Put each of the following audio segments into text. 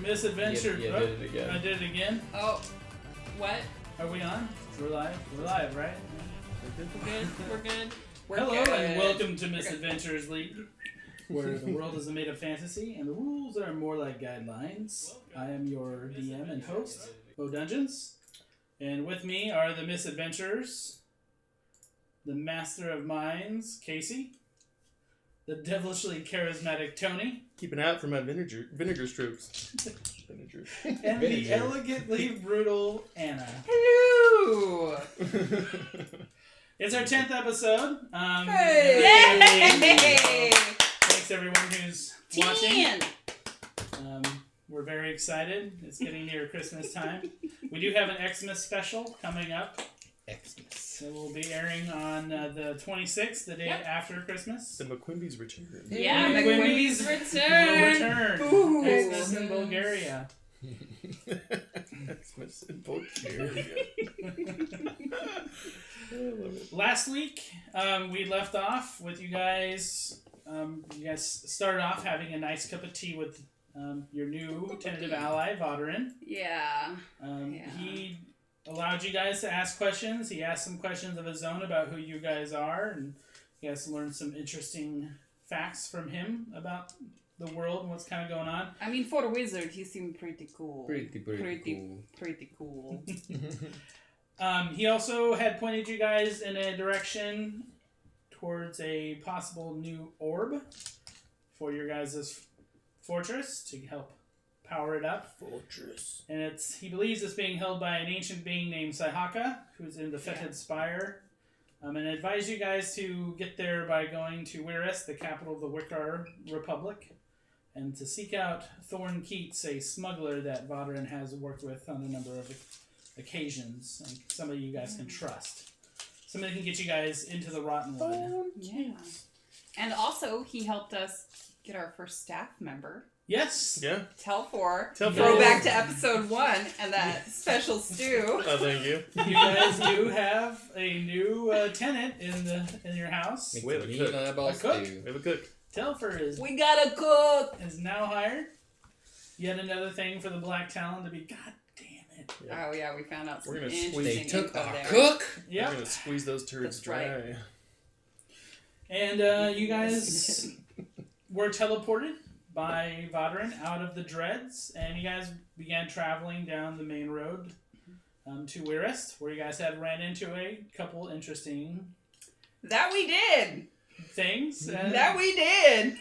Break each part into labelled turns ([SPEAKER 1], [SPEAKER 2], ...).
[SPEAKER 1] Misadventure.
[SPEAKER 2] Yeah, did it again.
[SPEAKER 1] I did it again.
[SPEAKER 3] Oh, what?
[SPEAKER 1] Are we on? We're live. We're live, right?
[SPEAKER 3] We're good. We're good. We're
[SPEAKER 1] Hello
[SPEAKER 3] good.
[SPEAKER 1] and welcome to Misadventurers League, where the world is a made of fantasy and the rules are more like guidelines. I am your DM and host, Bo Dungeons, and with me are the Misadventurers, the Master of Minds, Casey, the devilishly charismatic Tony,
[SPEAKER 2] Keeping out for my vinegar troops. Vinegars.
[SPEAKER 1] and the elegantly brutal Anna.
[SPEAKER 3] Hello.
[SPEAKER 1] It's our 10th episode.
[SPEAKER 3] Hey!
[SPEAKER 1] Thanks everyone who's watching. We're very excited. It's getting near Christmas time. We do have an Xmas special coming up.
[SPEAKER 2] Xmas.
[SPEAKER 1] That will be airing on the 26th, the day after Christmas.
[SPEAKER 2] The McQuimby's return.
[SPEAKER 3] Yeah,
[SPEAKER 1] McQuimby's
[SPEAKER 3] return.
[SPEAKER 1] Will return. Xmas in Bulgaria.
[SPEAKER 2] Xmas in Bulgaria. I love it.
[SPEAKER 1] Last week, we left off with you guys. You guys started off having a nice cup of tea with your new tentative ally, Vo'Rys.
[SPEAKER 3] Yeah.
[SPEAKER 1] He allowed you guys to ask questions. He asked some questions of his own about who you guys are, and you guys learned some interesting facts from him about the world and what's kind of going on.
[SPEAKER 3] I mean, for a wizard, he seemed pretty cool.
[SPEAKER 2] Pretty cool.
[SPEAKER 3] Pretty cool.
[SPEAKER 1] He also had pointed you guys in a direction towards a possible new orb for your guys' fortress to help power it up.
[SPEAKER 2] Fortress.
[SPEAKER 1] And he believes it's being held by an ancient being named Saihaka, who's in the Fetid Spire. And advise you guys to get there by going to Vo'Rys, the capital of the Wykar Republic, and to seek out Thorne Keats, a smuggler that Vo'Rys has worked with on a number of occasions, and somebody you guys can trust. Somebody can get you guys into the Rottenwood.
[SPEAKER 3] Yeah. And also, he helped us get our first staff member.
[SPEAKER 1] Yes.
[SPEAKER 2] Yeah.
[SPEAKER 3] Telfor.
[SPEAKER 2] Telfor.
[SPEAKER 3] Throw back to episode 1 and that special stew.
[SPEAKER 2] Oh, thank you.
[SPEAKER 1] You guys do have a new tenant in your house.
[SPEAKER 2] We have a cook.
[SPEAKER 1] A cook?
[SPEAKER 2] We have a cook.
[SPEAKER 1] Telfer
[SPEAKER 3] We got a cook.
[SPEAKER 1] is now hired. Yet another thing for the Black Talon to be. God damn it!
[SPEAKER 2] Yeah.
[SPEAKER 3] Oh yeah, we found out some
[SPEAKER 2] We're gonna
[SPEAKER 3] interesting
[SPEAKER 2] They
[SPEAKER 4] took
[SPEAKER 3] info
[SPEAKER 4] our
[SPEAKER 3] there.
[SPEAKER 4] cook.
[SPEAKER 1] Yep.
[SPEAKER 2] We're going to squeeze those turds
[SPEAKER 3] That's
[SPEAKER 2] dry.
[SPEAKER 3] right.
[SPEAKER 1] And you guys were teleported by Vo'Rys out of the Dreads, and you guys began traveling down the main road to Vo'Rys, where you guys had ran into a couple interesting
[SPEAKER 3] That we did.
[SPEAKER 1] things.
[SPEAKER 3] That we did.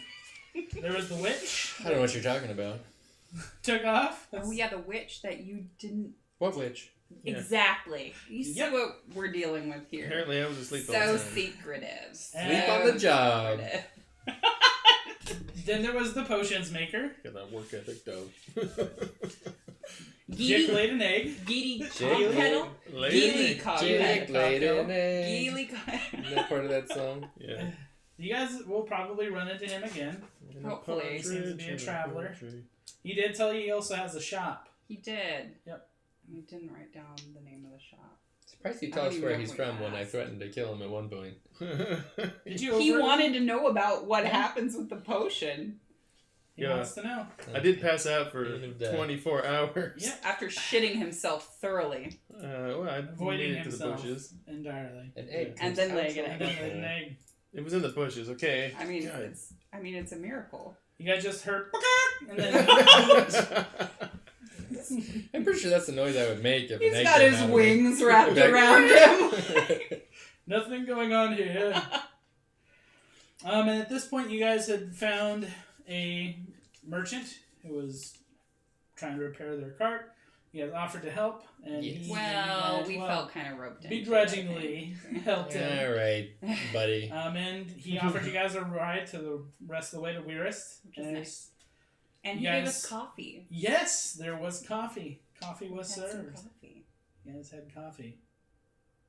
[SPEAKER 1] There was the witch.
[SPEAKER 4] I don't know what you're talking about.
[SPEAKER 1] Took off.
[SPEAKER 3] Oh yeah, the witch that you didn't
[SPEAKER 4] What witch?
[SPEAKER 2] Yeah.
[SPEAKER 3] exactly. You see
[SPEAKER 1] Yep.
[SPEAKER 3] what we're dealing with here.
[SPEAKER 2] Apparently I was asleep all the
[SPEAKER 3] So
[SPEAKER 2] time.
[SPEAKER 3] secretive.
[SPEAKER 4] Sleep on the job.
[SPEAKER 3] secretive.
[SPEAKER 1] Then there was the potions maker.
[SPEAKER 2] Got that work ethic, though.
[SPEAKER 1] Jiik laid an egg.
[SPEAKER 3] Geely
[SPEAKER 4] Jiik
[SPEAKER 3] cockpedal. Geely
[SPEAKER 4] Jiik
[SPEAKER 3] cockpedal.
[SPEAKER 4] laid an egg.
[SPEAKER 3] Geely
[SPEAKER 4] Isn't that part of that song?
[SPEAKER 2] Yeah.
[SPEAKER 1] You guys will probably run into him again.
[SPEAKER 3] Hopefully.
[SPEAKER 1] He seems to be a traveler. He did tell you he also has a shop.
[SPEAKER 3] He did.
[SPEAKER 1] Yep.
[SPEAKER 3] He didn't write down the name of the shop.
[SPEAKER 4] Surprised he
[SPEAKER 3] I
[SPEAKER 4] tells
[SPEAKER 3] don't even
[SPEAKER 4] where
[SPEAKER 3] know
[SPEAKER 4] he's
[SPEAKER 3] if we
[SPEAKER 4] from when I
[SPEAKER 3] asked.
[SPEAKER 4] threatened to kill him at one point.
[SPEAKER 1] Did you?
[SPEAKER 3] He wanted to know about what happens with the potion.
[SPEAKER 1] He
[SPEAKER 2] Yeah.
[SPEAKER 1] wants to know.
[SPEAKER 2] I did pass out for
[SPEAKER 4] Even dead.
[SPEAKER 2] 24 hours.
[SPEAKER 1] Yeah.
[SPEAKER 3] After shitting himself thoroughly.
[SPEAKER 2] Well, I
[SPEAKER 1] Avoiding
[SPEAKER 2] made it to the
[SPEAKER 1] himself
[SPEAKER 2] bushes.
[SPEAKER 1] entirely.
[SPEAKER 4] An egg.
[SPEAKER 3] And
[SPEAKER 4] comes
[SPEAKER 3] then
[SPEAKER 4] out
[SPEAKER 3] laying it
[SPEAKER 4] from
[SPEAKER 1] And then
[SPEAKER 3] again.
[SPEAKER 1] laid an egg.
[SPEAKER 2] It was in the bushes, okay.
[SPEAKER 3] I mean,
[SPEAKER 2] God.
[SPEAKER 3] it's a miracle.
[SPEAKER 1] You guys just heard, and then
[SPEAKER 4] I'm pretty sure that's the noise I would make if
[SPEAKER 3] He's
[SPEAKER 4] an egg
[SPEAKER 3] got
[SPEAKER 4] came
[SPEAKER 3] his
[SPEAKER 4] out of me.
[SPEAKER 3] wings wrapped
[SPEAKER 4] Back-
[SPEAKER 3] around him.
[SPEAKER 1] nothing going on here. And at this point, you guys had found a merchant who was trying to repair their cart. You guys offered to help, and
[SPEAKER 4] Yes.
[SPEAKER 3] We felt kind of roped in.
[SPEAKER 1] begrudgingly helped him.
[SPEAKER 4] All right, buddy.
[SPEAKER 1] And he offered you guys a ride to the rest of the way to Vo'Rys.
[SPEAKER 3] Which is
[SPEAKER 1] And
[SPEAKER 3] nice. And
[SPEAKER 1] you
[SPEAKER 3] he gave
[SPEAKER 1] guys-
[SPEAKER 3] us coffee.
[SPEAKER 1] yes, there was coffee. Coffee was
[SPEAKER 3] Had some
[SPEAKER 1] served.
[SPEAKER 3] coffee.
[SPEAKER 1] You guys had coffee.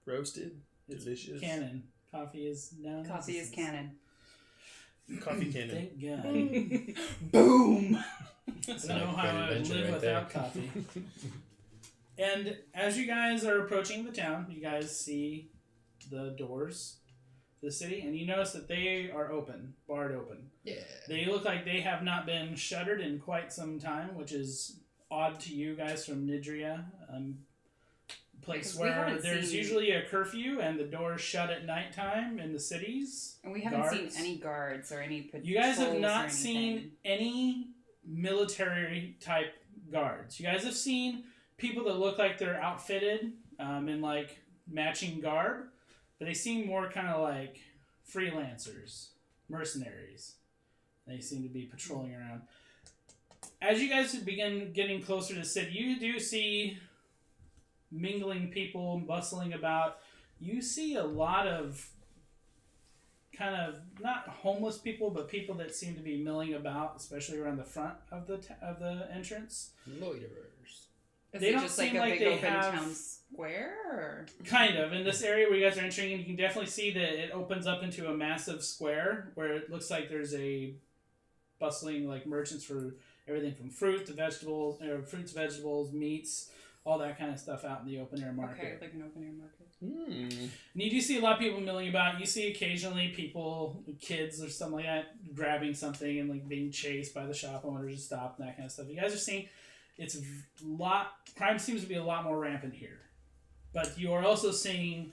[SPEAKER 2] Roasted.
[SPEAKER 1] It's
[SPEAKER 2] Delicious.
[SPEAKER 1] canon. Coffee is now.
[SPEAKER 3] Coffee is canon.
[SPEAKER 2] Coffee cannon.
[SPEAKER 1] Thank God.
[SPEAKER 3] Boom!
[SPEAKER 1] I don't know how I would live
[SPEAKER 4] right
[SPEAKER 1] without
[SPEAKER 4] there.
[SPEAKER 1] coffee. And as you guys are approaching the town, you guys see the doors to the city, and you notice that they are open, barred open.
[SPEAKER 4] Yeah.
[SPEAKER 1] They look like they have not been shuttered in quite some time, which is odd to you guys from Nidria. Place
[SPEAKER 3] Because we
[SPEAKER 1] where
[SPEAKER 3] haven't
[SPEAKER 1] there's
[SPEAKER 3] seen-
[SPEAKER 1] usually a curfew and the doors shut at nighttime in the cities.
[SPEAKER 3] And we haven't
[SPEAKER 1] Guards.
[SPEAKER 3] seen any guards or any patrols.
[SPEAKER 1] You guys have
[SPEAKER 3] or
[SPEAKER 1] not
[SPEAKER 3] anything.
[SPEAKER 1] seen any military type guards. You guys have seen people that look like they're outfitted in like matching garb, but they seem more kind of like freelancers, mercenaries. They seem to be patrolling around. As you guys begin getting closer to the city, you do see mingling people, bustling about. You see a lot of kind of not homeless people, but people that seem to be milling about, especially around the front of the entrance.
[SPEAKER 4] Loiterers.
[SPEAKER 3] Is
[SPEAKER 1] They
[SPEAKER 3] it
[SPEAKER 1] don't
[SPEAKER 3] just like
[SPEAKER 1] seem
[SPEAKER 3] a
[SPEAKER 1] like
[SPEAKER 3] big
[SPEAKER 1] they
[SPEAKER 3] open
[SPEAKER 1] have-
[SPEAKER 3] town square? Or?
[SPEAKER 1] Kind of in this area where you guys are entering, and you can definitely see that it opens up into a massive square where it looks like there's a bustling like merchants for everything from fruits, vegetables, meats, all that kind of stuff out in the open air market.
[SPEAKER 3] Okay, like an open air market.
[SPEAKER 1] And you do see a lot of people milling about. You see occasionally people, kids or something like that, grabbing something and like being chased by the shop owners to stop and that kind of stuff. You guys are seeing crime seems to be a lot more rampant here. But you are also seeing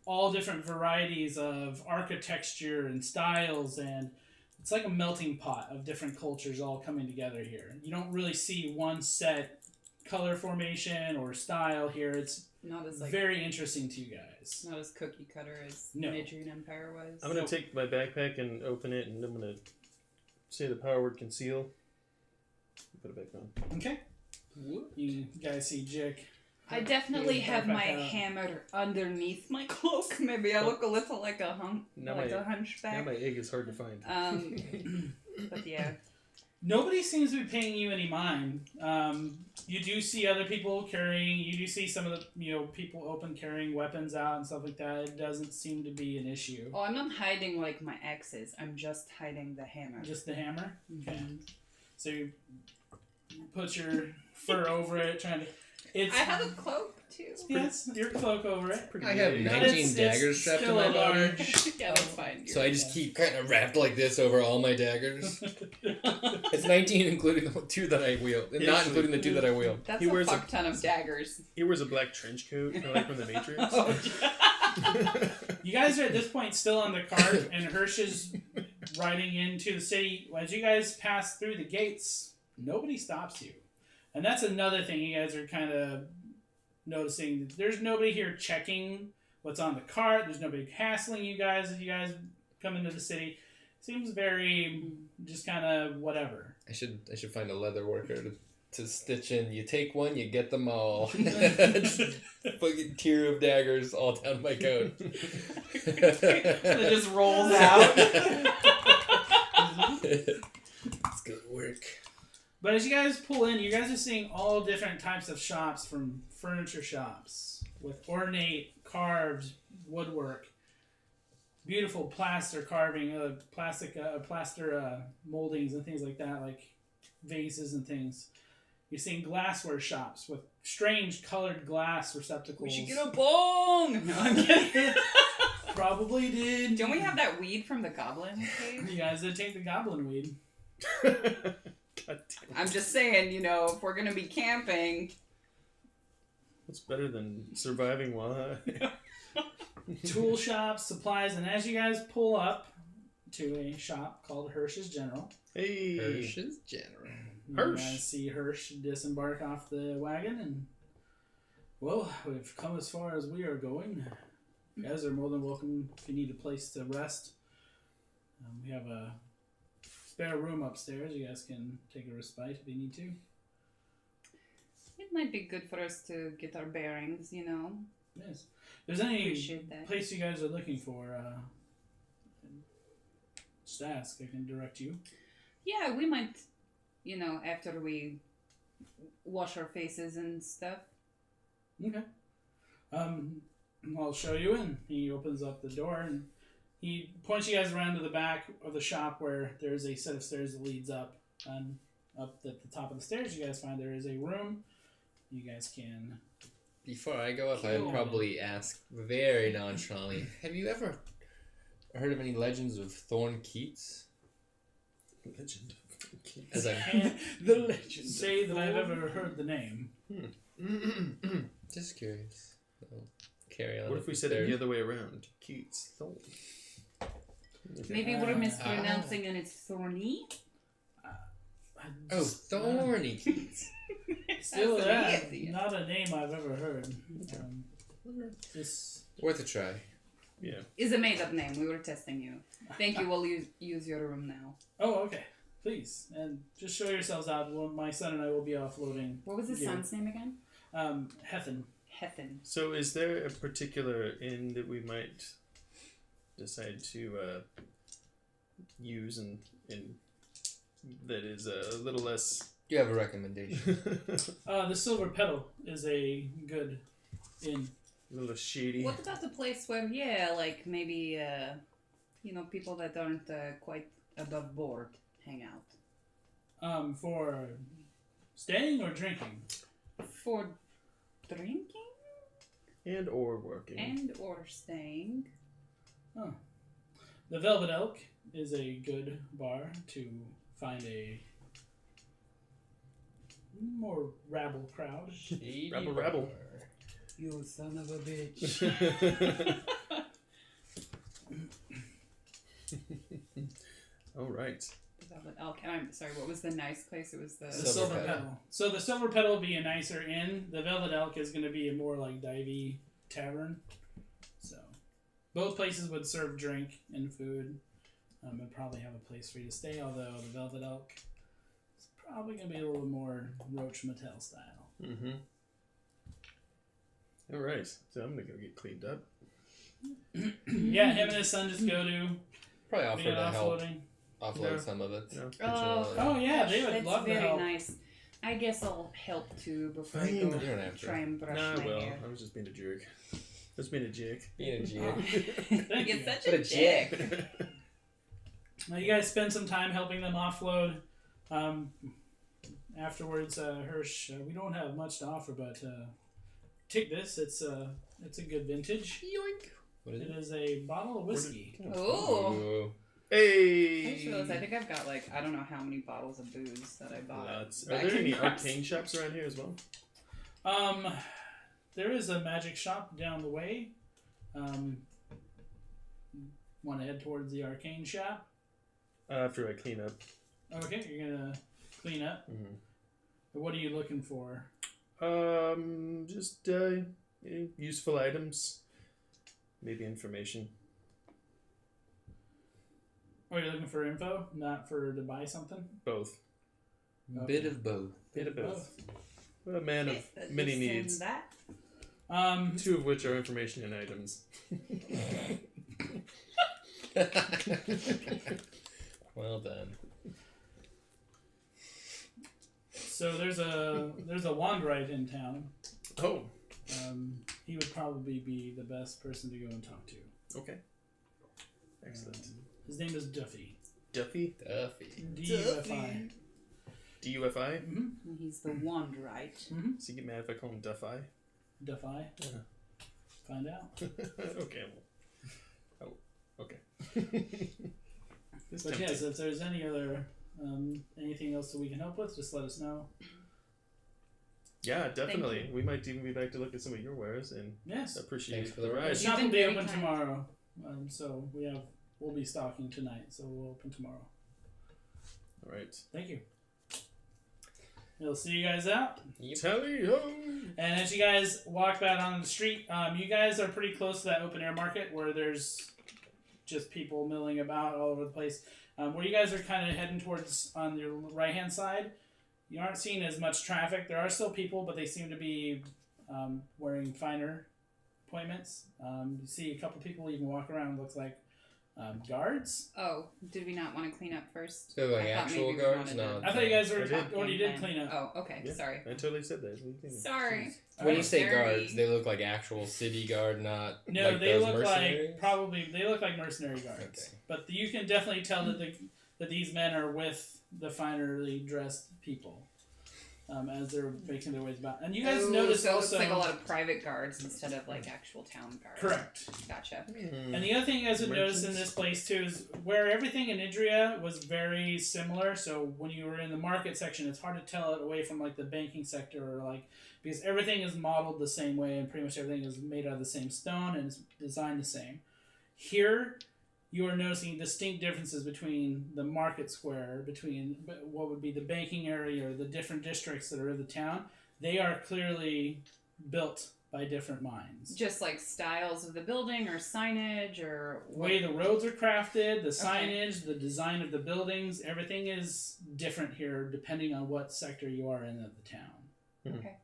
[SPEAKER 1] all different varieties of architecture and styles, and it's like a melting pot of different cultures all coming together here. You don't really see one set color formation or style here. It's
[SPEAKER 3] Not as like
[SPEAKER 1] very interesting to you guys.
[SPEAKER 3] not as cookie cutter as
[SPEAKER 1] No.
[SPEAKER 3] Nidrian Empire was.
[SPEAKER 2] I'm gonna take my backpack and open it, and I'm gonna say the power word conceal. Put it back on.
[SPEAKER 1] Okay. You guys see Jiik.
[SPEAKER 3] I definitely
[SPEAKER 1] Here's
[SPEAKER 3] have my
[SPEAKER 1] backpack out.
[SPEAKER 3] hammer underneath my cloak. Maybe I look a little like a
[SPEAKER 2] Now
[SPEAKER 3] like
[SPEAKER 2] my-
[SPEAKER 3] a
[SPEAKER 2] Now
[SPEAKER 3] hunchback.
[SPEAKER 2] my egg is hard to find.
[SPEAKER 3] But yeah,
[SPEAKER 1] Nobody seems to be paying you any mind. You do see other people carrying. You do see some of the people carrying weapons out and stuff like that. It doesn't seem to be an issue.
[SPEAKER 3] oh, I'm not hiding like my axes. I'm just hiding the hammer.
[SPEAKER 1] Just the hammer. Okay.
[SPEAKER 3] Mhm.
[SPEAKER 1] So you put your fur over it, trying to. It's
[SPEAKER 3] I have a cloak too.
[SPEAKER 1] yes, your cloak over it.
[SPEAKER 2] Pretty
[SPEAKER 4] I have
[SPEAKER 2] big.
[SPEAKER 4] 19 daggers strapped to
[SPEAKER 1] still
[SPEAKER 4] my
[SPEAKER 1] a
[SPEAKER 4] body.
[SPEAKER 1] large.
[SPEAKER 3] Yeah, that's fine.
[SPEAKER 4] So I just keep kind of wrapped like this over all my daggers. It's 19 including the 2 that I wield. And
[SPEAKER 2] Yeah,
[SPEAKER 4] not
[SPEAKER 2] actually-
[SPEAKER 4] including the 2 that I wield.
[SPEAKER 3] That's
[SPEAKER 2] He
[SPEAKER 3] a
[SPEAKER 2] wears a-
[SPEAKER 3] fuck ton of daggers.
[SPEAKER 2] He wears a black trench coat, kind of like from the Matrix.
[SPEAKER 3] Oh,
[SPEAKER 1] You guys are at this point still on the cart, and Hirsch is riding into the city. As you guys pass through the gates, nobody stops you. And that's another thing you guys are kind of noticing. There's nobody here checking what's on the cart. There's nobody hassling you guys as you guys come into the city. Seems very just kind of whatever.
[SPEAKER 4] I should find a leather worker to stitch in. You take one, you get them all. Just fucking tier of daggers all down my coat.
[SPEAKER 3] it just rolls out.
[SPEAKER 4] It's good work.
[SPEAKER 1] But as you guys pull in, you guys are seeing all different types of shops, from furniture shops with ornate carved woodwork, beautiful plaster carving, plaster moldings and things like that, like vases and things. You're seeing glassware shops with strange colored glass receptacles.
[SPEAKER 3] We should get a bong. No, I'm kidding.
[SPEAKER 1] Probably did.
[SPEAKER 3] Don't we have that weed from the goblin cave?
[SPEAKER 1] You guys did take the goblin weed.
[SPEAKER 2] God damn.
[SPEAKER 3] I'm just saying, if we're gonna be camping,
[SPEAKER 2] What's better than surviving while
[SPEAKER 1] Tool shops, supplies, and as you guys pull up to a shop called Hirsch's General,
[SPEAKER 2] Hey.
[SPEAKER 4] Hirsch's General.
[SPEAKER 1] you
[SPEAKER 2] Hirsch.
[SPEAKER 1] guys see Hirsch disembark off the wagon, and well, we've come as far as we are going. You guys are more than welcome if you need a place to rest. We have a spare room upstairs. You guys can take a respite if you need to.
[SPEAKER 3] it might be good for us to get our bearings,
[SPEAKER 1] Yes. If there's any
[SPEAKER 3] Appreciate that.
[SPEAKER 1] place you guys are looking for, just ask. I can direct you.
[SPEAKER 3] Yeah, we might, after we wash our faces and stuff.
[SPEAKER 1] Okay. I'll show you in. He opens up the door and he points you guys around to the back of the shop where there's a set of stairs that leads up. And up at the top of the stairs, you guys find there is a room. You guys can.
[SPEAKER 4] Before I go up, I'd probably ask very nonchalantly, have you ever heard of any legends of Thorne Keats?
[SPEAKER 2] Legend.
[SPEAKER 4] As I
[SPEAKER 1] Can't
[SPEAKER 2] The legend.
[SPEAKER 1] say that I've ever heard the name.
[SPEAKER 4] just curious. So, carry on.
[SPEAKER 2] What if we said it the other way around? Keats, Thorne.
[SPEAKER 3] Maybe we're mispronouncing and it's Thorny.
[SPEAKER 4] Oh, Thorny Keats.
[SPEAKER 1] Still,
[SPEAKER 3] That's
[SPEAKER 1] that
[SPEAKER 3] an idiot.
[SPEAKER 1] not a name I've ever heard. This
[SPEAKER 4] Worth a try.
[SPEAKER 2] Yeah.
[SPEAKER 3] Is a made up name. We were testing you. Thank you. We'll use your room now.
[SPEAKER 1] Oh, okay. Please, and just show yourselves out. Well, my son and I will be offloading.
[SPEAKER 3] What was his
[SPEAKER 1] Yeah.
[SPEAKER 3] son's name again?
[SPEAKER 1] Hethan.
[SPEAKER 3] Hethan.
[SPEAKER 2] So, is there a particular inn that we might decide to use and that is a little less?
[SPEAKER 4] You have a recommendation.
[SPEAKER 1] The Silver Petal is a good inn.
[SPEAKER 2] A little shady.
[SPEAKER 3] What about the place where, like maybe, people that aren't quite above board hang out?
[SPEAKER 1] For staying or drinking?
[SPEAKER 3] For drinking
[SPEAKER 2] And or working.
[SPEAKER 3] and or staying.
[SPEAKER 1] Oh. The Velvet Elk is a good bar to find a more rabble crowd.
[SPEAKER 4] Shady
[SPEAKER 2] Rabble,
[SPEAKER 4] bar.
[SPEAKER 2] rabble.
[SPEAKER 3] You son of a bitch.
[SPEAKER 2] All right.
[SPEAKER 3] I'm sorry, what was the nice place? It was the...
[SPEAKER 1] The
[SPEAKER 4] Silver
[SPEAKER 1] Silver
[SPEAKER 4] Petal.
[SPEAKER 1] Petal. So the Silver Petal will be a nicer inn. The Velvet Elk is going to be a more like divey tavern. So both places would serve drink and food. And probably have a place for you to stay. Although the Velvet Elk is probably going to be a little more Roach Motel style.
[SPEAKER 2] Mm-hmm. All right. So I'm gonna go get cleaned up.
[SPEAKER 1] Yeah, him and his son just go to
[SPEAKER 4] Probably offer
[SPEAKER 1] be
[SPEAKER 4] to help
[SPEAKER 1] offloading.
[SPEAKER 4] offload
[SPEAKER 2] No.
[SPEAKER 4] some of it.
[SPEAKER 2] No.
[SPEAKER 1] Oh yeah, they would
[SPEAKER 3] That's
[SPEAKER 1] love to
[SPEAKER 3] very
[SPEAKER 1] help.
[SPEAKER 3] nice. I guess I'll help too before I
[SPEAKER 2] Fine.
[SPEAKER 3] go
[SPEAKER 2] You
[SPEAKER 4] don't have to.
[SPEAKER 3] try and brush
[SPEAKER 2] Nah,
[SPEAKER 3] my
[SPEAKER 2] well,
[SPEAKER 3] hair.
[SPEAKER 2] I was just being a jerk. Just being a jerk.
[SPEAKER 4] Being a G.
[SPEAKER 1] Thank
[SPEAKER 3] You're
[SPEAKER 1] you.
[SPEAKER 3] such
[SPEAKER 4] What
[SPEAKER 3] a
[SPEAKER 4] a
[SPEAKER 3] dick.
[SPEAKER 1] Now you guys spend some time helping them offload. Afterwards, Hirsch, we don't have much to offer, but take this. It's a good vintage.
[SPEAKER 4] Yoink. What is
[SPEAKER 1] It
[SPEAKER 4] it?
[SPEAKER 1] is a bottle of whiskey.
[SPEAKER 3] Oh.
[SPEAKER 4] Ooh.
[SPEAKER 2] Hey.
[SPEAKER 3] I just realized I think I've got I don't know how many bottles of booze that I bought.
[SPEAKER 2] Lots. Are
[SPEAKER 3] back
[SPEAKER 2] there
[SPEAKER 3] in
[SPEAKER 2] any
[SPEAKER 3] Christ.
[SPEAKER 2] arcane shops around here as well?
[SPEAKER 1] There is a magic shop down the way. Want to head towards the arcane shop?
[SPEAKER 2] After I clean up.
[SPEAKER 1] Okay, you're gonna clean up.
[SPEAKER 2] Mm-hmm.
[SPEAKER 1] What are you looking for?
[SPEAKER 2] Just useful items, maybe information.
[SPEAKER 1] Oh, you're looking for info, not for to buy something.
[SPEAKER 2] Both.
[SPEAKER 4] Bit of both.
[SPEAKER 2] Bit of both. A man of
[SPEAKER 3] Yes, that-
[SPEAKER 2] many
[SPEAKER 3] this
[SPEAKER 2] needs.
[SPEAKER 3] and that.
[SPEAKER 2] Two of which are information and items.
[SPEAKER 4] Well done.
[SPEAKER 1] So there's a Wandrite in town.
[SPEAKER 2] Oh,
[SPEAKER 1] He would probably be the best person to go and talk to.
[SPEAKER 2] okay. Excellent.
[SPEAKER 1] His name is Duffy.
[SPEAKER 2] Duffy?
[SPEAKER 4] Duffy.
[SPEAKER 1] D-U-F-I.
[SPEAKER 2] D-U-F-I?
[SPEAKER 1] Mm-hmm.
[SPEAKER 3] He's the wand, right?
[SPEAKER 1] Mm-hmm.
[SPEAKER 2] So you get mad if I call him Duffy?
[SPEAKER 1] Duffy.
[SPEAKER 2] Yeah.
[SPEAKER 1] Find out.
[SPEAKER 2] Okay. Well. Oh, okay. It's
[SPEAKER 1] But
[SPEAKER 2] tempting.
[SPEAKER 1] yes, if there's any other anything else that we can help with, just let us know.
[SPEAKER 2] Yeah, definitely.
[SPEAKER 3] you.
[SPEAKER 2] We might even be back to look at some of your wares and
[SPEAKER 1] Yes.
[SPEAKER 2] appreciate
[SPEAKER 4] Thanks for
[SPEAKER 2] the
[SPEAKER 4] the
[SPEAKER 1] The
[SPEAKER 2] ride.
[SPEAKER 3] You've
[SPEAKER 1] shop
[SPEAKER 3] been
[SPEAKER 1] will be
[SPEAKER 3] very
[SPEAKER 1] open
[SPEAKER 3] kind.
[SPEAKER 1] tomorrow. So we'll be stocking tonight, so we'll open tomorrow.
[SPEAKER 2] All right.
[SPEAKER 1] Thank you. We'll see you guys out.
[SPEAKER 2] Tally ho!
[SPEAKER 1] And as you guys walk back on the street, you guys are pretty close to that open air market where there's just people milling about all over the place. Where you guys are kind of heading towards on your right hand side, you aren't seeing as much traffic. There are still people, but they seem to be wearing finer appointments. You see a couple people even walk around, looks like guards.
[SPEAKER 3] Oh, did we not want to clean up first?
[SPEAKER 4] So, like,
[SPEAKER 3] I thought
[SPEAKER 4] actual
[SPEAKER 3] maybe we
[SPEAKER 4] guards?
[SPEAKER 3] wanted
[SPEAKER 4] No.
[SPEAKER 3] to-
[SPEAKER 1] I thought you guys
[SPEAKER 2] I did.
[SPEAKER 1] already did clean up.
[SPEAKER 3] Oh, okay.
[SPEAKER 2] Yeah.
[SPEAKER 3] Sorry.
[SPEAKER 2] I totally said that. What do you think?
[SPEAKER 3] Sorry.
[SPEAKER 4] When you
[SPEAKER 1] Alright.
[SPEAKER 4] say
[SPEAKER 3] Very-
[SPEAKER 4] guards, they look like actual city guard, not
[SPEAKER 1] No,
[SPEAKER 4] like
[SPEAKER 1] they
[SPEAKER 4] those
[SPEAKER 1] look
[SPEAKER 4] mercenaries?
[SPEAKER 1] like they look like mercenary guards.
[SPEAKER 4] Okay.
[SPEAKER 1] But you can definitely tell that these men are with the finerly dressed people. as they're making their ways about. And you guys notice
[SPEAKER 3] so
[SPEAKER 1] also...
[SPEAKER 3] it's like a lot of private guards instead of like actual town guards.
[SPEAKER 1] Correct.
[SPEAKER 3] Gotcha.
[SPEAKER 1] And the other thing you guys would notice in this place too is where everything in Idria was very similar. So when you were in the market section, it's hard to tell it away from like the banking sector or like because everything is modeled the same way and pretty much everything is made out of the same stone and is designed the same. Here, you are noticing distinct differences between the market square, between what would be the banking area or the different districts that are in the town. They are clearly built by different minds.
[SPEAKER 3] Just like styles of the building or signage or...
[SPEAKER 1] way the roads are crafted, the signage, the design of the buildings, everything is different here depending on what sector you are in of the town.
[SPEAKER 3] Okay.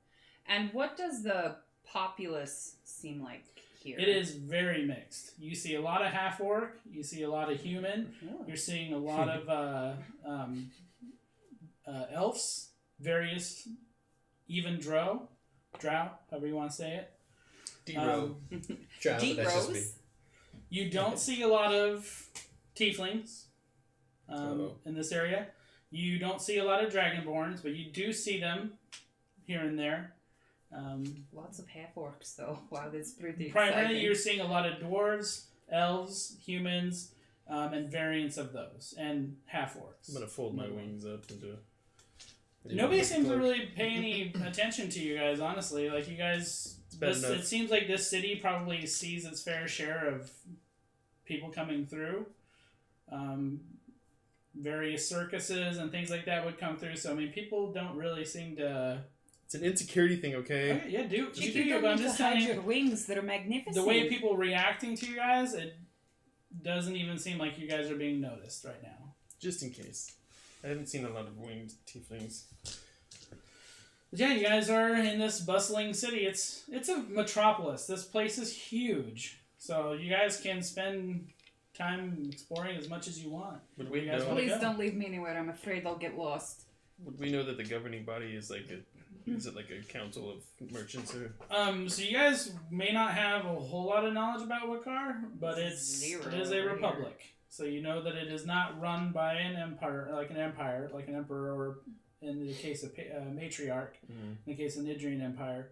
[SPEAKER 3] And what does the populace seem like here?
[SPEAKER 1] It is very mixed. You see a lot of half-orc, you see a lot of human, you're seeing a lot of elves, various, even drow, however you want to say it.
[SPEAKER 4] D-Row. That's just me.
[SPEAKER 1] You don't see a lot of tieflings in this area. You don't see a lot of dragonborns, but you do see them here and there.
[SPEAKER 3] Lots of half-orcs, though. Wow, that's pretty
[SPEAKER 1] Primarily,
[SPEAKER 3] exciting.
[SPEAKER 1] you're seeing a lot of dwarves, elves, humans, and variants of those, and half-orcs.
[SPEAKER 2] I'm gonna fold my wings up into.
[SPEAKER 1] Nobody seems to really pay any attention to you guys, honestly. Like, you guys... it seems like this city probably sees its fair share of people coming through. Various circuses and things like that would come through. So, I mean, people don't really seem to...
[SPEAKER 2] It's an insecurity thing, okay?
[SPEAKER 1] Okay, yeah, do
[SPEAKER 3] You
[SPEAKER 1] you,
[SPEAKER 3] don't
[SPEAKER 1] but I'm
[SPEAKER 3] need
[SPEAKER 1] just
[SPEAKER 3] to hide
[SPEAKER 1] telling you,
[SPEAKER 3] your wings. They're magnificent.
[SPEAKER 1] the way people reacting to you guys, it doesn't even seem like you guys are being noticed right now.
[SPEAKER 2] Just in case. I haven't seen a lot of winged tieflings.
[SPEAKER 1] But yeah, you guys are in this bustling city. It's a metropolis. This place is huge. So you guys can spend time exploring as much as you want.
[SPEAKER 2] Would we
[SPEAKER 1] You guys
[SPEAKER 2] know?
[SPEAKER 1] wanna
[SPEAKER 3] Please
[SPEAKER 1] go?
[SPEAKER 3] don't leave me anywhere. I'm afraid I'll get lost.
[SPEAKER 2] Would we know that the governing body is like a? Is it like a council of merchants or?
[SPEAKER 1] So you guys may not have a whole lot of knowledge about Wykar, but it is a
[SPEAKER 3] over
[SPEAKER 1] republic. So you know that it is not run by an empire, like an emperor, or in the case of matriarch, in the case of Nidrian Empire.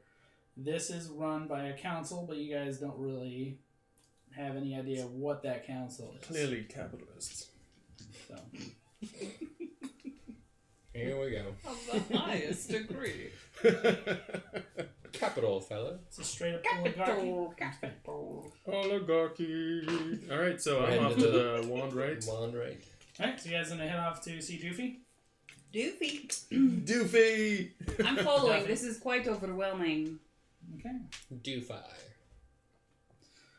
[SPEAKER 1] This is run by a council, but you guys don't really have any idea what that council is.
[SPEAKER 2] Clearly capitalists.
[SPEAKER 1] So.
[SPEAKER 4] Here we go.
[SPEAKER 3] Of the highest degree.
[SPEAKER 4] Capital, fella.
[SPEAKER 1] It's a straight up oligarchy.
[SPEAKER 2] Oligarchy. All right, so I'm
[SPEAKER 4] Right
[SPEAKER 2] off
[SPEAKER 4] into
[SPEAKER 2] to the wand right.
[SPEAKER 4] Wand right.
[SPEAKER 1] Alright, so you guys gonna head off to see Doofy?
[SPEAKER 3] Doofy.
[SPEAKER 2] Doofy.
[SPEAKER 3] I'm following.
[SPEAKER 1] Duffy.
[SPEAKER 3] This is quite overwhelming.
[SPEAKER 1] Okay.
[SPEAKER 4] Do fire.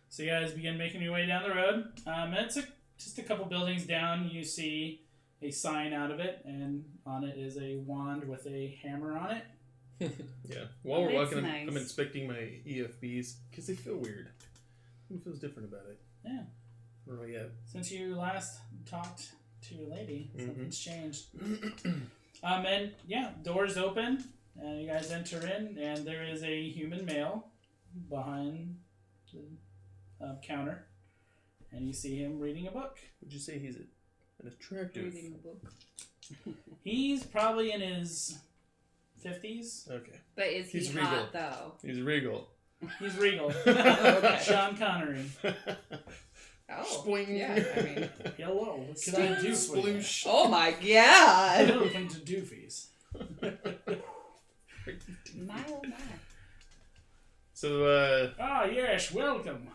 [SPEAKER 1] So you guys begin making your way down the road. It's just a couple buildings down. You see a sign out of it, and on it is a wand with a hammer on it.
[SPEAKER 2] Yeah. While we're
[SPEAKER 3] That's
[SPEAKER 2] walking,
[SPEAKER 3] nice.
[SPEAKER 2] I'm inspecting my EFBs because they feel weird. It feels different about it.
[SPEAKER 1] Yeah.
[SPEAKER 2] Where are we at?
[SPEAKER 1] Since you last talked to your lady, something's changed.
[SPEAKER 2] Mm-hmm.
[SPEAKER 1] And yeah, doors open, and you guys enter in, and there is a human male behind the counter, and you see him reading a book.
[SPEAKER 2] Would you say he's an attractive?
[SPEAKER 3] Reading the book.
[SPEAKER 1] He's probably in his 50s.
[SPEAKER 2] Okay.
[SPEAKER 3] But is he
[SPEAKER 2] He's
[SPEAKER 3] hot
[SPEAKER 2] regal.
[SPEAKER 3] though?
[SPEAKER 2] He's regal.
[SPEAKER 1] He's regal. Sean Connery.
[SPEAKER 3] Oh,
[SPEAKER 2] Spoing.
[SPEAKER 3] yeah. I mean,
[SPEAKER 1] Hello, what can I do for you?
[SPEAKER 2] Sploosh.
[SPEAKER 3] oh my god!
[SPEAKER 1] Welcome to Doofy's.
[SPEAKER 3] My oh my.
[SPEAKER 2] So,
[SPEAKER 1] Ah, yes, welcome.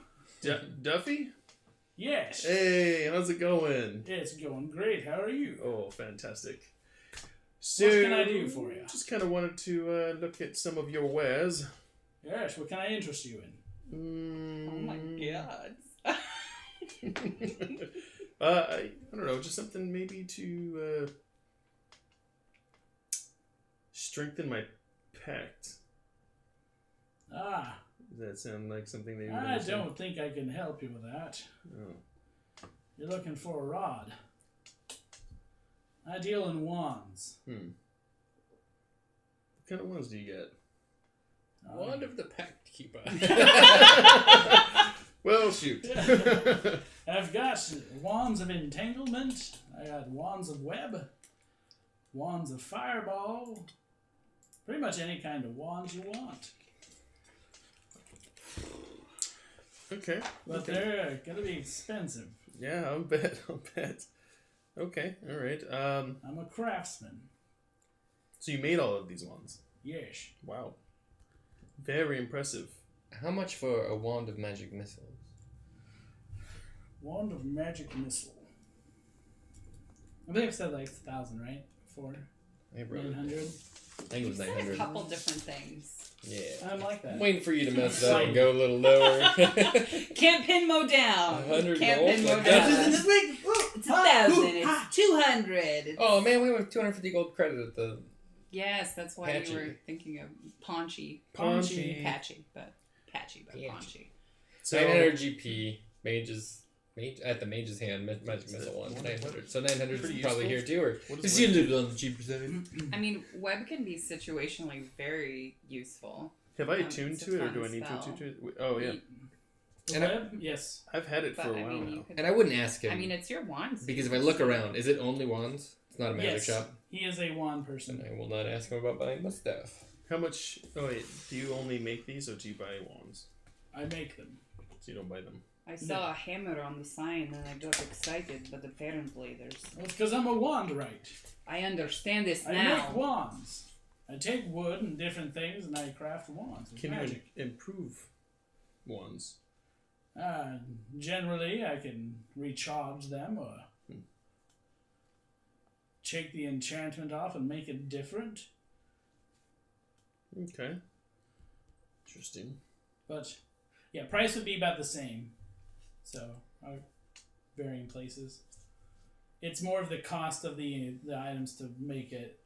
[SPEAKER 2] Duffy?
[SPEAKER 1] Yes.
[SPEAKER 2] Hey, how's it going?
[SPEAKER 1] It's going great. How are you?
[SPEAKER 2] Oh, fantastic. So,
[SPEAKER 1] What can I do for you?
[SPEAKER 2] Just kind of wanted to look at some of your wares.
[SPEAKER 1] Yes, what can I interest you in?
[SPEAKER 3] Oh my god.
[SPEAKER 2] I don't know, just something maybe to strengthen my pact.
[SPEAKER 1] Ah,
[SPEAKER 2] Does that sound like something that you would
[SPEAKER 1] I
[SPEAKER 2] understand?
[SPEAKER 1] don't think I can help you with that.
[SPEAKER 2] Oh.
[SPEAKER 1] You're looking for a rod. I deal in wands.
[SPEAKER 2] What kind of ones do you get?
[SPEAKER 4] Wand of the Pact Keeper.
[SPEAKER 2] Well, shoot.
[SPEAKER 1] I've got wands of entanglement. I got wands of web. Wands of fireball. Pretty much any kind of wand you want.
[SPEAKER 2] Okay.
[SPEAKER 1] But
[SPEAKER 2] okay.
[SPEAKER 1] they're gonna be expensive.
[SPEAKER 2] Yeah, I'll bet. I'll bet. Okay. All right.
[SPEAKER 1] I'm a craftsman.
[SPEAKER 2] So you made all of these ones.
[SPEAKER 1] Yes.
[SPEAKER 2] Wow. Very impressive.
[SPEAKER 4] How much for a wand of magic missiles?
[SPEAKER 1] Wand of magic missile. I think I've said like 1,000, right? Before
[SPEAKER 4] Hey, bro.
[SPEAKER 1] 900.
[SPEAKER 4] I think it was
[SPEAKER 3] Said a
[SPEAKER 4] 900.
[SPEAKER 3] couple different things.
[SPEAKER 4] Yeah.
[SPEAKER 1] I like that.
[SPEAKER 4] I'm waiting for you to mess it up and go a little lower.
[SPEAKER 3] Can't pin Mo down.
[SPEAKER 4] 100
[SPEAKER 3] Can't
[SPEAKER 4] gold?
[SPEAKER 3] pin Mo
[SPEAKER 4] Like
[SPEAKER 3] down.
[SPEAKER 4] that?
[SPEAKER 3] It's 1,000. It's 200.
[SPEAKER 4] Oh man, we have 250 gold credit at the.
[SPEAKER 3] Yes, that's why
[SPEAKER 4] Patchy.
[SPEAKER 3] you were thinking of Paunchy.
[SPEAKER 2] Paunchy.
[SPEAKER 3] Patchy, but
[SPEAKER 4] Yeah.
[SPEAKER 3] Paunchy.
[SPEAKER 2] So
[SPEAKER 4] 900 GP, at the mage's hand, magic missile one,
[SPEAKER 2] Wonderful.
[SPEAKER 4] 900. So 900
[SPEAKER 2] Pretty
[SPEAKER 4] is probably
[SPEAKER 2] useful.
[SPEAKER 4] here too, or
[SPEAKER 2] What
[SPEAKER 4] is
[SPEAKER 2] is
[SPEAKER 4] he a
[SPEAKER 2] web?
[SPEAKER 4] little on the cheaper side?
[SPEAKER 3] I mean, web can be situationally very useful.
[SPEAKER 2] have I
[SPEAKER 3] it's
[SPEAKER 2] attuned
[SPEAKER 3] a
[SPEAKER 2] to it, or
[SPEAKER 3] fun
[SPEAKER 2] do I need
[SPEAKER 3] spell.
[SPEAKER 2] to attune to it? Oh yeah,
[SPEAKER 1] The
[SPEAKER 4] And I-
[SPEAKER 1] web? Yes.
[SPEAKER 2] I've had it
[SPEAKER 3] But
[SPEAKER 2] for a
[SPEAKER 3] I
[SPEAKER 2] while
[SPEAKER 3] mean,
[SPEAKER 2] now.
[SPEAKER 3] you could.
[SPEAKER 4] And I wouldn't ask him.
[SPEAKER 3] I mean, it's your wand.
[SPEAKER 4] because if I look around, is it only wands? It's not a magic
[SPEAKER 1] Yes.
[SPEAKER 4] shop.
[SPEAKER 1] He is a wand
[SPEAKER 4] And
[SPEAKER 1] person.
[SPEAKER 4] I will not ask him about buying my stuff.
[SPEAKER 2] How much? Oh wait, do you only make these, or do you buy wands?
[SPEAKER 1] I make them.
[SPEAKER 2] So you don't buy them.
[SPEAKER 3] I saw a hammer on the sign and I got excited, but apparently there's.
[SPEAKER 1] Well, it's because I'm a wandwright.
[SPEAKER 3] I understand this
[SPEAKER 1] I
[SPEAKER 3] now.
[SPEAKER 1] make wands. I take wood and different things and I craft wands with
[SPEAKER 2] Can you
[SPEAKER 1] magic.
[SPEAKER 2] improve wands?
[SPEAKER 1] Generally, I can recharge them or take the enchantment off and make it different.
[SPEAKER 2] Okay. Interesting.
[SPEAKER 1] But yeah, price would be about the same. So varying places. It's more of the cost of the items to make it.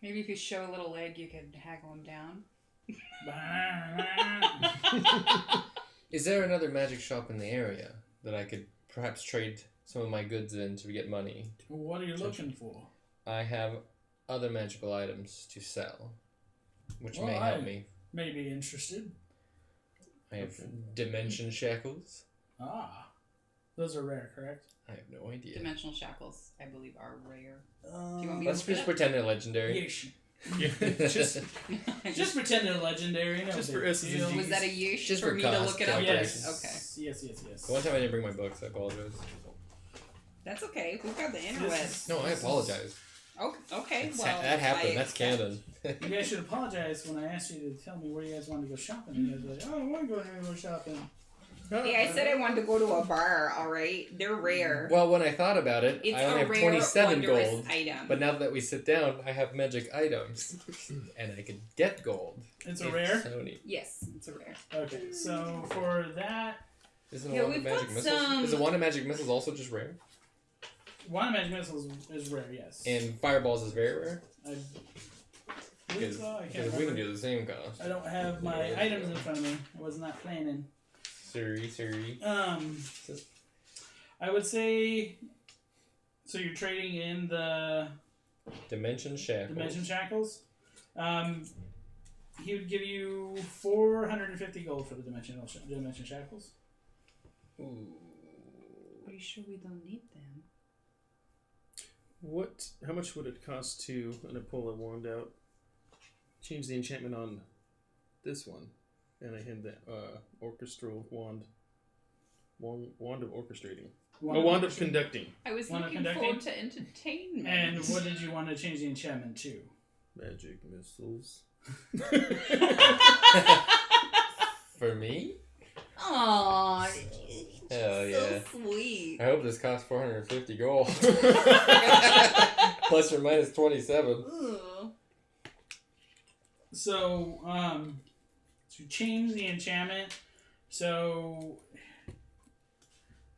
[SPEAKER 3] Maybe if you show a little leg, you could haggle him down.
[SPEAKER 4] Is there another magic shop in the area that I could perhaps trade some of my goods in to get money?
[SPEAKER 1] What are you looking for?
[SPEAKER 4] I have other magical items to sell, which
[SPEAKER 1] Well,
[SPEAKER 4] may help me.
[SPEAKER 1] May be interested.
[SPEAKER 4] I have dimension shackles.
[SPEAKER 1] Ah, those are rare, correct?
[SPEAKER 4] I have no idea.
[SPEAKER 3] Dimensional shackles, I believe, are rare. Do you want me
[SPEAKER 4] Let's
[SPEAKER 3] to look
[SPEAKER 4] just
[SPEAKER 3] it up?
[SPEAKER 4] pretend they're legendary.
[SPEAKER 1] Yeesh.
[SPEAKER 2] Yeah. Just
[SPEAKER 1] Just pretend they're legendary. No
[SPEAKER 2] Just
[SPEAKER 1] big
[SPEAKER 2] for us as a
[SPEAKER 1] deal.
[SPEAKER 2] G-
[SPEAKER 3] Was that a yeesh
[SPEAKER 4] Just
[SPEAKER 3] for
[SPEAKER 4] for
[SPEAKER 3] me to
[SPEAKER 4] cost
[SPEAKER 3] look it up?
[SPEAKER 4] calculations.
[SPEAKER 3] Okay.
[SPEAKER 1] Yes.
[SPEAKER 4] One time I didn't bring my books. I apologize.
[SPEAKER 3] That's okay. We've got the
[SPEAKER 1] This
[SPEAKER 3] interwebs.
[SPEAKER 1] is-
[SPEAKER 4] No, I apologize.
[SPEAKER 3] Okay,
[SPEAKER 4] It's
[SPEAKER 3] well.
[SPEAKER 4] that happened.
[SPEAKER 3] I
[SPEAKER 4] That's
[SPEAKER 3] accept.
[SPEAKER 4] canon.
[SPEAKER 1] You guys should apologize when I asked you to tell me where you guys wanted to go shopping. You guys were like, oh, I want to go anywhere shopping.
[SPEAKER 3] Hey, I said I wanted to go to a bar, alright? They're rare.
[SPEAKER 4] Well, when I thought about it,
[SPEAKER 3] It's
[SPEAKER 4] I only
[SPEAKER 3] a
[SPEAKER 4] have
[SPEAKER 3] rare,
[SPEAKER 4] 27
[SPEAKER 3] wondrous
[SPEAKER 4] gold.
[SPEAKER 3] item.
[SPEAKER 4] But now that we sit down, I have magic items. And I could get gold.
[SPEAKER 1] It's a
[SPEAKER 4] if
[SPEAKER 1] rare?
[SPEAKER 4] so need.
[SPEAKER 3] Yes, it's a rare.
[SPEAKER 1] Okay, so for that,
[SPEAKER 4] Isn't
[SPEAKER 3] Yeah,
[SPEAKER 4] a wand of
[SPEAKER 3] we've
[SPEAKER 4] magic
[SPEAKER 3] got
[SPEAKER 4] missiles?
[SPEAKER 3] some-
[SPEAKER 4] Is a wand of magic missiles also just rare?
[SPEAKER 1] one of magic missiles is rare, yes.
[SPEAKER 4] And fireballs is very rare?
[SPEAKER 1] I believe
[SPEAKER 4] Because
[SPEAKER 1] so, I can't
[SPEAKER 4] we can
[SPEAKER 1] remember.
[SPEAKER 4] do the same cost.
[SPEAKER 1] I don't have my
[SPEAKER 4] Yeah.
[SPEAKER 1] items in front of me. I was not planning.
[SPEAKER 4] Sorry.
[SPEAKER 1] I would say. So you're trading in the
[SPEAKER 4] Dimension shackles.
[SPEAKER 1] Dimension Shackles. He would give you 450 gold for the Dimension Shackles.
[SPEAKER 4] Ooh.
[SPEAKER 3] Are you sure we don't need them?
[SPEAKER 2] How much would it cost to, and I pull a wand out, change the enchantment on this one, and I hand the orchestral wand. Wand of orchestrating. Wand of conducting.
[SPEAKER 3] I was
[SPEAKER 1] Wanna
[SPEAKER 3] looking
[SPEAKER 1] conduct
[SPEAKER 3] forward
[SPEAKER 1] it?
[SPEAKER 3] to entertainment.
[SPEAKER 1] And what did you want to change the enchantment to?
[SPEAKER 2] Magic missiles.
[SPEAKER 4] For me?
[SPEAKER 3] Aww,
[SPEAKER 4] Hell yeah.
[SPEAKER 3] so sweet.
[SPEAKER 4] I hope this costs 450 gold. Plus or minus 27.
[SPEAKER 3] Ooh.
[SPEAKER 1] So, to change the enchantment, so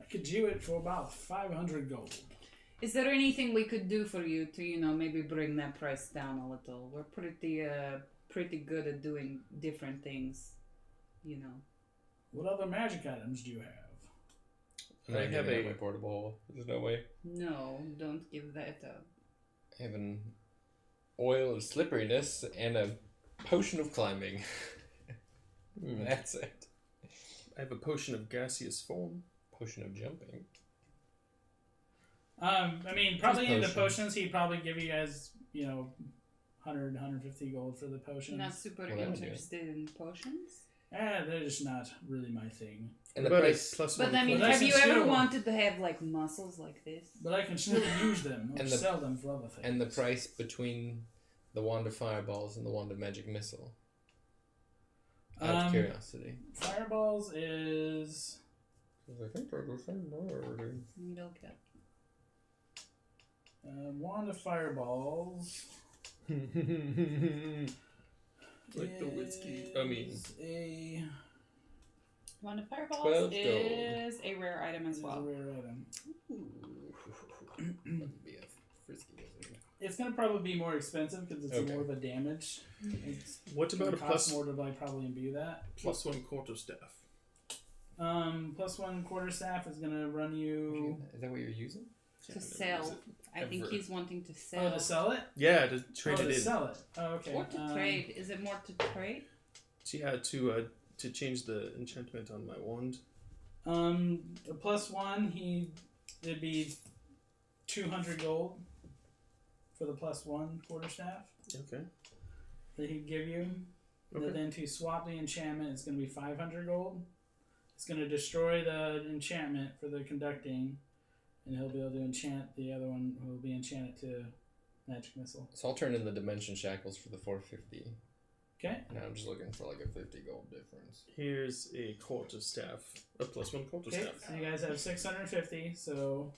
[SPEAKER 1] I could do it for about 500 gold.
[SPEAKER 3] Is there anything we could do for you to, maybe bring that price down a little? We're pretty good at doing different things,
[SPEAKER 1] What other magic items do you have?
[SPEAKER 4] And I have my portable hole. There's no way.
[SPEAKER 3] No, don't give that up.
[SPEAKER 4] I have an oil of slipperiness and a potion of climbing. That's it.
[SPEAKER 2] I have a potion of gaseous form.
[SPEAKER 4] Potion of jumping.
[SPEAKER 1] I mean, probably in the
[SPEAKER 4] potion.
[SPEAKER 1] potions, he'd probably give you guys, 150 gold for the potions.
[SPEAKER 3] Not super
[SPEAKER 4] Well, that would do it.
[SPEAKER 3] interested in potions.
[SPEAKER 1] They're just not really my thing.
[SPEAKER 4] And
[SPEAKER 2] What
[SPEAKER 4] the
[SPEAKER 2] about
[SPEAKER 4] price.
[SPEAKER 2] a plus
[SPEAKER 3] But
[SPEAKER 2] one?
[SPEAKER 3] I mean,
[SPEAKER 1] But I
[SPEAKER 3] have
[SPEAKER 1] can
[SPEAKER 3] you ever
[SPEAKER 1] still-
[SPEAKER 3] wanted to have like muscles like this?
[SPEAKER 1] But I can still use them or
[SPEAKER 4] And the-
[SPEAKER 1] sell them for other things.
[SPEAKER 4] And the price between the wand of fireballs and the wand of magic missile. Out of curiosity.
[SPEAKER 1] Fireballs is...
[SPEAKER 4] I think they're the same already.
[SPEAKER 3] Middle cut.
[SPEAKER 1] Wand of Fireballs
[SPEAKER 2] Like the whiskey. I mean,
[SPEAKER 1] is a...
[SPEAKER 3] Wand of Fireballs
[SPEAKER 4] 12 gold.
[SPEAKER 3] is a rare item as
[SPEAKER 1] is a
[SPEAKER 3] well.
[SPEAKER 1] rare item.
[SPEAKER 4] That'd be a frisky wizard.
[SPEAKER 1] It's going to probably be more expensive because it's
[SPEAKER 4] Okay.
[SPEAKER 1] more of a damage. It's
[SPEAKER 2] what about a
[SPEAKER 1] gonna cost
[SPEAKER 2] plus
[SPEAKER 1] more to like probably imbue that.
[SPEAKER 2] plus one quarterstaff?
[SPEAKER 1] Plus one quarterstaff is going to run you...
[SPEAKER 4] Is that what you're using?
[SPEAKER 3] To sell. I think
[SPEAKER 2] Ever.
[SPEAKER 3] he's wanting to
[SPEAKER 1] Oh,
[SPEAKER 3] sell.
[SPEAKER 1] to sell it?
[SPEAKER 2] Yeah, to trade
[SPEAKER 1] oh,
[SPEAKER 2] it
[SPEAKER 1] to
[SPEAKER 2] in.
[SPEAKER 1] sell it. Oh, okay.
[SPEAKER 3] Or to trade. Is it more to trade?
[SPEAKER 2] She had to change the enchantment on my wand.
[SPEAKER 1] The plus one, it'd be 200 gold for the plus one quarterstaff
[SPEAKER 2] Okay.
[SPEAKER 1] that he'd give you.
[SPEAKER 2] Okay.
[SPEAKER 1] Then to swap the enchantment, it's going to be 500 gold. It's going to destroy the enchantment for the conducting, and he'll be able to enchant the other one, who will be enchanted to magic missile.
[SPEAKER 4] So I'll turn in the dimension shackles for the 450.
[SPEAKER 1] Okay.
[SPEAKER 4] And I'm just looking for like a 50 gold difference.
[SPEAKER 2] Here's a quarterstaff. A plus one
[SPEAKER 1] Okay.
[SPEAKER 2] quarterstaff.
[SPEAKER 1] So you guys have 650. So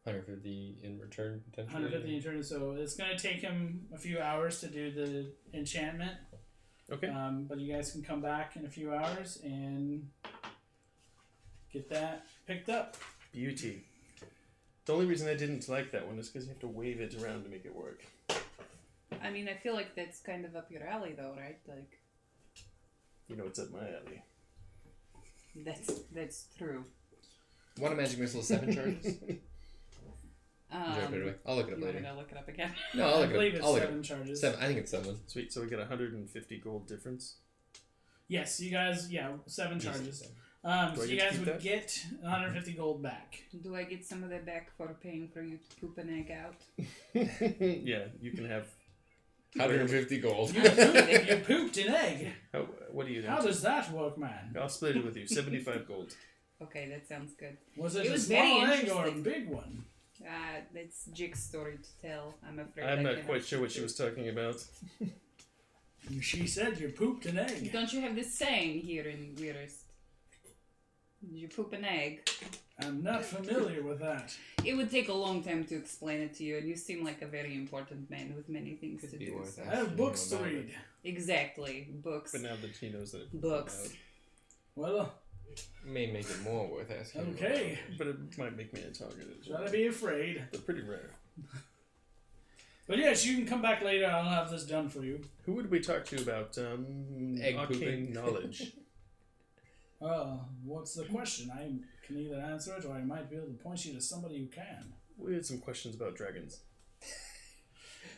[SPEAKER 4] 150 in return potentially.
[SPEAKER 1] 150 in turn. So it's going to take him a few hours to do the enchantment.
[SPEAKER 2] Okay.
[SPEAKER 1] But you guys can come back in a few hours and get that picked up.
[SPEAKER 2] Beauty. The only reason I didn't like that one is because you have to wave it around to make it work.
[SPEAKER 3] I mean, I feel like that's kind of up your alley, though, right? Like
[SPEAKER 2] You know, it's up my alley.
[SPEAKER 3] that's true.
[SPEAKER 4] One of magic missile is 7 charges. Drop it away. I'll look it up
[SPEAKER 3] You want me
[SPEAKER 4] later.
[SPEAKER 3] to look it up again?
[SPEAKER 4] No, I'll
[SPEAKER 1] I
[SPEAKER 4] look
[SPEAKER 1] believe
[SPEAKER 4] it up.
[SPEAKER 1] it's
[SPEAKER 4] I'll look
[SPEAKER 1] 7
[SPEAKER 4] it
[SPEAKER 1] charges.
[SPEAKER 4] 7. I think it's 7.
[SPEAKER 2] Sweet, so we get 150 gold difference.
[SPEAKER 1] Yes, you guys, 7
[SPEAKER 4] Yes,
[SPEAKER 1] charges.
[SPEAKER 4] 7.
[SPEAKER 2] Do
[SPEAKER 1] So
[SPEAKER 2] I
[SPEAKER 1] you
[SPEAKER 2] get to
[SPEAKER 1] guys
[SPEAKER 2] keep
[SPEAKER 1] would
[SPEAKER 2] that?
[SPEAKER 1] get 150 gold back.
[SPEAKER 3] Do I get some of that back for paying for you to poop an egg out?
[SPEAKER 2] Yeah, you can have.
[SPEAKER 4] 150 gold.
[SPEAKER 1] You pooped an egg.
[SPEAKER 2] What do you
[SPEAKER 1] How does that work, man?
[SPEAKER 2] I'll split it with you. 75 gold.
[SPEAKER 3] Okay, that sounds good.
[SPEAKER 1] Was it,
[SPEAKER 3] It
[SPEAKER 1] a
[SPEAKER 3] was
[SPEAKER 1] small
[SPEAKER 3] very
[SPEAKER 1] egg or a
[SPEAKER 3] interesting.
[SPEAKER 1] big one?
[SPEAKER 3] That's Jiik's story to tell. I'm afraid.
[SPEAKER 2] I'm
[SPEAKER 3] I
[SPEAKER 2] not
[SPEAKER 3] cannot
[SPEAKER 2] quite sure what she
[SPEAKER 3] speak
[SPEAKER 2] was talking about.
[SPEAKER 1] She said you pooped an
[SPEAKER 3] to it.
[SPEAKER 1] egg.
[SPEAKER 3] Don't you have this saying here in Vo'Rys? You poop an egg.
[SPEAKER 1] I'm not familiar with that.
[SPEAKER 3] It would take a long time to explain it to you, and you seem like a very important man with many things
[SPEAKER 4] Could
[SPEAKER 3] to
[SPEAKER 4] be
[SPEAKER 3] do.
[SPEAKER 4] worth
[SPEAKER 3] so-
[SPEAKER 4] it.
[SPEAKER 1] I have books to read.
[SPEAKER 3] Exactly, books.
[SPEAKER 2] But now that she knows that.
[SPEAKER 3] Books.
[SPEAKER 1] Well,
[SPEAKER 4] May make it more worth asking.
[SPEAKER 1] okay.
[SPEAKER 2] But it might make me a target as well.
[SPEAKER 1] Gotta be afraid.
[SPEAKER 2] They're pretty rare.
[SPEAKER 1] But yes, you can come back later. I'll have this done for you.
[SPEAKER 2] Who would we talk to about
[SPEAKER 4] Egg
[SPEAKER 2] arcane
[SPEAKER 4] pooping.
[SPEAKER 2] knowledge?
[SPEAKER 1] What's the question? I can either answer it or I might be able to point you to somebody who can.
[SPEAKER 2] We had some questions about dragons.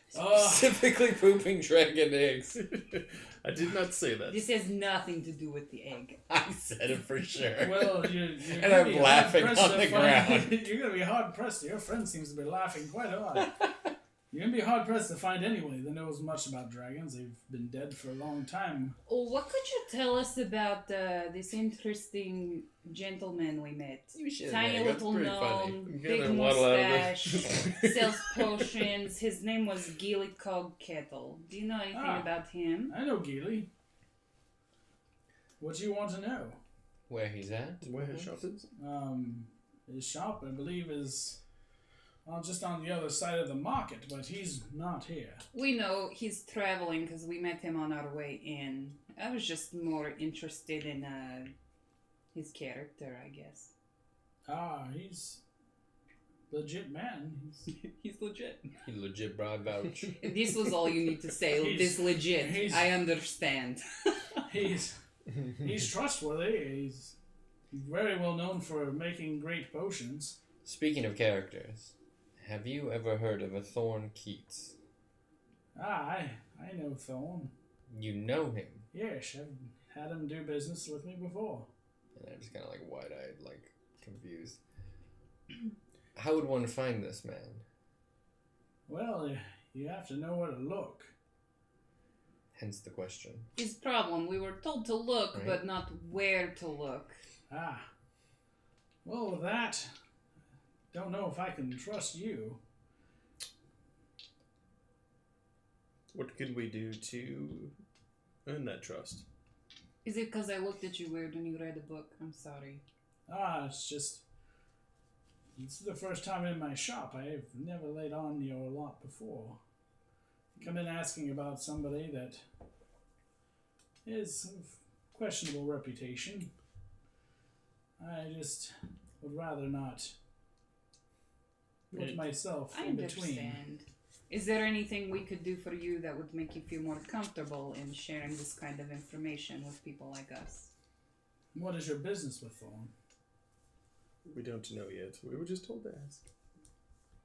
[SPEAKER 4] Specifically pooping dragon eggs.
[SPEAKER 2] I did not say that.
[SPEAKER 3] This has nothing to do with the egg.
[SPEAKER 4] I said it for sure.
[SPEAKER 1] Well, you're
[SPEAKER 4] And
[SPEAKER 1] gonna
[SPEAKER 4] I'm
[SPEAKER 1] be
[SPEAKER 4] laughing
[SPEAKER 1] hard-pressed
[SPEAKER 4] on
[SPEAKER 1] to
[SPEAKER 4] the
[SPEAKER 1] find-
[SPEAKER 4] ground.
[SPEAKER 1] You're gonna be hard pressed. Your friend seems to be laughing quite a lot. You're gonna be hard pressed to find anybody that knows much about dragons. They've been dead for a long time.
[SPEAKER 3] Oh, what could you tell us about this interesting gentleman we met?
[SPEAKER 4] You should.
[SPEAKER 3] Tiny
[SPEAKER 4] man. That's
[SPEAKER 3] little
[SPEAKER 4] pretty funny.
[SPEAKER 3] gnome,
[SPEAKER 2] I'm
[SPEAKER 3] big
[SPEAKER 2] gonna waddle out of
[SPEAKER 3] mustache, sells potions. His name was Gilly Cog Kettle. Do you know anything
[SPEAKER 1] Ah.
[SPEAKER 3] about him?
[SPEAKER 1] I know Geely. What do you want to know?
[SPEAKER 4] Where he's at?
[SPEAKER 2] Where his shop is?
[SPEAKER 1] His shop, I believe, is just on the other side of the market, but he's not here.
[SPEAKER 3] We know he's traveling because we met him on our way in. I was just more interested in his character, I guess.
[SPEAKER 1] He's legit man.
[SPEAKER 3] He's legit.
[SPEAKER 4] He legit brought vouch.
[SPEAKER 3] This was all you need to say.
[SPEAKER 1] He's-
[SPEAKER 3] This legit.
[SPEAKER 1] he's-
[SPEAKER 3] I understand.
[SPEAKER 1] He's trustworthy. He's very well known for making great potions.
[SPEAKER 4] Speaking of characters, have you ever heard of a Thorne Keats?
[SPEAKER 1] I know Thorne.
[SPEAKER 4] You know him.
[SPEAKER 1] Yes, I've had him do business with me before.
[SPEAKER 4] And I'm just kind of like wide-eyed, like confused. How would one find this man?
[SPEAKER 1] Well, You have to know where to look.
[SPEAKER 4] Hence the question.
[SPEAKER 3] His problem, we were told to look,
[SPEAKER 4] Right.
[SPEAKER 3] but not where to look.
[SPEAKER 1] Ah. Well, with that, don't know if I can trust you.
[SPEAKER 2] What could we do to earn that trust?
[SPEAKER 3] Is it because I looked at you weird when you read the book? I'm sorry.
[SPEAKER 1] It's just... This is the first time in my shop. I've never laid on your lot before. Come in asking about somebody that is of questionable reputation. I just would rather not put myself
[SPEAKER 3] I
[SPEAKER 1] in between.
[SPEAKER 3] understand. Is there anything we could do for you that would make you feel more comfortable in sharing this kind of information with people like us?
[SPEAKER 1] What is your business with Thorne?
[SPEAKER 2] We don't know yet. We were just told to ask.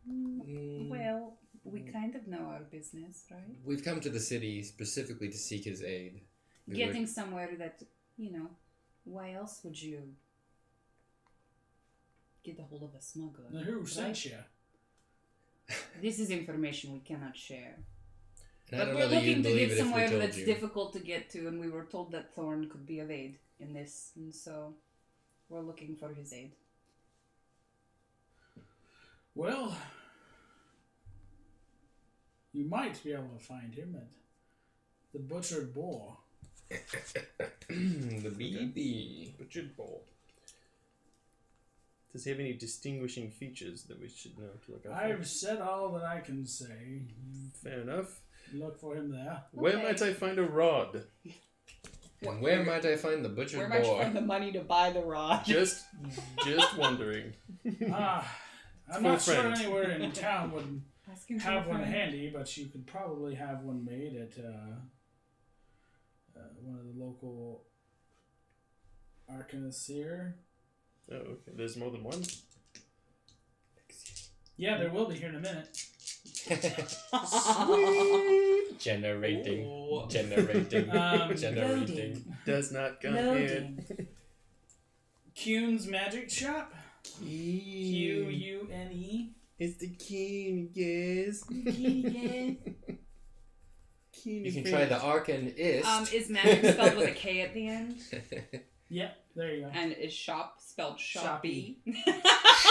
[SPEAKER 3] Well, we kind of know our business, right?
[SPEAKER 4] We've come to the city specifically to seek his aid. We
[SPEAKER 3] Getting somewhere that, why else would you get a hold of a smuggler?
[SPEAKER 1] Now, who
[SPEAKER 3] right?
[SPEAKER 1] sent you?
[SPEAKER 3] This is information we cannot share.
[SPEAKER 4] And I
[SPEAKER 3] But
[SPEAKER 4] don't
[SPEAKER 3] we're
[SPEAKER 4] know that
[SPEAKER 3] looking
[SPEAKER 4] you'd
[SPEAKER 3] to
[SPEAKER 4] believe
[SPEAKER 3] get
[SPEAKER 4] it if we
[SPEAKER 3] somewhere
[SPEAKER 4] told
[SPEAKER 3] that's
[SPEAKER 4] you.
[SPEAKER 3] difficult to get to, and we were told that Thorne could be of aid in this, and so we're looking for his aid.
[SPEAKER 1] Well, you might be able to find him at the Butchered Boar.
[SPEAKER 4] The BB.
[SPEAKER 2] Butchered Bowl. Does he have any distinguishing features that we should know to look out for?
[SPEAKER 1] I've said all that I can say.
[SPEAKER 2] Fair enough.
[SPEAKER 1] Look for him there.
[SPEAKER 2] Where
[SPEAKER 3] Okay.
[SPEAKER 2] might I find a rod?
[SPEAKER 4] And where might I find the butcher
[SPEAKER 3] Where might you
[SPEAKER 4] boy?
[SPEAKER 3] find the money to buy the rod?
[SPEAKER 2] Just wondering.
[SPEAKER 1] I'm
[SPEAKER 2] For a
[SPEAKER 1] not sure
[SPEAKER 2] friend.
[SPEAKER 1] anywhere in town would
[SPEAKER 3] Asking for
[SPEAKER 1] have
[SPEAKER 3] a
[SPEAKER 1] one
[SPEAKER 3] friend.
[SPEAKER 1] handy, but you could probably have one made at one of the local arcanists here.
[SPEAKER 2] Oh, okay. There's more than one?
[SPEAKER 1] Yeah, there will be here in a minute.
[SPEAKER 4] Generating.
[SPEAKER 3] Oh.
[SPEAKER 4] Generating.
[SPEAKER 1] Um,
[SPEAKER 4] Generating.
[SPEAKER 2] Does not come
[SPEAKER 3] Loading.
[SPEAKER 1] Kuhn's Magic Shop.
[SPEAKER 2] in.
[SPEAKER 1] Qune.
[SPEAKER 2] It's the king, yes. King
[SPEAKER 4] You
[SPEAKER 2] is
[SPEAKER 4] can
[SPEAKER 2] French.
[SPEAKER 4] try the Arcanist.
[SPEAKER 3] Is magic spelled with a K at the end?
[SPEAKER 1] Yep, there you go.
[SPEAKER 3] And is shop spelled shoppy?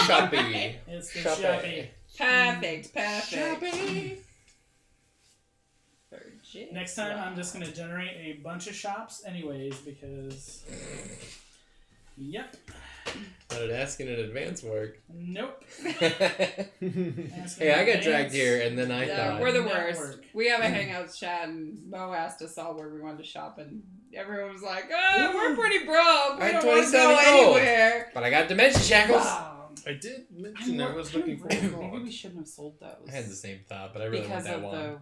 [SPEAKER 4] Shoppy.
[SPEAKER 1] It's the
[SPEAKER 4] Shoppy.
[SPEAKER 1] shoppy.
[SPEAKER 3] Perfect.
[SPEAKER 4] Shoppy.
[SPEAKER 3] Virgin.
[SPEAKER 1] Next time, I'm just gonna generate a bunch of shops, anyways, because. Yep.
[SPEAKER 4] How did asking in advance work?
[SPEAKER 1] Nope.
[SPEAKER 4] Hey, I got dragged here, and then I
[SPEAKER 3] Yeah,
[SPEAKER 4] thought.
[SPEAKER 3] we're the
[SPEAKER 1] Network.
[SPEAKER 3] worst. We have a hangouts chat, and Mo asked us all where we wanted to shop, and everyone was like, "Oh, we're pretty broke. We
[SPEAKER 4] I had
[SPEAKER 3] don't want to
[SPEAKER 4] 27
[SPEAKER 3] go
[SPEAKER 4] gold."
[SPEAKER 3] anywhere."
[SPEAKER 4] But I got dimension shackles.
[SPEAKER 2] I did mention I was looking for a
[SPEAKER 3] Maybe
[SPEAKER 2] god.
[SPEAKER 3] we shouldn't have sold those.
[SPEAKER 4] I had the same thought, but I really want
[SPEAKER 3] because
[SPEAKER 4] that
[SPEAKER 3] of
[SPEAKER 4] one.
[SPEAKER 3] the.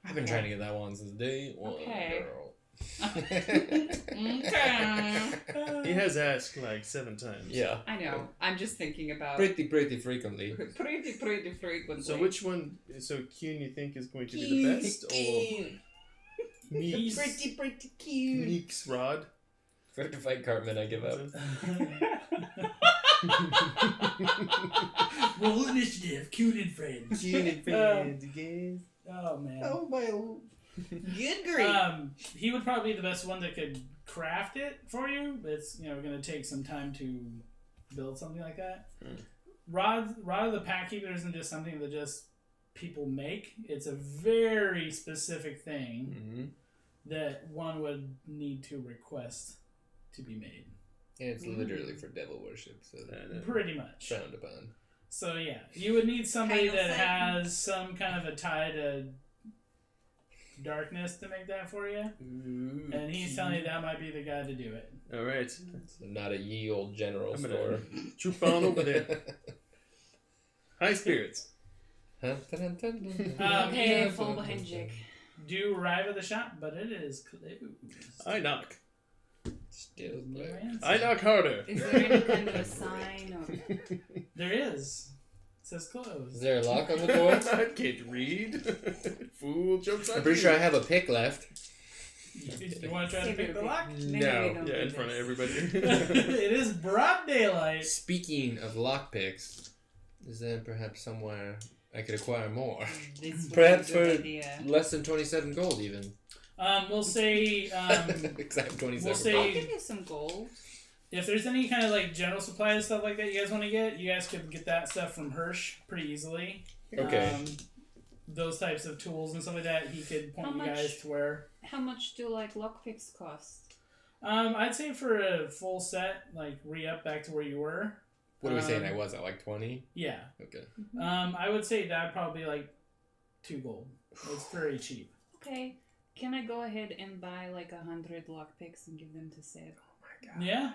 [SPEAKER 4] I've been trying to get that one since day one.
[SPEAKER 3] Okay.
[SPEAKER 4] Girl.
[SPEAKER 3] Okay.
[SPEAKER 2] He has asked like 7 times.
[SPEAKER 4] Yeah.
[SPEAKER 3] I know. I'm just thinking about
[SPEAKER 4] Pretty frequently.
[SPEAKER 3] pretty frequently.
[SPEAKER 2] So which one? So Kuhn, you think is going to be the best, or Meeks?
[SPEAKER 3] pretty cute.
[SPEAKER 2] Meeks rod?
[SPEAKER 4] Fair to fight Cartman, I give up.
[SPEAKER 1] Roll initiative, Kuhn and friends.
[SPEAKER 2] Kuhn and friends, yes.
[SPEAKER 1] Oh man.
[SPEAKER 3] my good grief.
[SPEAKER 1] He would probably be the best one that could craft it for you. It's going to take some time to build something like that. Rod of the Pack Keeper isn't just something that just people make. It's a very specific thing
[SPEAKER 4] Mm-hmm.
[SPEAKER 1] that one would need to request to be made.
[SPEAKER 4] And it's literally for devil worship, so
[SPEAKER 1] Pretty much.
[SPEAKER 4] frowned upon.
[SPEAKER 1] So yeah, you would need somebody
[SPEAKER 3] Kind of
[SPEAKER 1] that
[SPEAKER 3] Satan.
[SPEAKER 1] has some kind of a tie to darkness to make that for you. And he's telling you that might be the guy to do it.
[SPEAKER 2] All right.
[SPEAKER 4] So not a ye old general
[SPEAKER 2] I'm gonna
[SPEAKER 4] store.
[SPEAKER 2] troop on over there. High spirits.
[SPEAKER 4] Huh?
[SPEAKER 3] Okay, fall behind Jiik.
[SPEAKER 1] Do arrive at the shop, but it is closed.
[SPEAKER 2] I knock.
[SPEAKER 4] Still
[SPEAKER 1] No
[SPEAKER 4] there.
[SPEAKER 1] answer.
[SPEAKER 2] I knock harder.
[SPEAKER 3] Is there any kind of a sign or
[SPEAKER 1] There is. It says
[SPEAKER 4] Is
[SPEAKER 1] closed.
[SPEAKER 4] there a lock on the door?
[SPEAKER 2] I can't read. Fool jumps on
[SPEAKER 4] I'm pretty
[SPEAKER 2] you.
[SPEAKER 4] sure I have a pick left.
[SPEAKER 1] You want to try to
[SPEAKER 3] Save
[SPEAKER 1] pick
[SPEAKER 3] your
[SPEAKER 1] the
[SPEAKER 3] pick.
[SPEAKER 1] lock?
[SPEAKER 3] Maybe we
[SPEAKER 2] No.
[SPEAKER 3] don't
[SPEAKER 2] Yeah,
[SPEAKER 3] do
[SPEAKER 2] in front of
[SPEAKER 3] this.
[SPEAKER 2] everybody.
[SPEAKER 1] It is broad daylight.
[SPEAKER 4] Speaking of lock picks, is there perhaps somewhere I could acquire more.
[SPEAKER 3] This
[SPEAKER 4] Perhaps
[SPEAKER 3] would be a
[SPEAKER 4] for
[SPEAKER 3] good idea.
[SPEAKER 4] less than 27 gold, even.
[SPEAKER 1] We'll say
[SPEAKER 4] Exact 27
[SPEAKER 1] we'll say-
[SPEAKER 4] gold.
[SPEAKER 3] I'll give you some gold.
[SPEAKER 1] if there's any kind of like general supplies and stuff like that you guys want to get, you guys could get that stuff from Hirsch pretty easily.
[SPEAKER 4] Okay.
[SPEAKER 1] Those types of tools and stuff like that, he could point
[SPEAKER 3] How
[SPEAKER 1] you
[SPEAKER 3] much?
[SPEAKER 1] guys to where.
[SPEAKER 3] How much do like lockpicks cost?
[SPEAKER 1] I'd say for a full set, like re-up back to where you were.
[SPEAKER 4] What are we saying? I was at like 20?
[SPEAKER 1] Yeah.
[SPEAKER 4] Okay.
[SPEAKER 1] I would say that'd probably be like 2 gold. It's very cheap.
[SPEAKER 3] Okay. Can I go ahead and buy like 100 lockpicks and give them to Seb?
[SPEAKER 1] Yeah,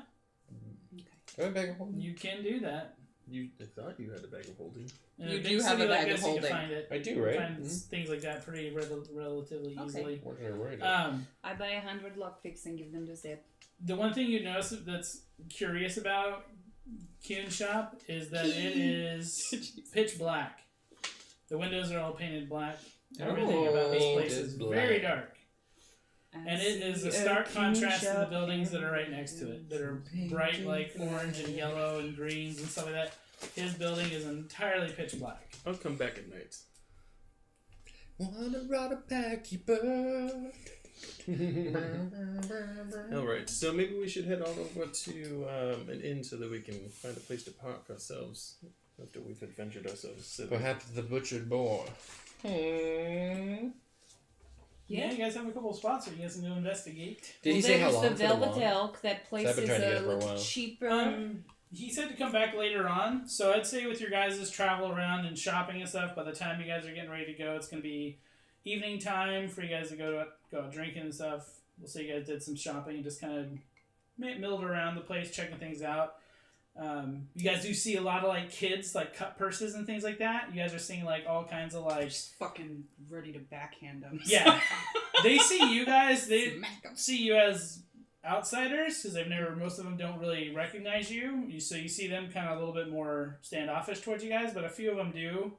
[SPEAKER 3] Okay.
[SPEAKER 4] Go ahead, bag of holding.
[SPEAKER 1] you can do that.
[SPEAKER 2] I thought you had a bag of holding.
[SPEAKER 1] In
[SPEAKER 3] You
[SPEAKER 1] a big
[SPEAKER 3] do have
[SPEAKER 1] city
[SPEAKER 3] a
[SPEAKER 1] like
[SPEAKER 3] bag of
[SPEAKER 1] this, you can
[SPEAKER 3] holding.
[SPEAKER 1] find it.
[SPEAKER 4] I do,
[SPEAKER 1] You can
[SPEAKER 4] right?
[SPEAKER 1] find things like that pretty relatively
[SPEAKER 3] Okay.
[SPEAKER 1] easily.
[SPEAKER 4] What are we worried
[SPEAKER 3] I buy 100 lockpicks and give them to Seb.
[SPEAKER 1] The one thing you notice that's curious about Kuhn's shop is that it is pitch black. The windows are all painted black. Everything about this place
[SPEAKER 4] Painted
[SPEAKER 1] is
[SPEAKER 4] black.
[SPEAKER 1] very dark.
[SPEAKER 3] I
[SPEAKER 1] And it is a
[SPEAKER 3] see
[SPEAKER 1] stark
[SPEAKER 3] Kuhn
[SPEAKER 1] contrast to the
[SPEAKER 3] shop
[SPEAKER 1] buildings that
[SPEAKER 3] and
[SPEAKER 1] are right next to it, that are bright like orange and yellow and greens and stuff like that. His building is entirely pitch black.
[SPEAKER 2] I'll come back at night.
[SPEAKER 4] Wanna ride a pack, you bird.
[SPEAKER 2] Alright, so maybe we should head on over to an inn so that we can find a place to park ourselves after we've adventured ourselves.
[SPEAKER 4] Perhaps the butchered boar.
[SPEAKER 1] Yeah, you guys have a couple of spots where you guys can go investigate.
[SPEAKER 4] Did he say how long
[SPEAKER 3] the
[SPEAKER 4] for the
[SPEAKER 3] Velvet
[SPEAKER 4] long?
[SPEAKER 3] Elk. That place
[SPEAKER 4] I've been
[SPEAKER 3] is
[SPEAKER 4] trying to get
[SPEAKER 3] a
[SPEAKER 4] it for a
[SPEAKER 3] little
[SPEAKER 4] while.
[SPEAKER 3] cheaper.
[SPEAKER 1] He said to come back later on, so I'd say with your guys' travel around and shopping and stuff, by the time you guys are getting ready to go, it's going to be evening time for you guys to go out drinking and stuff. We'll say you guys did some shopping and just kind of milled around the place, checking things out. You guys do see a lot of like kids, like cut purses and things like that. You guys are seeing like all kinds of like,
[SPEAKER 3] Just fucking ready to backhand them.
[SPEAKER 1] yeah. They see you guys. They
[SPEAKER 3] Smack 'em.
[SPEAKER 1] see you as outsiders because most of them don't really recognize you. So you see them kind of a little bit more standoffish towards you guys, but a few of them do.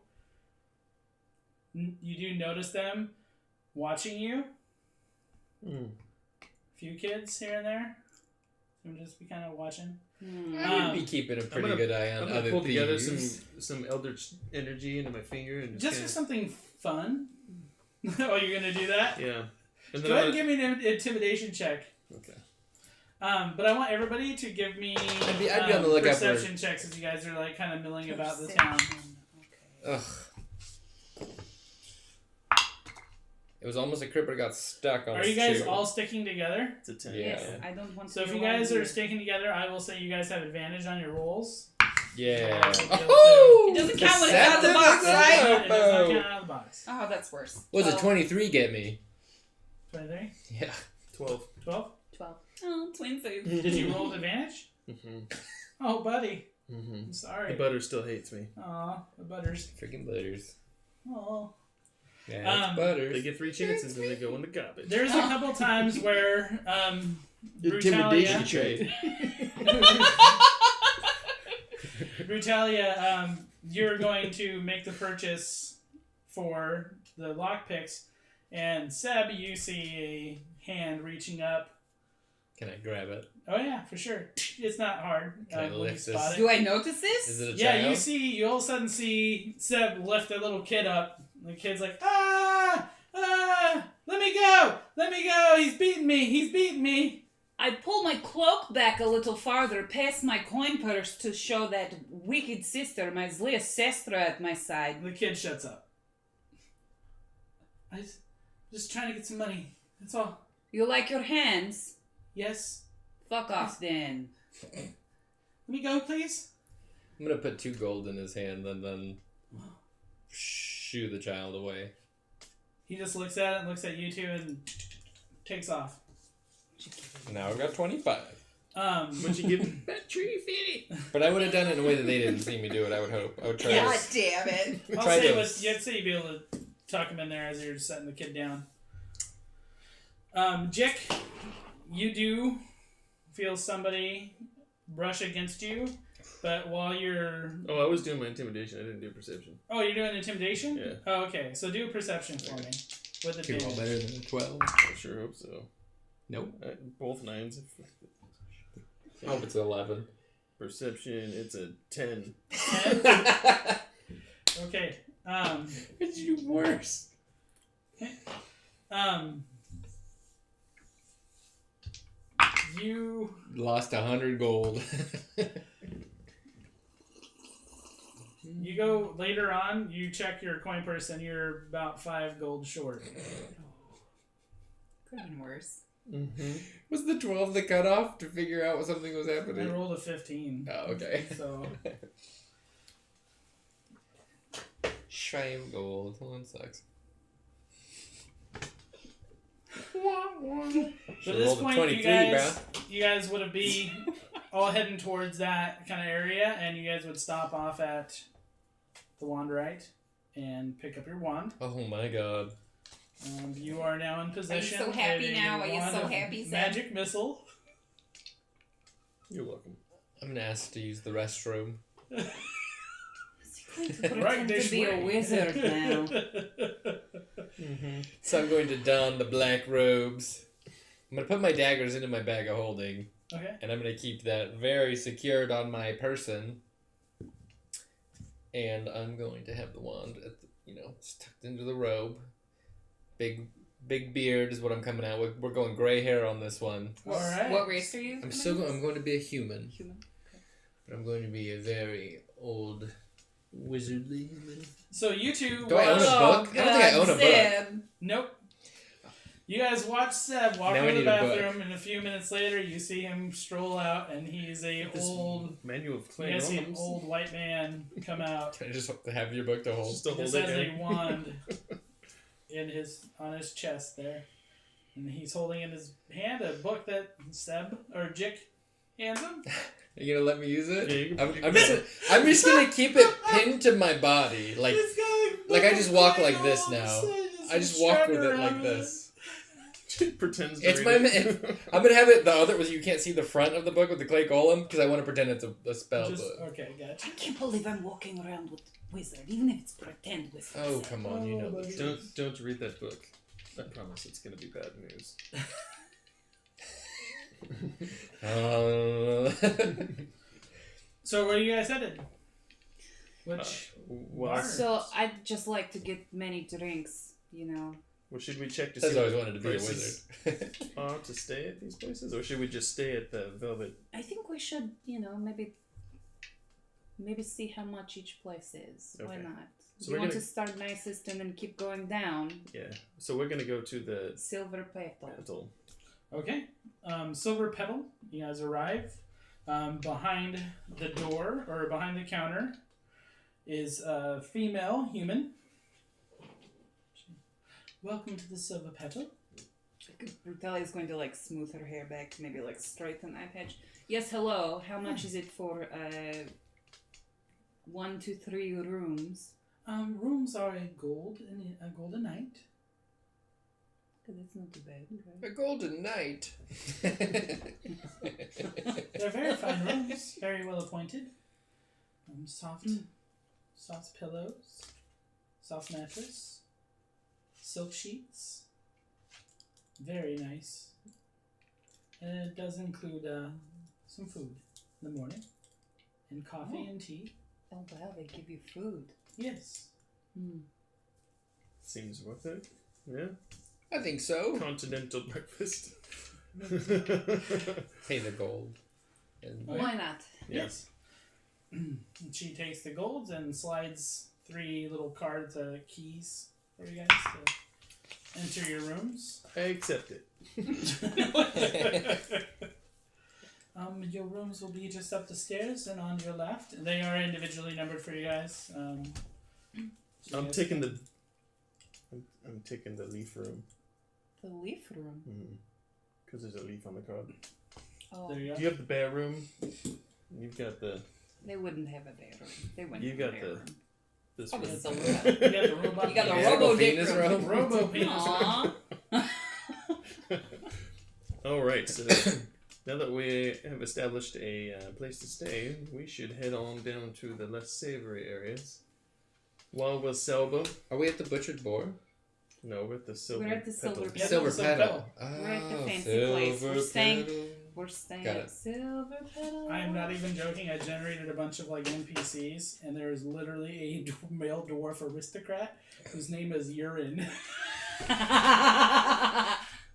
[SPEAKER 1] You do notice them watching you.
[SPEAKER 2] Hmm.
[SPEAKER 1] A few kids here and there. So just be kind of watching.
[SPEAKER 4] I would be keeping a pretty
[SPEAKER 2] gonna-
[SPEAKER 4] good eye on
[SPEAKER 2] I'm gonna
[SPEAKER 4] other
[SPEAKER 2] pull together
[SPEAKER 4] thieves.
[SPEAKER 2] some eldritch energy into my finger and
[SPEAKER 1] Just for something fun. Oh, you're gonna do that?
[SPEAKER 2] yeah. And
[SPEAKER 1] Go ahead and give me an intimidation check.
[SPEAKER 2] Okay.
[SPEAKER 1] But I want everybody to give me
[SPEAKER 4] I'd be on the lookout for-
[SPEAKER 1] perception checks as you guys are like kind of milling about the town.
[SPEAKER 3] Perception. Okay.
[SPEAKER 4] Ugh. It was almost a crit, but it got stuck on
[SPEAKER 1] Are
[SPEAKER 4] the
[SPEAKER 1] you guys
[SPEAKER 4] chair.
[SPEAKER 1] all sticking together?
[SPEAKER 2] It's a 10.
[SPEAKER 4] Yeah.
[SPEAKER 3] Yes, I don't want
[SPEAKER 1] So
[SPEAKER 3] to
[SPEAKER 1] if
[SPEAKER 3] be
[SPEAKER 1] you guys are
[SPEAKER 3] alone.
[SPEAKER 1] sticking together, I will say you guys have advantage on your rolls.
[SPEAKER 4] Yeah.
[SPEAKER 1] Oh!
[SPEAKER 3] It doesn't count when it's out of the box,
[SPEAKER 1] It
[SPEAKER 3] right?
[SPEAKER 1] does not count out of the box.
[SPEAKER 3] Oh, that's worse.
[SPEAKER 4] What does a 23 get me?
[SPEAKER 1] 23?
[SPEAKER 4] Yeah.
[SPEAKER 2] 12.
[SPEAKER 1] 12?
[SPEAKER 3] 12. Oh, twinsies.
[SPEAKER 1] Did you roll advantage?
[SPEAKER 2] Mm-hmm.
[SPEAKER 1] Oh, buddy.
[SPEAKER 2] Mm-hmm.
[SPEAKER 1] I'm
[SPEAKER 2] The
[SPEAKER 1] sorry.
[SPEAKER 2] butter still hates me.
[SPEAKER 1] Aw, the butters.
[SPEAKER 4] Freaking butters.
[SPEAKER 1] Oh.
[SPEAKER 4] Yeah, it's
[SPEAKER 1] Um,
[SPEAKER 4] butters.
[SPEAKER 2] They get 3 chances and they go in the garbage.
[SPEAKER 1] There's a couple times where
[SPEAKER 2] Intimidation
[SPEAKER 1] Brutalia,
[SPEAKER 2] check.
[SPEAKER 1] Brutalia, you're going to make the purchase for the lockpicks, and Seb, you see a hand reaching up.
[SPEAKER 4] Can I grab it?
[SPEAKER 1] Oh yeah, for sure. It's not hard.
[SPEAKER 4] Can I
[SPEAKER 1] when you
[SPEAKER 4] lift this?
[SPEAKER 1] spot it.
[SPEAKER 3] Do I notice this?
[SPEAKER 4] Is it a
[SPEAKER 1] Yeah,
[SPEAKER 4] child?
[SPEAKER 1] you all of a sudden see Seb lift a little kid up. The kid's like, ah, let me go, he's beating me.
[SPEAKER 3] I pull my cloak back a little farther past my coin purse to show that wicked sister, my Zlia Sestra, at my side.
[SPEAKER 1] The kid shuts up. I'm just trying to get some money, that's all.
[SPEAKER 3] You like your hands?
[SPEAKER 1] Yes.
[SPEAKER 3] Fuck off then.
[SPEAKER 1] Let me go, please.
[SPEAKER 4] I'm gonna put 2 gold in his hand and then shoo the child away.
[SPEAKER 1] He just looks at it and looks at you two and takes off.
[SPEAKER 4] Now I've got 25.
[SPEAKER 2] But you give him that tree fitty.
[SPEAKER 4] But I would have done it in a way that they didn't see me do it, I would hope. I would try
[SPEAKER 3] God
[SPEAKER 4] to...
[SPEAKER 3] damn it.
[SPEAKER 1] I'll
[SPEAKER 4] Try
[SPEAKER 1] say
[SPEAKER 4] to-
[SPEAKER 1] I'd say you'd be able to tuck him in there as you're setting the kid down. Jiik, you do feel somebody brush against you, but while you're...
[SPEAKER 2] Oh, I was doing my intimidation. I didn't do perception.
[SPEAKER 1] Oh, you're doing intimidation?
[SPEAKER 2] Yeah.
[SPEAKER 1] Oh, okay. So do a perception for me. With
[SPEAKER 4] You're all
[SPEAKER 1] advantage.
[SPEAKER 4] better than a 12.
[SPEAKER 2] I sure hope so.
[SPEAKER 4] Nope.
[SPEAKER 2] Both 9s.
[SPEAKER 4] I hope it's 11.
[SPEAKER 2] Perception, it's a 10.
[SPEAKER 1] 10? Okay.
[SPEAKER 4] It's even worse.
[SPEAKER 1] You
[SPEAKER 4] Lost 100 gold.
[SPEAKER 1] you go later on. You check your coin purse, and you're about 5 gold short.
[SPEAKER 3] Could have been worse.
[SPEAKER 2] Mm-hmm.
[SPEAKER 4] Was the 12 the cutoff to figure out what something was
[SPEAKER 1] I
[SPEAKER 4] happening?
[SPEAKER 1] rolled a 15.
[SPEAKER 4] Oh, okay.
[SPEAKER 1] So
[SPEAKER 4] 5 gold. Well, that sucks.
[SPEAKER 1] But at this point, you guys would be all heading towards that kind of area, and you guys would stop off at the Wanderite and pick up your wand.
[SPEAKER 4] Oh my god.
[SPEAKER 1] You are now in possession.
[SPEAKER 3] Are you so happy
[SPEAKER 1] of a
[SPEAKER 3] now? Are you
[SPEAKER 1] wand
[SPEAKER 3] so
[SPEAKER 1] of
[SPEAKER 3] happy, Sam?
[SPEAKER 1] Magic missile.
[SPEAKER 2] You're welcome.
[SPEAKER 4] I'm gonna ask to use the restroom.
[SPEAKER 1] Right
[SPEAKER 3] Pretend
[SPEAKER 1] this
[SPEAKER 3] to be
[SPEAKER 1] way.
[SPEAKER 3] a wizard now.
[SPEAKER 2] Mm-hmm.
[SPEAKER 4] So I'm going to don the black robes. I'm gonna put my daggers into my bag of holding.
[SPEAKER 1] Okay.
[SPEAKER 4] And I'm gonna keep that very secured on my person. And I'm going to have the wand, it's tucked into the robe. Big beard is what I'm coming out with. We're going gray hair on this one.
[SPEAKER 1] All right.
[SPEAKER 3] What race are you?
[SPEAKER 4] I'm going to be a human.
[SPEAKER 3] Human. Okay.
[SPEAKER 4] But I'm going to be a very old wizardly human.
[SPEAKER 1] So you two.
[SPEAKER 4] Do I own a book? I don't think I own a book.
[SPEAKER 1] Nope. You guys watch Seb walk
[SPEAKER 4] Now I
[SPEAKER 1] to the
[SPEAKER 4] need a book.
[SPEAKER 1] bathroom, and a few minutes later, you see him stroll out, and he's a old.
[SPEAKER 2] Manual of
[SPEAKER 1] You
[SPEAKER 2] clay
[SPEAKER 1] guys see an
[SPEAKER 2] norms.
[SPEAKER 1] old white man come out.
[SPEAKER 4] Can I just have your book to hold?
[SPEAKER 2] Just to
[SPEAKER 1] He
[SPEAKER 2] hold
[SPEAKER 1] just
[SPEAKER 2] it
[SPEAKER 1] has a
[SPEAKER 2] in.
[SPEAKER 1] wand on his chest there, and he's holding in his hand a book that Seb or Jiik hands him.
[SPEAKER 4] Are you gonna let me use it?
[SPEAKER 2] Yeah, you can-
[SPEAKER 4] I'm just gonna keep it pinned to my body, like I just walk like this now. I just walk with it like this.
[SPEAKER 2] Pretends to
[SPEAKER 4] It's
[SPEAKER 2] read
[SPEAKER 4] my.
[SPEAKER 2] it.
[SPEAKER 4] I'm gonna have it the other you can't see the front of the book with the clay golem because I want to pretend it's a spell book.
[SPEAKER 1] Okay, gotcha.
[SPEAKER 3] I can't believe I'm walking around with wizard, even if it's pretend wizard.
[SPEAKER 4] Oh come on, you know the truth.
[SPEAKER 2] Don't read that book. I promise it's gonna be bad news.
[SPEAKER 1] So where are you guys headed? Which
[SPEAKER 2] Well,
[SPEAKER 1] bar?
[SPEAKER 3] So I'd just like to get many drinks,
[SPEAKER 2] well, should we check to
[SPEAKER 4] I've
[SPEAKER 2] see
[SPEAKER 4] always
[SPEAKER 2] what
[SPEAKER 4] wanted to be a
[SPEAKER 2] prices
[SPEAKER 4] wizard.
[SPEAKER 2] are to stay at these places, or should we just stay at the Velvet?
[SPEAKER 3] I think we should, maybe see how much each place is. Why
[SPEAKER 2] Okay.
[SPEAKER 3] not?
[SPEAKER 2] So
[SPEAKER 3] You
[SPEAKER 2] we're
[SPEAKER 3] want
[SPEAKER 2] gonna-
[SPEAKER 3] to start nicest and then keep going down.
[SPEAKER 2] Yeah. So we're gonna go to the
[SPEAKER 3] Silver petal.
[SPEAKER 2] Petal.
[SPEAKER 1] Okay. Silver Petal, you guys arrive. Behind the door, or behind the counter, is a female human. Welcome to the Silver Petal.
[SPEAKER 3] Brutalia is going to smooth her hair back, maybe straighten that edge. Yes, hello. How much is it for 1 to 3 rooms?
[SPEAKER 1] Rooms are a gold a night.
[SPEAKER 3] That's not too bad, right?
[SPEAKER 4] A golden knight.
[SPEAKER 1] They're very fine rooms, very well appointed. Soft pillows, soft mattress, silk sheets. Very nice. And it does include some food in the morning, and coffee and tea.
[SPEAKER 3] Oh wow, they give you food.
[SPEAKER 1] Yes.
[SPEAKER 2] Seems worth it. Yeah.
[SPEAKER 4] I think so.
[SPEAKER 2] Continental breakfast.
[SPEAKER 4] Pay the gold. And
[SPEAKER 3] Why not?
[SPEAKER 1] Yes. And she takes the golds and slides 3 little cards, keys for you guys to enter your rooms.
[SPEAKER 2] I accept it.
[SPEAKER 1] Your rooms will be just up the stairs and on your left. They are individually numbered for you guys. So
[SPEAKER 2] I'm
[SPEAKER 1] you guys
[SPEAKER 2] taking
[SPEAKER 1] can-
[SPEAKER 2] I'm taking the leaf room.
[SPEAKER 3] The leaf room.
[SPEAKER 2] Because there's a leaf on the card.
[SPEAKER 3] Oh,
[SPEAKER 1] There you
[SPEAKER 2] Do
[SPEAKER 1] go.
[SPEAKER 2] you have the bear room? You've got the
[SPEAKER 3] they wouldn't have a bear room. They wouldn't.
[SPEAKER 2] You
[SPEAKER 3] have
[SPEAKER 2] got
[SPEAKER 3] a bear
[SPEAKER 2] the-
[SPEAKER 3] room.
[SPEAKER 2] this
[SPEAKER 3] Probably
[SPEAKER 2] room.
[SPEAKER 3] silver.
[SPEAKER 1] You got the robot.
[SPEAKER 3] You got the
[SPEAKER 4] Yeah,
[SPEAKER 3] robo dick
[SPEAKER 4] penis
[SPEAKER 3] room.
[SPEAKER 4] room.
[SPEAKER 1] Robo penis.
[SPEAKER 3] Aww.
[SPEAKER 2] All right. So now that we have established a place to stay, we should head on down to the less savory areas. While we're sober.
[SPEAKER 4] Are we at the butchered boar?
[SPEAKER 2] No, we're at the silver.
[SPEAKER 3] We're at the
[SPEAKER 2] petal.
[SPEAKER 3] silver
[SPEAKER 1] Yeah,
[SPEAKER 4] Silver
[SPEAKER 1] silver
[SPEAKER 4] petal.
[SPEAKER 3] We're at the
[SPEAKER 4] Oh,
[SPEAKER 3] fancy place. We're
[SPEAKER 4] silver
[SPEAKER 3] staying-
[SPEAKER 4] petal.
[SPEAKER 3] We're staying
[SPEAKER 4] Got
[SPEAKER 3] at
[SPEAKER 4] it.
[SPEAKER 3] Silver Petal.
[SPEAKER 1] I am not even joking. I generated a bunch of like NPCs, and there is literally a male dwarf aristocrat whose name is Urine.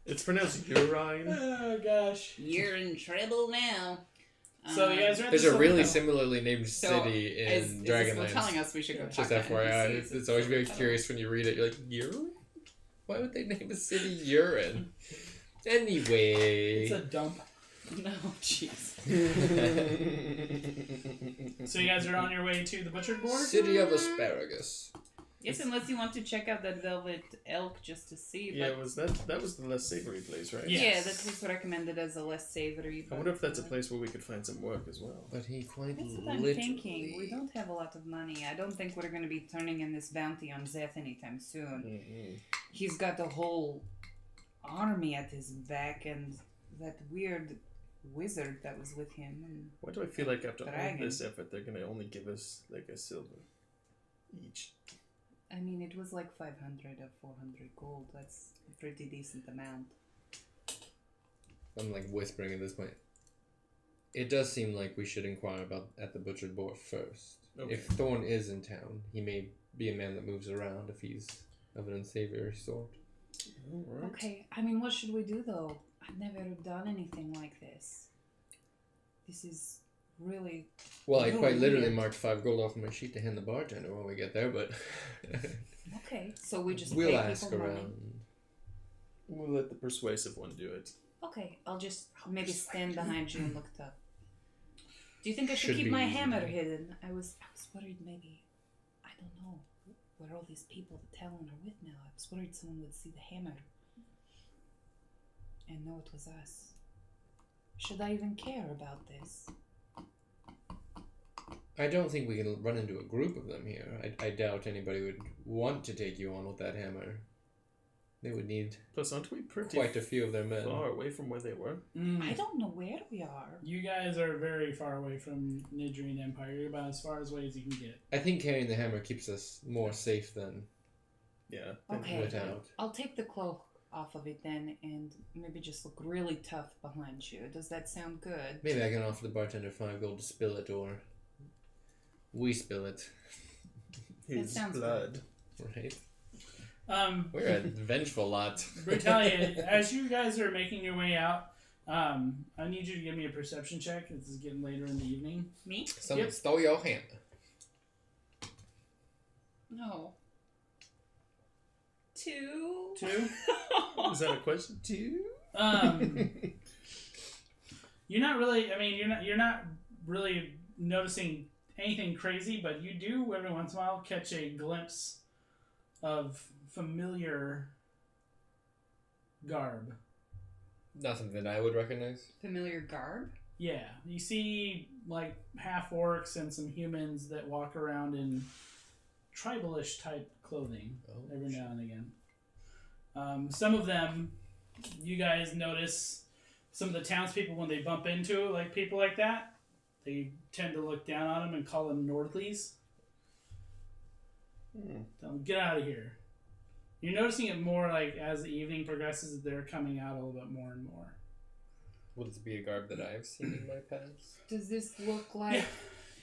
[SPEAKER 2] It's pronounced urine.
[SPEAKER 1] Oh gosh.
[SPEAKER 3] You're in trouble now.
[SPEAKER 1] So you guys are at
[SPEAKER 4] There's
[SPEAKER 1] the
[SPEAKER 4] a
[SPEAKER 1] Silver
[SPEAKER 4] really
[SPEAKER 1] Petal.
[SPEAKER 4] similarly named
[SPEAKER 3] So,
[SPEAKER 4] city in Dragonlance.
[SPEAKER 3] telling us we should go
[SPEAKER 4] Just
[SPEAKER 3] talk to
[SPEAKER 4] FYI,
[SPEAKER 3] NPCs.
[SPEAKER 4] it's always very curious when you read it. You're like, urine? Why would they name a city urine? Anyway.
[SPEAKER 1] It's a dump.
[SPEAKER 3] No, jeez.
[SPEAKER 1] So you guys are on your way to the butchered board?
[SPEAKER 4] City of Asparagus.
[SPEAKER 3] Yes, unless you want to check out that Velvet Elk just to see.
[SPEAKER 2] Yeah,
[SPEAKER 3] But
[SPEAKER 2] was that was the less savory place, right?
[SPEAKER 1] Yeah.
[SPEAKER 3] yeah,
[SPEAKER 1] Yes.
[SPEAKER 3] that was recommended as a less savory.
[SPEAKER 2] I wonder if that's a place where we could find some work as well.
[SPEAKER 4] But he quite
[SPEAKER 3] That's what I'm
[SPEAKER 4] literally...
[SPEAKER 3] thinking. We don't have a lot of money. I don't think we're going to be turning in this bounty on Zeth anytime soon.
[SPEAKER 2] Mm-hmm.
[SPEAKER 3] He's got a whole army at his back and that weird wizard that was with him. And
[SPEAKER 2] Why do I feel like after all
[SPEAKER 3] Dragon.
[SPEAKER 2] this effort, they're gonna only give us like a silver each?
[SPEAKER 3] I mean, it was like 500 or 400 gold. That's a pretty decent amount.
[SPEAKER 4] I'm like whispering at this point. It does seem like we should inquire about at the butchered board first.
[SPEAKER 2] Okay.
[SPEAKER 4] If Thorne is in town, he may be a man that moves around if he's of an unsavory sort.
[SPEAKER 2] All right.
[SPEAKER 3] Okay, I mean, what should we do though? I've never done anything like this. This is really...
[SPEAKER 4] Well, I
[SPEAKER 3] Oh,
[SPEAKER 4] quite literally
[SPEAKER 3] weird.
[SPEAKER 4] marked 5 gold off my sheet to hand the bartender when we get there, but
[SPEAKER 3] Okay, so we just
[SPEAKER 4] we'll
[SPEAKER 3] pay
[SPEAKER 4] ask
[SPEAKER 3] people money.
[SPEAKER 4] around.
[SPEAKER 2] We'll let the persuasive one do it.
[SPEAKER 3] Okay, I'll just maybe stand behind you and look tough. Do you think I should
[SPEAKER 4] Should
[SPEAKER 3] keep
[SPEAKER 4] be
[SPEAKER 3] my
[SPEAKER 4] easy.
[SPEAKER 3] hammer hidden? I was worried maybe, I don't know, where all these people the Talon are with now. I was worried someone would see the hammer and know it was us. Should I even care about this?
[SPEAKER 4] I don't think we can run into a group of them here. I doubt anybody would want to take you on with that hammer. They would need
[SPEAKER 2] Plus, aren't we pretty
[SPEAKER 4] quite a few of their men.
[SPEAKER 2] far away from where they were?
[SPEAKER 3] I don't know where we are.
[SPEAKER 1] You guys are very far away from Nidrian Empire. You're about as far away as you can get.
[SPEAKER 4] I think carrying the hammer keeps us more safe than
[SPEAKER 2] Yeah.
[SPEAKER 3] Okay.
[SPEAKER 4] without.
[SPEAKER 3] I'll take the cloak off of it then and maybe just look really tough behind you. Does that sound good?
[SPEAKER 4] Maybe I can offer the bartender 5 gold to spill it, or we spill it.
[SPEAKER 2] His
[SPEAKER 3] sounds
[SPEAKER 2] blood.
[SPEAKER 4] Right?
[SPEAKER 1] Brutalia,
[SPEAKER 4] We're a vengeful lot.
[SPEAKER 1] as you guys are making your way out, I need you to give me a perception check. This is getting later in the evening.
[SPEAKER 3] Me?
[SPEAKER 4] Someone
[SPEAKER 1] Yep.
[SPEAKER 4] stole your hammer.
[SPEAKER 3] No. 2?
[SPEAKER 1] 2.
[SPEAKER 2] Is that a question? Two?
[SPEAKER 1] You're not really. I mean, you're not really noticing anything crazy, but you do every once in a while catch a glimpse of familiar garb.
[SPEAKER 4] Nothing that I would recognize.
[SPEAKER 3] Familiar garb?
[SPEAKER 1] Yeah, you see like half orcs and some humans that walk around in tribalish type clothing every now and again. Some of them, you guys notice, some of the townspeople when they bump into like people like that, they tend to look down on them and call them Nordlies. Tell them, get out of here. You're noticing it more like as the evening progresses, they're coming out a little bit more and more.
[SPEAKER 4] Would this be a garb that I've seen in my past?
[SPEAKER 3] Does this look like...
[SPEAKER 1] Yeah,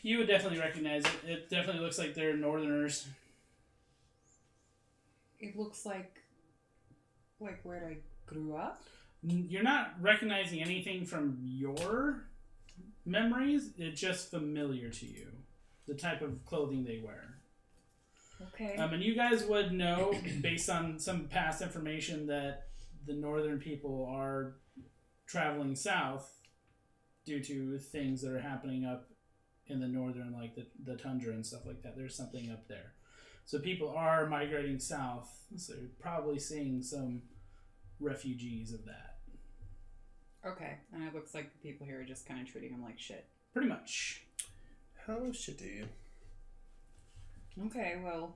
[SPEAKER 1] you would definitely recognize it. It definitely looks like they're Northerners.
[SPEAKER 3] It looks like where I grew up?
[SPEAKER 1] You're not recognizing anything from your memories. It's just familiar to you. The type of clothing they wear.
[SPEAKER 3] Okay.
[SPEAKER 1] And you guys would know, based on some past information, that the northern people are traveling south due to things that are happening up in the northern, like the tundra and stuff like that. There's something up there. So people are migrating south. So you're probably seeing some refugees of that.
[SPEAKER 3] Okay. And it looks like the people here are just kind of treating them like shit.
[SPEAKER 1] Pretty much.
[SPEAKER 2] How shitty.
[SPEAKER 3] Okay, well...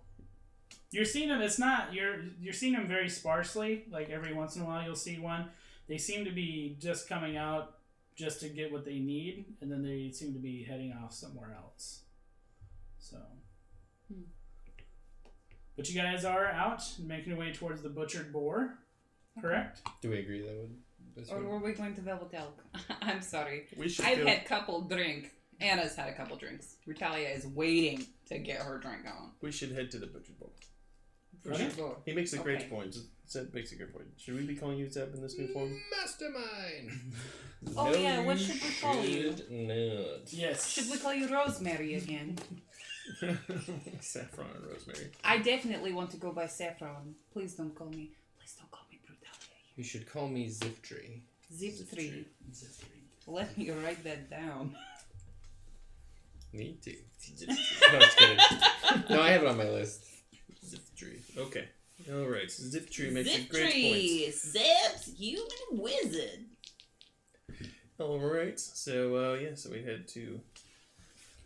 [SPEAKER 1] You're seeing them. It's not you're seeing them very sparsely. Like every once in a while, you'll see one. They seem to be just coming out just to get what they need, and then they seem to be heading off somewhere else. So, but you guys are out making your way towards the butchered boar, correct?
[SPEAKER 4] Do we agree that would
[SPEAKER 3] Or were we going to Velvet Elk? I'm sorry.
[SPEAKER 2] We should
[SPEAKER 3] I've
[SPEAKER 2] go.
[SPEAKER 3] had couple drink. Anna's had a couple drinks. Brutalia is waiting to get her drink on.
[SPEAKER 2] We should head to the butcher bowl.
[SPEAKER 1] Okay.
[SPEAKER 3] Sure.
[SPEAKER 2] He makes a great
[SPEAKER 3] Okay.
[SPEAKER 2] point. Zeb makes a good point. Should we be calling you Zeb in this new form?
[SPEAKER 4] Mastermind.
[SPEAKER 3] Oh, yeah, what should we call you?
[SPEAKER 4] should not.
[SPEAKER 1] Yes.
[SPEAKER 3] Should we call you Rosemary again?
[SPEAKER 2] Saffron and rosemary.
[SPEAKER 3] I definitely want to go by Saffron. Please don't call me Brutalia.
[SPEAKER 4] You should call me Ziftry.
[SPEAKER 3] Zip3. Let me write that down.
[SPEAKER 4] Me too. No, just kidding. No, I have it on my list.
[SPEAKER 2] Ziftry. Okay. Alright. Ziftry makes a great point.
[SPEAKER 3] Zeb's human wizard.
[SPEAKER 2] Alright. So, so we head to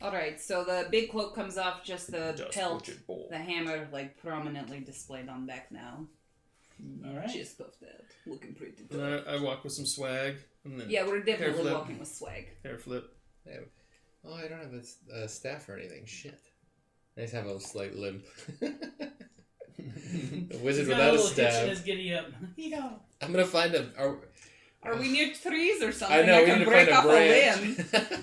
[SPEAKER 3] Alright, so the big cloak comes off, just the
[SPEAKER 2] Dust
[SPEAKER 3] pelt,
[SPEAKER 2] Orchard Bowl.
[SPEAKER 3] the hammer, like, prominently displayed on back now.
[SPEAKER 1] Alright.
[SPEAKER 3] Just puffed out. Looking pretty
[SPEAKER 2] And
[SPEAKER 3] good.
[SPEAKER 2] I walk with some swag. And then
[SPEAKER 3] Yeah, we're definitely
[SPEAKER 2] Hair flip.
[SPEAKER 3] walking with swag.
[SPEAKER 2] hair flip.
[SPEAKER 4] Oh, I don't have a staff or anything. Shit. I just have a slight limp. A wizard
[SPEAKER 1] He's got
[SPEAKER 4] without a
[SPEAKER 1] little hitch in
[SPEAKER 4] staff.
[SPEAKER 1] his giddy up. Yeah.
[SPEAKER 4] I'm gonna find a.
[SPEAKER 3] Are we near trees or something?
[SPEAKER 4] I know, we
[SPEAKER 3] can
[SPEAKER 4] need to
[SPEAKER 3] break
[SPEAKER 4] find a
[SPEAKER 3] off
[SPEAKER 4] branch.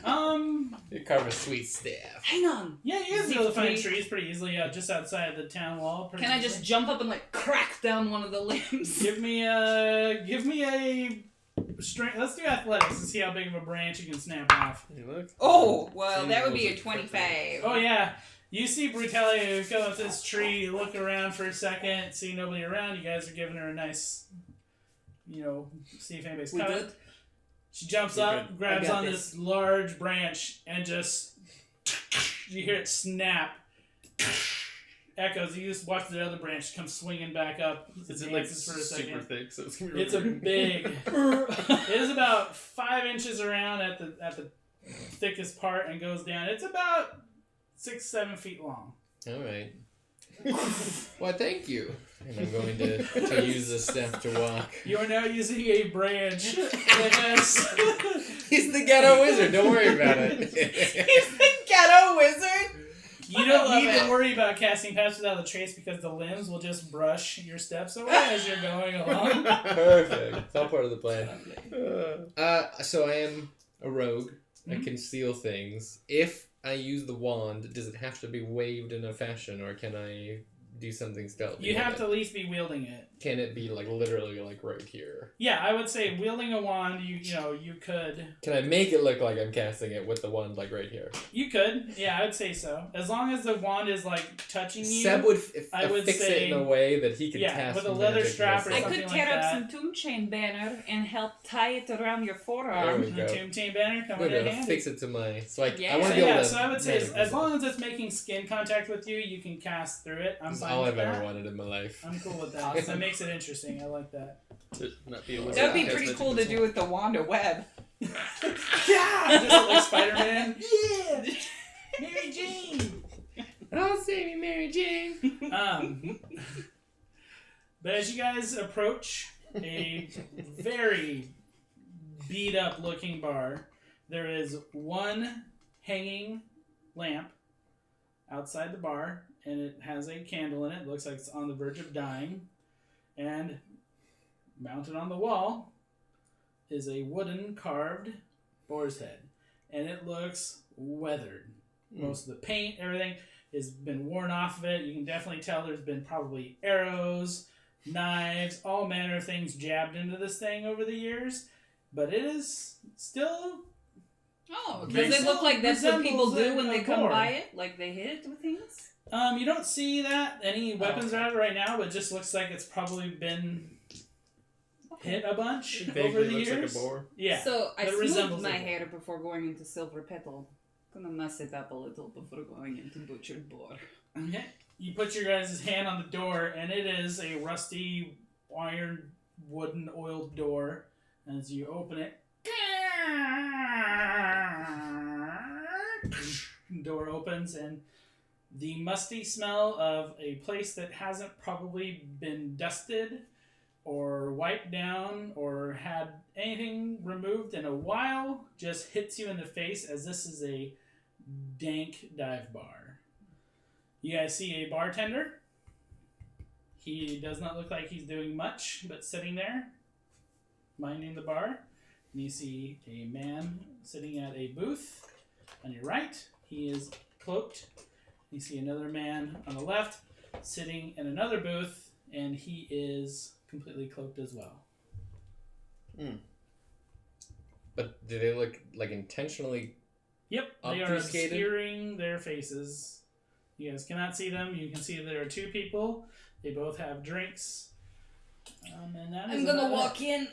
[SPEAKER 3] limb.
[SPEAKER 4] You carve a sweet staff.
[SPEAKER 3] Hang on.
[SPEAKER 1] Yeah, you guys be able to find
[SPEAKER 3] Ziftry.
[SPEAKER 1] trees pretty easily just outside the town wall. pretty
[SPEAKER 3] Can I just
[SPEAKER 1] easily.
[SPEAKER 3] jump up and, like, crack down one of the limbs?
[SPEAKER 1] Give me a strength. Let's do athletics and see how big of a branch you can snap off.
[SPEAKER 2] Hey, look.
[SPEAKER 3] Oh, well,
[SPEAKER 2] See,
[SPEAKER 3] that would
[SPEAKER 2] those
[SPEAKER 3] be
[SPEAKER 2] are
[SPEAKER 3] a 25.
[SPEAKER 1] Oh yeah, you see Brutalia go up this tree, look around for a second, see nobody around. You guys are giving her a nice, see if anybody's
[SPEAKER 3] We
[SPEAKER 1] coming.
[SPEAKER 3] good?
[SPEAKER 1] She jumps
[SPEAKER 2] We're
[SPEAKER 1] up,
[SPEAKER 2] good.
[SPEAKER 1] grabs
[SPEAKER 3] I got
[SPEAKER 1] on
[SPEAKER 3] this.
[SPEAKER 1] this large branch, and just you hear it snap. Echoes. You just watch the other branch come swinging back up.
[SPEAKER 2] Is it like
[SPEAKER 1] Dances for a
[SPEAKER 2] super
[SPEAKER 1] second.
[SPEAKER 2] thick? So it's gonna be
[SPEAKER 1] It's a big. It is about 5 inches around at the thickest part and goes down. It's about 6-7 feet long.
[SPEAKER 4] All right. Well, thank you. And I'm going to use the staff to walk.
[SPEAKER 1] You are now using a branch. Yes.
[SPEAKER 4] He's the ghetto wizard. Don't worry about it.
[SPEAKER 3] He's the ghetto wizard.
[SPEAKER 1] You don't
[SPEAKER 3] I
[SPEAKER 1] need
[SPEAKER 3] love
[SPEAKER 1] to
[SPEAKER 3] it.
[SPEAKER 1] worry about casting Pass Without a Trace because the limbs will just brush your steps away as you're going along.
[SPEAKER 4] Perfect. It's all part of the plan.
[SPEAKER 2] Uh,
[SPEAKER 4] So I am a rogue. I
[SPEAKER 1] Mhm.
[SPEAKER 4] can steal things. If I use the wand, does it have to be waved in a fashion, or can I do something stealthy?
[SPEAKER 1] You
[SPEAKER 4] with
[SPEAKER 1] have
[SPEAKER 4] it?
[SPEAKER 1] to at least be wielding it.
[SPEAKER 4] Can it be like literally like right here?
[SPEAKER 1] Yeah, I would say wielding a wand. You could.
[SPEAKER 4] Can I make it look like I'm casting it with the wand like right here?
[SPEAKER 1] You could. Yeah, I would say so. As long as the wand is like touching you.
[SPEAKER 4] Seb would
[SPEAKER 1] I would
[SPEAKER 4] fix
[SPEAKER 1] say-
[SPEAKER 4] it in a way that he can
[SPEAKER 1] yeah,
[SPEAKER 4] cast
[SPEAKER 1] with a leather
[SPEAKER 4] magic
[SPEAKER 1] strap or
[SPEAKER 3] I
[SPEAKER 4] missiles.
[SPEAKER 3] could
[SPEAKER 1] something
[SPEAKER 3] tear
[SPEAKER 1] like
[SPEAKER 3] up
[SPEAKER 1] that.
[SPEAKER 3] some Tomb Chain banner and help tie it around your
[SPEAKER 4] There
[SPEAKER 3] forearm.
[SPEAKER 4] we go.
[SPEAKER 1] The Tomb Chain banner
[SPEAKER 4] I'm
[SPEAKER 1] coming
[SPEAKER 4] gonna
[SPEAKER 1] in handy.
[SPEAKER 4] fix it to my. So I
[SPEAKER 3] Yeah.
[SPEAKER 4] want
[SPEAKER 1] So
[SPEAKER 4] to be able
[SPEAKER 1] yeah,
[SPEAKER 4] to.
[SPEAKER 1] so I would say
[SPEAKER 4] magic
[SPEAKER 1] as long
[SPEAKER 4] missile.
[SPEAKER 1] as it's making skin contact with you, you can cast through it. I'm
[SPEAKER 4] That's
[SPEAKER 1] fine
[SPEAKER 4] all
[SPEAKER 1] with
[SPEAKER 4] I've
[SPEAKER 1] that.
[SPEAKER 4] ever wanted in my life.
[SPEAKER 1] I'm cool with that. That makes it interesting. I like that.
[SPEAKER 2] to not be a wizard,
[SPEAKER 3] That would be
[SPEAKER 2] cast
[SPEAKER 3] pretty
[SPEAKER 2] magic
[SPEAKER 3] cool to
[SPEAKER 2] missile.
[SPEAKER 3] do with the wand of web.
[SPEAKER 1] Yeah, just like Spider-Man. Yeah, Mary Jane.
[SPEAKER 4] Oh, save me, Mary Jane.
[SPEAKER 1] But as you guys approach a very beat up looking bar, there is one hanging lamp outside the bar, and it has a candle in it. It looks like it's on the verge of dying. And mounted on the wall is a wooden carved boar's head, and it looks weathered. Most of the paint, everything, has been worn off of it. You can definitely tell there's been probably arrows, knives, all manner of things jabbed into this thing over the years, but it is still.
[SPEAKER 3] Oh,
[SPEAKER 1] They
[SPEAKER 3] does it look like that's what people
[SPEAKER 1] resembles
[SPEAKER 3] do when
[SPEAKER 1] a
[SPEAKER 3] they come
[SPEAKER 1] board.
[SPEAKER 3] by it? Like they hit it with things?
[SPEAKER 1] You don't see that any weapons
[SPEAKER 3] okay.
[SPEAKER 1] are out right now, but it just looks like it's probably been hit a bunch
[SPEAKER 2] It
[SPEAKER 1] over
[SPEAKER 2] vaguely
[SPEAKER 1] the
[SPEAKER 2] looks
[SPEAKER 1] years.
[SPEAKER 2] like a boar.
[SPEAKER 1] Yeah.
[SPEAKER 3] So I
[SPEAKER 1] that
[SPEAKER 3] smoothed
[SPEAKER 1] resembles
[SPEAKER 3] my
[SPEAKER 1] a boar.
[SPEAKER 3] hair before going into silver petal. Gonna mess it up a little before going into butchered boar.
[SPEAKER 1] Okay. You put your guys' hand on the door, and it is a rusty iron wooden oiled door. As you open it, door opens, and the musty smell of a place that hasn't probably been dusted or wiped down or had anything removed in a while just hits you in the face, as this is a dank dive bar. You guys see a bartender. He does not look like he's doing much, but sitting there. minding the bar. And you see a man sitting at a booth on your right. He is cloaked. You see another man on the left sitting in another booth, and he is completely cloaked as well.
[SPEAKER 4] But do they look like intentionally?
[SPEAKER 1] Yep, they are
[SPEAKER 4] Obfuscated?
[SPEAKER 1] obscuring their faces. You guys cannot see them. You can see there are two people. They both have drinks. And that is
[SPEAKER 3] I'm gonna
[SPEAKER 1] about
[SPEAKER 3] walk
[SPEAKER 1] it.
[SPEAKER 3] in.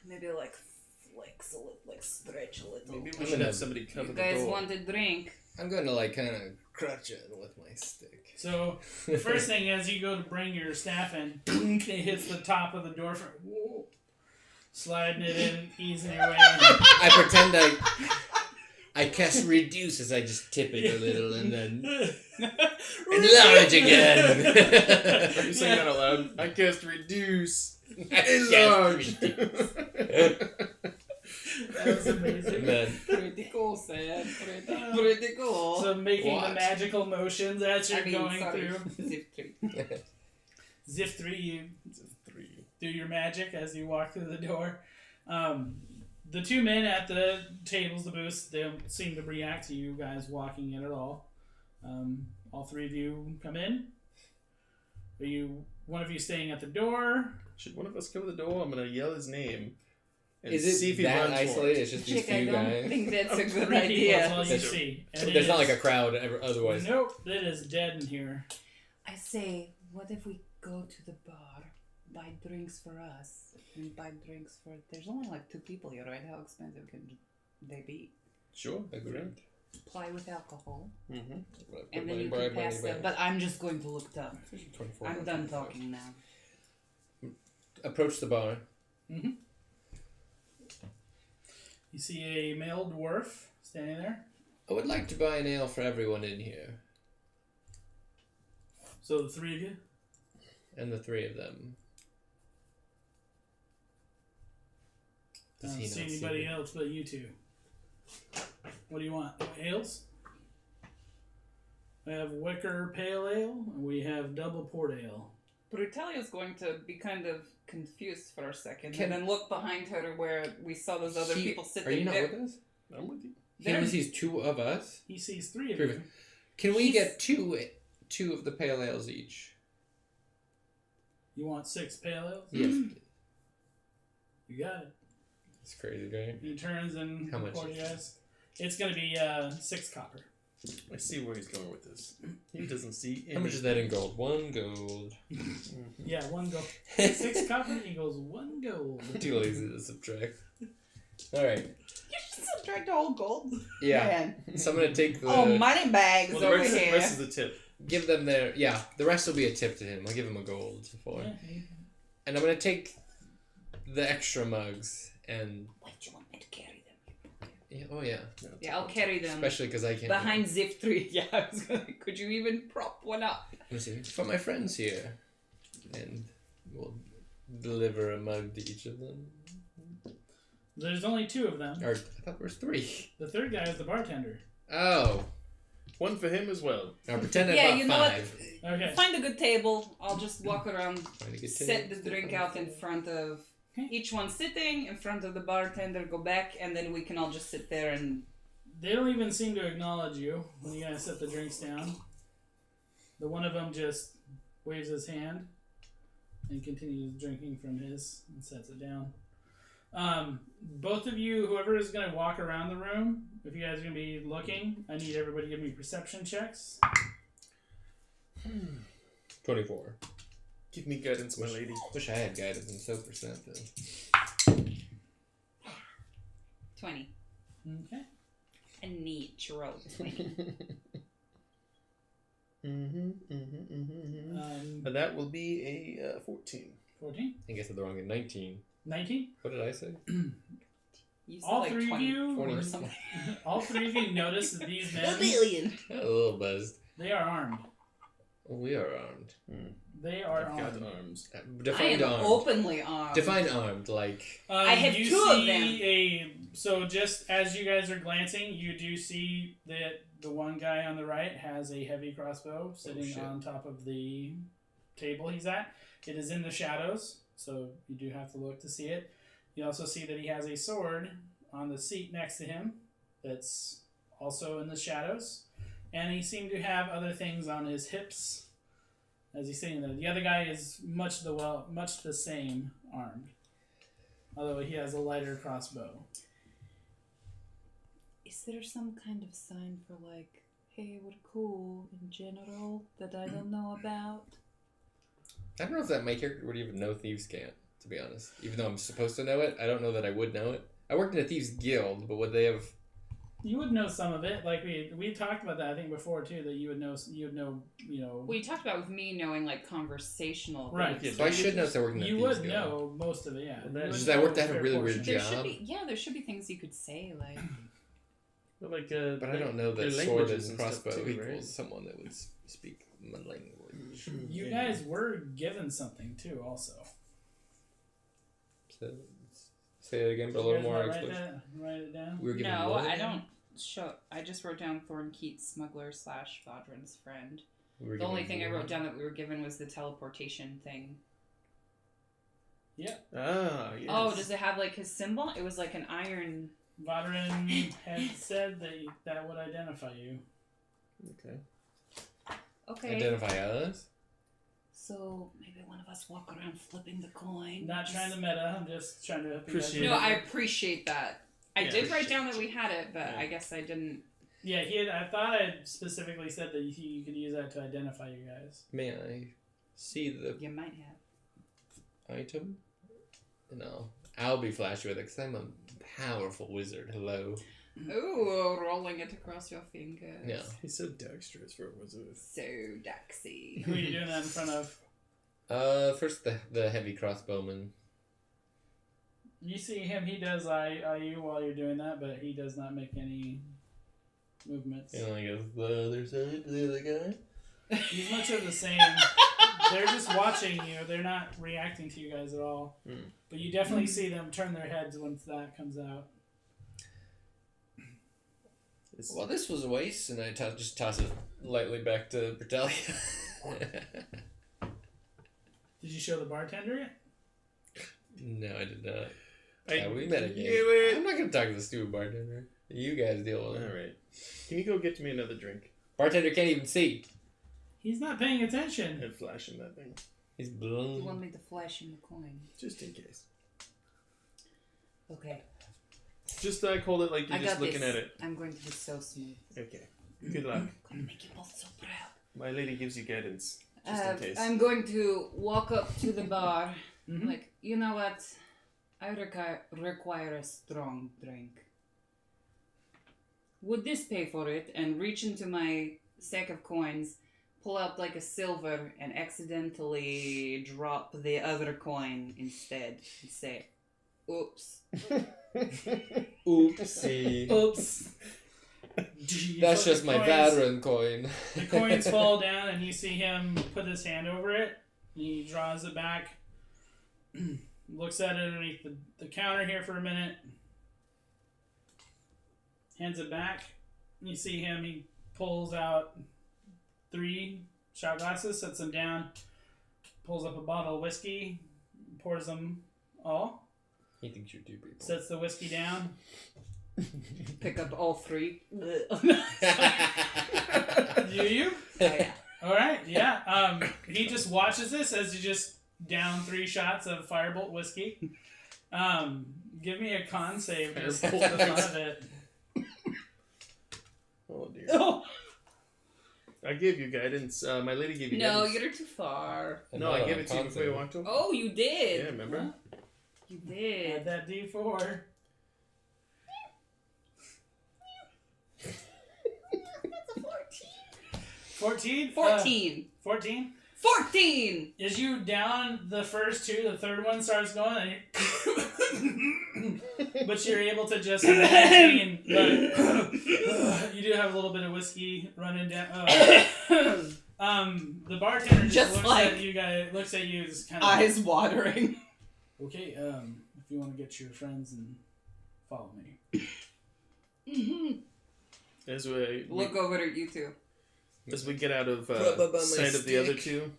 [SPEAKER 3] Maybe like flex a little, like stretch a little.
[SPEAKER 2] Maybe we should have somebody cover
[SPEAKER 3] You
[SPEAKER 2] the
[SPEAKER 3] guys
[SPEAKER 2] door.
[SPEAKER 3] want a drink?
[SPEAKER 4] I'm going to like kind of crutch it with my stick.
[SPEAKER 1] So, the first thing as you go to bring your staff in, it hits the top of the door frame. Whoa. Sliding it in, easing your way in.
[SPEAKER 4] I pretend I cast reduce as I just tip it a little and then enlarge again.
[SPEAKER 2] You saying that out loud? I cast reduce.
[SPEAKER 4] Enlarge.
[SPEAKER 1] That was amazing.
[SPEAKER 4] Man.
[SPEAKER 3] Pretty cool, Sam. Pretty cool.
[SPEAKER 1] So making the
[SPEAKER 4] What?
[SPEAKER 1] magical motions as you're going
[SPEAKER 3] sorry.
[SPEAKER 1] through.
[SPEAKER 3] Zip 3.
[SPEAKER 1] Zip 3, you
[SPEAKER 2] Three.
[SPEAKER 1] do your magic as you walk through the door. The two men at the tables, the booths, they don't seem to react to you guys walking in at all. All three of you come in. Are you one of you staying at the door?
[SPEAKER 2] Should one of us cover the door? I'm gonna yell his name. And
[SPEAKER 4] Is
[SPEAKER 2] see
[SPEAKER 4] it
[SPEAKER 2] if he
[SPEAKER 4] that
[SPEAKER 2] runs for
[SPEAKER 4] isolated?
[SPEAKER 2] it.
[SPEAKER 4] It's just these
[SPEAKER 3] Chick, I
[SPEAKER 4] few
[SPEAKER 3] don't
[SPEAKER 4] guys.
[SPEAKER 3] think that's a good
[SPEAKER 1] Three people is all
[SPEAKER 3] idea.
[SPEAKER 1] you see. And
[SPEAKER 4] There's
[SPEAKER 1] it
[SPEAKER 4] not
[SPEAKER 1] is-
[SPEAKER 4] like a crowd otherwise.
[SPEAKER 1] Nope, it is dead in here.
[SPEAKER 3] I say, what if we go to the bar, buy drinks for us, and buy drinks for... There's only like 2 people here, right? How expensive can they be?
[SPEAKER 2] Sure.
[SPEAKER 4] Agreed.
[SPEAKER 3] Apply with alcohol,
[SPEAKER 2] Mm-hmm.
[SPEAKER 3] and then you can pass them. But I'm just going to look dumb.
[SPEAKER 4] 24,
[SPEAKER 3] I'm done talking now.
[SPEAKER 4] Approach the bar.
[SPEAKER 1] Mm-hmm. You see a male dwarf standing there.
[SPEAKER 4] I would like to buy an ale for everyone in here.
[SPEAKER 1] So the three of you.
[SPEAKER 4] And the 3 of them.
[SPEAKER 1] I
[SPEAKER 4] Does
[SPEAKER 1] don't
[SPEAKER 4] he
[SPEAKER 1] see
[SPEAKER 4] not
[SPEAKER 1] anybody
[SPEAKER 4] me?
[SPEAKER 1] else but you two. What do you want? Ales? We have Wykar Pale Ale, and we have Double Port Ale.
[SPEAKER 3] Brutalia is going to be kind of confused for a second,
[SPEAKER 4] Can-
[SPEAKER 3] and then look behind her where we saw those other people sitting
[SPEAKER 4] Are you not
[SPEAKER 3] there.
[SPEAKER 4] with us?
[SPEAKER 2] I'm with you.
[SPEAKER 4] He only sees 2 of us.
[SPEAKER 1] He sees 3 of
[SPEAKER 4] 3 of
[SPEAKER 1] you.
[SPEAKER 4] us. Can we
[SPEAKER 3] He's-
[SPEAKER 4] get two of the pale ales each?
[SPEAKER 1] You want 6 Pale Ales?
[SPEAKER 4] Yes.
[SPEAKER 1] You got it.
[SPEAKER 4] It's crazy, right?
[SPEAKER 1] He turns and
[SPEAKER 4] How much
[SPEAKER 1] pours
[SPEAKER 4] is
[SPEAKER 1] you guys. It's going to be 6 copper.
[SPEAKER 2] I see where he's going with this. He doesn't see any.
[SPEAKER 4] How much is that in gold? 1 gold.
[SPEAKER 1] Yeah, 1 gold. 6 copper equals 1 gold.
[SPEAKER 4] Too lazy to subtract. Alright.
[SPEAKER 3] You should subtract all gold.
[SPEAKER 4] Yeah.
[SPEAKER 3] Man.
[SPEAKER 4] So I'm gonna take the...
[SPEAKER 3] Oh, money bags
[SPEAKER 2] Well, the
[SPEAKER 3] over
[SPEAKER 2] rest,
[SPEAKER 3] here.
[SPEAKER 2] rest is the tip.
[SPEAKER 4] Give them their... Yeah, the rest will be a tip to him. I'll give him a gold for it. And I'm gonna take the extra mugs and...
[SPEAKER 3] Wait, you want me to carry them?
[SPEAKER 4] Yeah, oh yeah.
[SPEAKER 3] Yeah, I'll carry them.
[SPEAKER 4] Especially because I can't...
[SPEAKER 3] Behind Zip 3. Yeah, I was gonna, could you even prop one up?
[SPEAKER 4] Let me see. For my friends here. And we'll deliver a mug to each of them.
[SPEAKER 1] There's only 2 of them.
[SPEAKER 4] Or, I thought there was 3.
[SPEAKER 1] The third guy is the bartender.
[SPEAKER 4] Oh.
[SPEAKER 2] One for him as well.
[SPEAKER 4] Now pretend I
[SPEAKER 3] Yeah,
[SPEAKER 4] bought
[SPEAKER 3] you know what?
[SPEAKER 4] 5.
[SPEAKER 1] Okay.
[SPEAKER 3] Find a good table. I'll just walk around,
[SPEAKER 4] Find a good
[SPEAKER 3] set the
[SPEAKER 4] table.
[SPEAKER 3] drink out in front of each one sitting, in front of the bartender, go back, and then we can all just sit there and...
[SPEAKER 1] They don't even seem to acknowledge you when you guys set the drinks down. The one of them just waves his hand and continues drinking from his and sets it down. Both of you, whoever is going to walk around the room, if you guys are going to be looking, I need everybody to give me perception checks.
[SPEAKER 4] 24.
[SPEAKER 2] Give me guidance, my lady.
[SPEAKER 4] Wish I had guidance. I'm so perceptive.
[SPEAKER 3] 20.
[SPEAKER 1] Okay.
[SPEAKER 3] A neat roll. 20.
[SPEAKER 2] And that will be a 14.
[SPEAKER 1] 14.
[SPEAKER 4] I guess I said the wrong thing. 19.
[SPEAKER 1] 19.
[SPEAKER 4] What did I say?
[SPEAKER 3] You said
[SPEAKER 1] All
[SPEAKER 3] like
[SPEAKER 1] 3 of
[SPEAKER 3] 20
[SPEAKER 1] you,
[SPEAKER 3] or something.
[SPEAKER 1] all 3 of you notice that these men,
[SPEAKER 3] billion.
[SPEAKER 4] A little buzzed.
[SPEAKER 1] they are armed.
[SPEAKER 4] We are armed.
[SPEAKER 1] They are
[SPEAKER 2] I've got
[SPEAKER 1] armed.
[SPEAKER 2] arms.
[SPEAKER 3] I
[SPEAKER 4] Define
[SPEAKER 3] am
[SPEAKER 4] armed.
[SPEAKER 3] openly armed.
[SPEAKER 4] Define armed, like...
[SPEAKER 3] I have
[SPEAKER 1] you
[SPEAKER 3] 2 of
[SPEAKER 1] see
[SPEAKER 3] them.
[SPEAKER 1] So just as you guys are glancing, you do see that the one guy on the right has a heavy crossbow sitting
[SPEAKER 4] shit.
[SPEAKER 1] on top of the table he's at. It is in the shadows, so you do have to look to see it. You also see that he has a sword on the seat next to him that's also in the shadows. And he seemed to have other things on his hips as he's sitting there. The other guy is much the same armed, although he has a lighter crossbow.
[SPEAKER 3] Is there some kind of sign for like, hey, we're cool in general that I don't know about?
[SPEAKER 4] I don't know if that my character would even know Thieves' Cant, to be honest. Even though I'm supposed to know it, I don't know that I would know it. I worked in a Thieves' Guild, but would they have...
[SPEAKER 1] You would know some of it. Like we talked about that I think before too, that you would know, you know.
[SPEAKER 3] We talked about with me knowing like conversational.
[SPEAKER 1] Right.
[SPEAKER 3] things.
[SPEAKER 4] So I should know if I worked in a
[SPEAKER 1] You
[SPEAKER 4] Thieves'
[SPEAKER 1] would
[SPEAKER 4] Guild.
[SPEAKER 1] know most of it, yeah.
[SPEAKER 2] Well,
[SPEAKER 1] You
[SPEAKER 2] just
[SPEAKER 1] would
[SPEAKER 4] I
[SPEAKER 1] know
[SPEAKER 4] worked at a
[SPEAKER 1] fair
[SPEAKER 4] really weird
[SPEAKER 1] portion.
[SPEAKER 3] There
[SPEAKER 4] job.
[SPEAKER 3] should be, there should be things you could say like.
[SPEAKER 2] But like,
[SPEAKER 4] But I don't know
[SPEAKER 2] their
[SPEAKER 4] that sword
[SPEAKER 2] languages
[SPEAKER 4] and
[SPEAKER 2] and stuff
[SPEAKER 4] crossbow
[SPEAKER 2] too,
[SPEAKER 4] equals
[SPEAKER 2] right?
[SPEAKER 4] someone that would speak my language.
[SPEAKER 1] You guys were given something too, also.
[SPEAKER 4] So, say it again, but a
[SPEAKER 1] You
[SPEAKER 4] little
[SPEAKER 1] guys
[SPEAKER 4] more
[SPEAKER 1] wanna
[SPEAKER 4] explanation.
[SPEAKER 1] write it down.
[SPEAKER 4] We were given
[SPEAKER 3] No,
[SPEAKER 4] what
[SPEAKER 3] I
[SPEAKER 4] again?
[SPEAKER 3] don't show. I just wrote down Thorne Keats, smuggler / Vo'Rys friend.
[SPEAKER 4] We were
[SPEAKER 3] The only
[SPEAKER 4] given
[SPEAKER 3] thing I
[SPEAKER 4] what?
[SPEAKER 3] wrote down that we were given was the teleportation thing.
[SPEAKER 2] Ah, yes.
[SPEAKER 3] Oh, does it have like his symbol? It was like an iron.
[SPEAKER 1] Vodrin had said that would identify you.
[SPEAKER 2] Okay.
[SPEAKER 3] Okay.
[SPEAKER 4] Identify us?
[SPEAKER 3] So maybe one of us walk around flipping the coin.
[SPEAKER 1] Not trying to meta, I'm just trying to help you guys.
[SPEAKER 2] Appreciate
[SPEAKER 3] No,
[SPEAKER 2] it.
[SPEAKER 3] I appreciate that. I
[SPEAKER 2] Yeah,
[SPEAKER 3] did write down that we had it, but
[SPEAKER 2] Yeah.
[SPEAKER 3] I guess I didn't.
[SPEAKER 1] Yeah, I thought I specifically said that you could use that to identify you guys.
[SPEAKER 4] May I see the
[SPEAKER 3] You might have.
[SPEAKER 4] item? No. I'll be flashy with it because I'm a powerful wizard. Hello.
[SPEAKER 3] Ooh, rolling it across your fingers.
[SPEAKER 4] Yeah.
[SPEAKER 2] He's so dexterous for a wizard.
[SPEAKER 3] So daxy.
[SPEAKER 1] Who are you doing that in front of?
[SPEAKER 4] First the heavy crossbowman.
[SPEAKER 1] You see him, he does eye you while you're doing that, but he does not make any movements.
[SPEAKER 4] And I guess the other side, the other guy.
[SPEAKER 1] He's much of the same. They're just watching you. They're not reacting to you guys at all.
[SPEAKER 2] Mm.
[SPEAKER 1] But you definitely see them turn their heads once that comes out.
[SPEAKER 2] It's,
[SPEAKER 4] Well, this was a waste, and I just toss it lightly back to Brutalia.
[SPEAKER 1] Did you show the bartender it?
[SPEAKER 4] No, I did not.
[SPEAKER 2] I
[SPEAKER 4] Yeah, we met again.
[SPEAKER 2] knew it.
[SPEAKER 4] I'm not gonna talk to the stupid bartender. You guys deal with it.
[SPEAKER 2] Alright. Can you go get me another drink?
[SPEAKER 4] Bartender can't even see.
[SPEAKER 1] He's not paying attention.
[SPEAKER 2] And flash in that thing.
[SPEAKER 4] He's
[SPEAKER 3] You
[SPEAKER 4] blind.
[SPEAKER 3] want me to flash in the coin?
[SPEAKER 2] Just in case.
[SPEAKER 3] Okay.
[SPEAKER 2] Just hold it like you're
[SPEAKER 3] I
[SPEAKER 2] just
[SPEAKER 3] got
[SPEAKER 2] looking
[SPEAKER 3] this.
[SPEAKER 2] at it.
[SPEAKER 3] I'm going to be so smooth.
[SPEAKER 2] Okay. Good luck.
[SPEAKER 3] I'm gonna make you both so proud.
[SPEAKER 2] My lady gives you guidance. Just in case.
[SPEAKER 3] I'm going to walk up to the bar.
[SPEAKER 1] Mhm.
[SPEAKER 3] Like, you know what? I require a strong drink. Would this pay for it? And reach into my sack of coins, pull out like a silver, and accidentally drop the other coin instead. And say, oops.
[SPEAKER 4] Oopsie.
[SPEAKER 1] Oops.
[SPEAKER 4] That's just my veteran coin.
[SPEAKER 1] The coins fall down, and you see him put his hand over it. And he draws it back, looks at it underneath the counter here for a minute, hands it back. And you see him, he pulls out 3 shot glasses, sets them down, pulls up a bottle of whiskey, pours them all,
[SPEAKER 4] He thinks you're 2 people.
[SPEAKER 1] sets the whiskey down.
[SPEAKER 3] Pick up all 3.
[SPEAKER 1] Do you?
[SPEAKER 3] Oh, yeah.
[SPEAKER 1] All right, yeah. He just watches this as you just down 3 shots of Firebolt whiskey. Give me a con save just for the fun of it.
[SPEAKER 2] Oh dear.
[SPEAKER 1] Oh,
[SPEAKER 2] I gave you guidance. My lady gave you
[SPEAKER 3] No,
[SPEAKER 2] guidance.
[SPEAKER 3] you're too far.
[SPEAKER 2] No, I gave it to you before you walked over.
[SPEAKER 3] Oh, you did.
[SPEAKER 2] Yeah, remember?
[SPEAKER 3] You
[SPEAKER 1] add
[SPEAKER 3] did.
[SPEAKER 1] that D4.
[SPEAKER 3] That's a
[SPEAKER 1] 14?
[SPEAKER 3] 14.
[SPEAKER 1] 14?
[SPEAKER 3] 14!
[SPEAKER 1] As you down the first 2, the third one starts going, and but you're able to just maintain. You do have a little bit of whiskey running down. The bartender just looks
[SPEAKER 3] like
[SPEAKER 1] at you guys. Looks at you as kind of
[SPEAKER 3] Eyes watering.
[SPEAKER 1] okay. If you want to get your friends and follow me.
[SPEAKER 2] As we
[SPEAKER 3] Look over at you two.
[SPEAKER 2] as we get out of
[SPEAKER 4] Rub up on my
[SPEAKER 2] sight of the other
[SPEAKER 4] stick.
[SPEAKER 2] 2,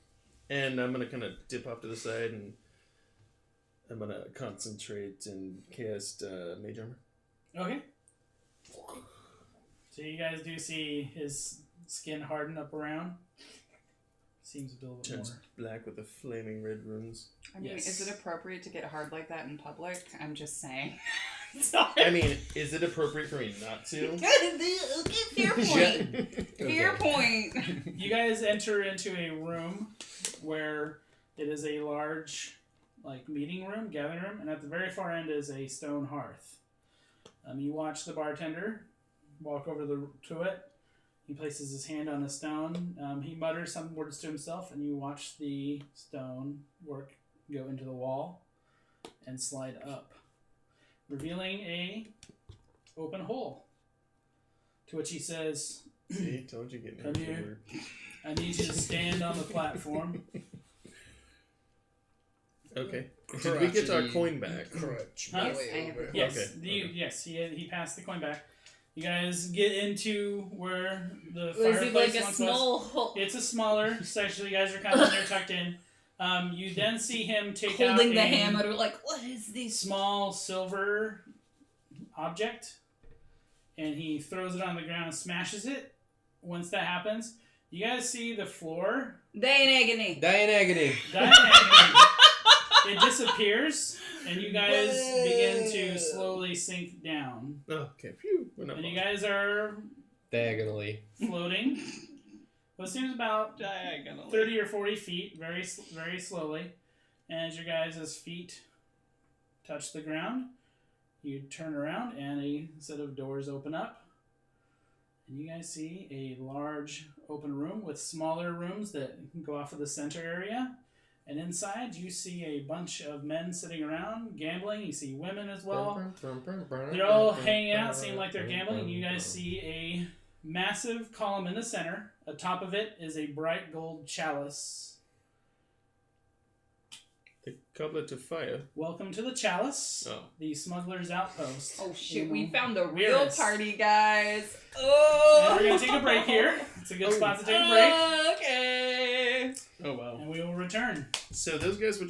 [SPEAKER 2] and I'm gonna kind of dip off to the side and I'm gonna concentrate and cast Mage Armor.
[SPEAKER 1] Okay. So you guys do see his skin harden up around. Seems a little bit
[SPEAKER 2] Turns
[SPEAKER 1] more.
[SPEAKER 2] black with the flaming red runes.
[SPEAKER 3] I mean,
[SPEAKER 1] Yes.
[SPEAKER 3] is it appropriate to get hard like that in public? I'm just saying. Sorry.
[SPEAKER 2] I mean, is it appropriate for me not to?
[SPEAKER 3] Okay, fair point. Fair point.
[SPEAKER 1] You guys enter into a room where it is a large, like, meeting room, gathering room, and at the very far end is a stone hearth. You watch the bartender walk over to it. He places his hand on a stone. He mutters some words to himself, and you watch the stone work go into the wall and slide up, revealing a open hole. To which he says,
[SPEAKER 2] See, told you get me.
[SPEAKER 1] Come here. I need you to stand on the platform.
[SPEAKER 2] Okay. Did we get our
[SPEAKER 4] Crotchety
[SPEAKER 2] coin back?
[SPEAKER 4] Crutch.
[SPEAKER 1] Huh?
[SPEAKER 3] Yes, I have it.
[SPEAKER 1] Yes,
[SPEAKER 2] Okay.
[SPEAKER 1] yes, he passed the coin back. You guys get into where the
[SPEAKER 3] Was it
[SPEAKER 1] fireplace
[SPEAKER 3] like a
[SPEAKER 1] once was.
[SPEAKER 3] small hole?
[SPEAKER 1] It's a smaller section. You guys are kind of in there tucked in. You then see him take out
[SPEAKER 3] Holding the
[SPEAKER 1] a
[SPEAKER 3] hammer, like, what is this?
[SPEAKER 1] small silver object, and he throws it on the ground and smashes it. Once that happens, you guys see the floor.
[SPEAKER 3] Day in agony.
[SPEAKER 4] Dying agony.
[SPEAKER 1] Diagonally, it disappears, and you guys begin to slowly sink down.
[SPEAKER 2] Oh, okay. Phew. We're not
[SPEAKER 1] And you
[SPEAKER 2] far.
[SPEAKER 1] guys are
[SPEAKER 4] Diagonally.
[SPEAKER 1] floating. What seems about
[SPEAKER 3] Diagonal.
[SPEAKER 1] 30 or 40 feet, very very slowly. And as your guys' feet touch the ground, you turn around and a set of doors open up. And you guys see a large open room with smaller rooms that go off of the center area. And inside you see a bunch of men sitting around gambling. You see women as well. They're all hanging out, seem like they're gambling. And you guys see a massive column in the center. Atop of it is a bright gold chalice.
[SPEAKER 2] The goblet of fire.
[SPEAKER 1] Welcome to the chalice,
[SPEAKER 2] Oh.
[SPEAKER 1] the smuggler's outpost.
[SPEAKER 3] Oh shit,
[SPEAKER 1] in
[SPEAKER 3] we found the real
[SPEAKER 1] Wyrys.
[SPEAKER 3] party, guys. Oh!
[SPEAKER 1] And we're going to take a break here. It's a good spot to take a break.
[SPEAKER 3] Okay.
[SPEAKER 2] Oh, wow.
[SPEAKER 1] And we will return.
[SPEAKER 2] So those guys were.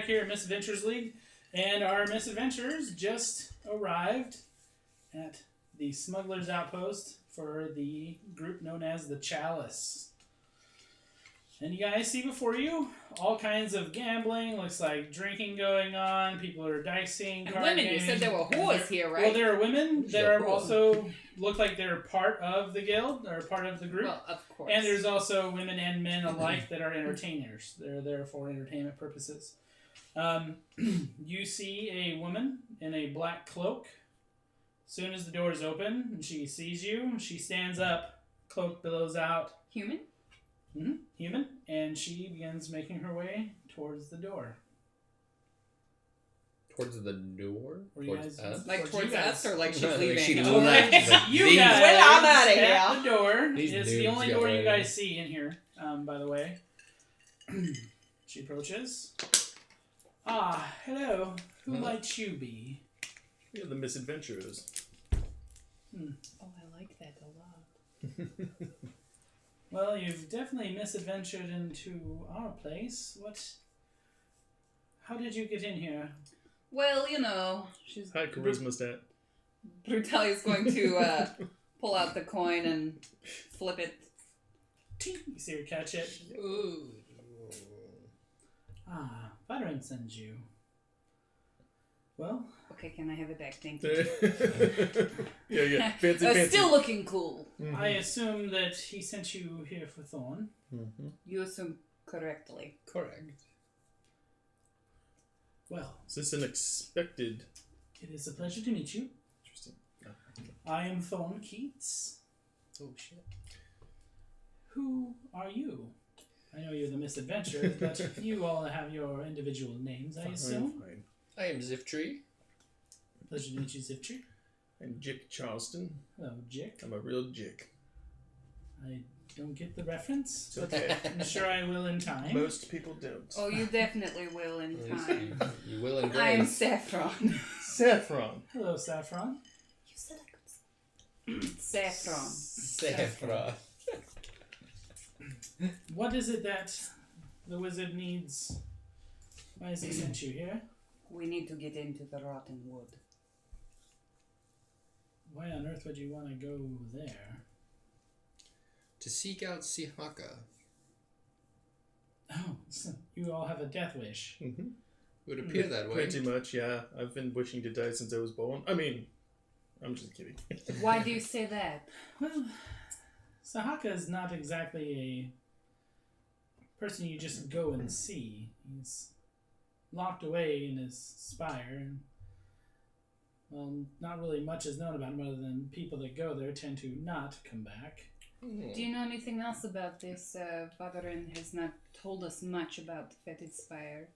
[SPEAKER 1] back here at Misadventurers League, and our Misadventurers just arrived at the Smuggler's Outpost for the group known as the Chalice. And you guys see before you all kinds of gambling, looks like drinking going on, people are dicing,
[SPEAKER 3] And
[SPEAKER 1] card
[SPEAKER 3] women, you
[SPEAKER 1] gaming.
[SPEAKER 3] said there were whores here, right?
[SPEAKER 1] Well, there are women that
[SPEAKER 4] Sure.
[SPEAKER 1] are also look like they're part of the guild or part of the group.
[SPEAKER 3] Well, of course.
[SPEAKER 1] And there's also women and men alike that are entertainers. They're there for entertainment purposes. You see a woman in a black cloak. As soon as the doors open and she sees you, she stands up, cloak billows out.
[SPEAKER 3] Human?
[SPEAKER 1] Human. And she begins making her way towards the door.
[SPEAKER 4] Towards the door?
[SPEAKER 1] Where you
[SPEAKER 4] Towards
[SPEAKER 1] guys-
[SPEAKER 4] us?
[SPEAKER 3] Like
[SPEAKER 1] Towards
[SPEAKER 3] towards
[SPEAKER 1] you
[SPEAKER 3] us
[SPEAKER 1] guys.
[SPEAKER 3] or like she's
[SPEAKER 4] No, like
[SPEAKER 3] leaving?
[SPEAKER 4] she
[SPEAKER 3] Oh,
[SPEAKER 4] left.
[SPEAKER 3] right.
[SPEAKER 4] Like,
[SPEAKER 1] You
[SPEAKER 4] these-
[SPEAKER 1] guys
[SPEAKER 3] Well, I'm outta
[SPEAKER 1] at
[SPEAKER 3] here.
[SPEAKER 1] the door.
[SPEAKER 4] These
[SPEAKER 1] It's the
[SPEAKER 4] noobs
[SPEAKER 1] only
[SPEAKER 4] got
[SPEAKER 1] door you
[SPEAKER 4] right
[SPEAKER 1] guys
[SPEAKER 4] in.
[SPEAKER 1] see in here, by the way. She approaches. Ah, hello. Who
[SPEAKER 4] Hello.
[SPEAKER 1] might you be?
[SPEAKER 2] We are the Misadventurers.
[SPEAKER 3] Oh, I like that a lot.
[SPEAKER 1] Well, you've definitely misadventured into our place. How did you get in here?
[SPEAKER 3] Well, you know, she's
[SPEAKER 2] High charisma stat.
[SPEAKER 3] Brutalia's going to pull out the coin and flip it.
[SPEAKER 1] Tink. You see her catch it.
[SPEAKER 4] Ooh.
[SPEAKER 1] Ah, Byron sends you. Well,
[SPEAKER 3] Okay, can I have it back? Thank you.
[SPEAKER 2] yeah. Fancy.
[SPEAKER 3] Still looking cool.
[SPEAKER 2] Mhm.
[SPEAKER 1] I assume that he sent you here for Thorne.
[SPEAKER 4] Mm-hmm.
[SPEAKER 3] You assume correctly.
[SPEAKER 4] Correct.
[SPEAKER 1] Well,
[SPEAKER 2] Is this an expected?
[SPEAKER 1] it is a pleasure to meet you.
[SPEAKER 2] Interesting.
[SPEAKER 1] I am Thorne Keats.
[SPEAKER 4] Oh, shit.
[SPEAKER 1] Who are you? I know you're the Misadventurers, but you all have your individual names, I assume.
[SPEAKER 2] Fine.
[SPEAKER 4] I am Ziftree.
[SPEAKER 1] Pleasure to meet you, Ziptree.
[SPEAKER 2] I'm Jiik Charleston.
[SPEAKER 1] Hello, Jiik.
[SPEAKER 2] I'm a real Jiik.
[SPEAKER 1] I don't get the reference,
[SPEAKER 2] It's
[SPEAKER 1] but
[SPEAKER 2] okay.
[SPEAKER 1] I'm sure I will in time.
[SPEAKER 2] Most people don't.
[SPEAKER 3] Oh, you definitely will in
[SPEAKER 4] At least
[SPEAKER 3] time.
[SPEAKER 4] you will in
[SPEAKER 3] I'm
[SPEAKER 4] grace.
[SPEAKER 3] Saffron.
[SPEAKER 2] Saffron.
[SPEAKER 1] Hello, Saffron.
[SPEAKER 3] You said I could. Saffron.
[SPEAKER 4] Saffron.
[SPEAKER 1] What is it that the wizard needs? Why has he sent you here?
[SPEAKER 3] We need to get into the rotten wood.
[SPEAKER 1] Why on earth would you want to go there?
[SPEAKER 4] To seek out Sihaka.
[SPEAKER 1] Oh, so you all have a death wish.
[SPEAKER 2] Mm-hmm.
[SPEAKER 4] Would appear that way.
[SPEAKER 2] Pretty much, yeah. I've been wishing to die since I was born. I mean, I'm just kidding.
[SPEAKER 3] Why do you say that?
[SPEAKER 1] Well, Sahaka is not exactly a person you just go and see. He's locked away in his spire, and well, not really much is known about him other than people that go there tend to not come back.
[SPEAKER 3] Do you know anything else about this? Vo'Rys has not told us much about the Fetid Spire.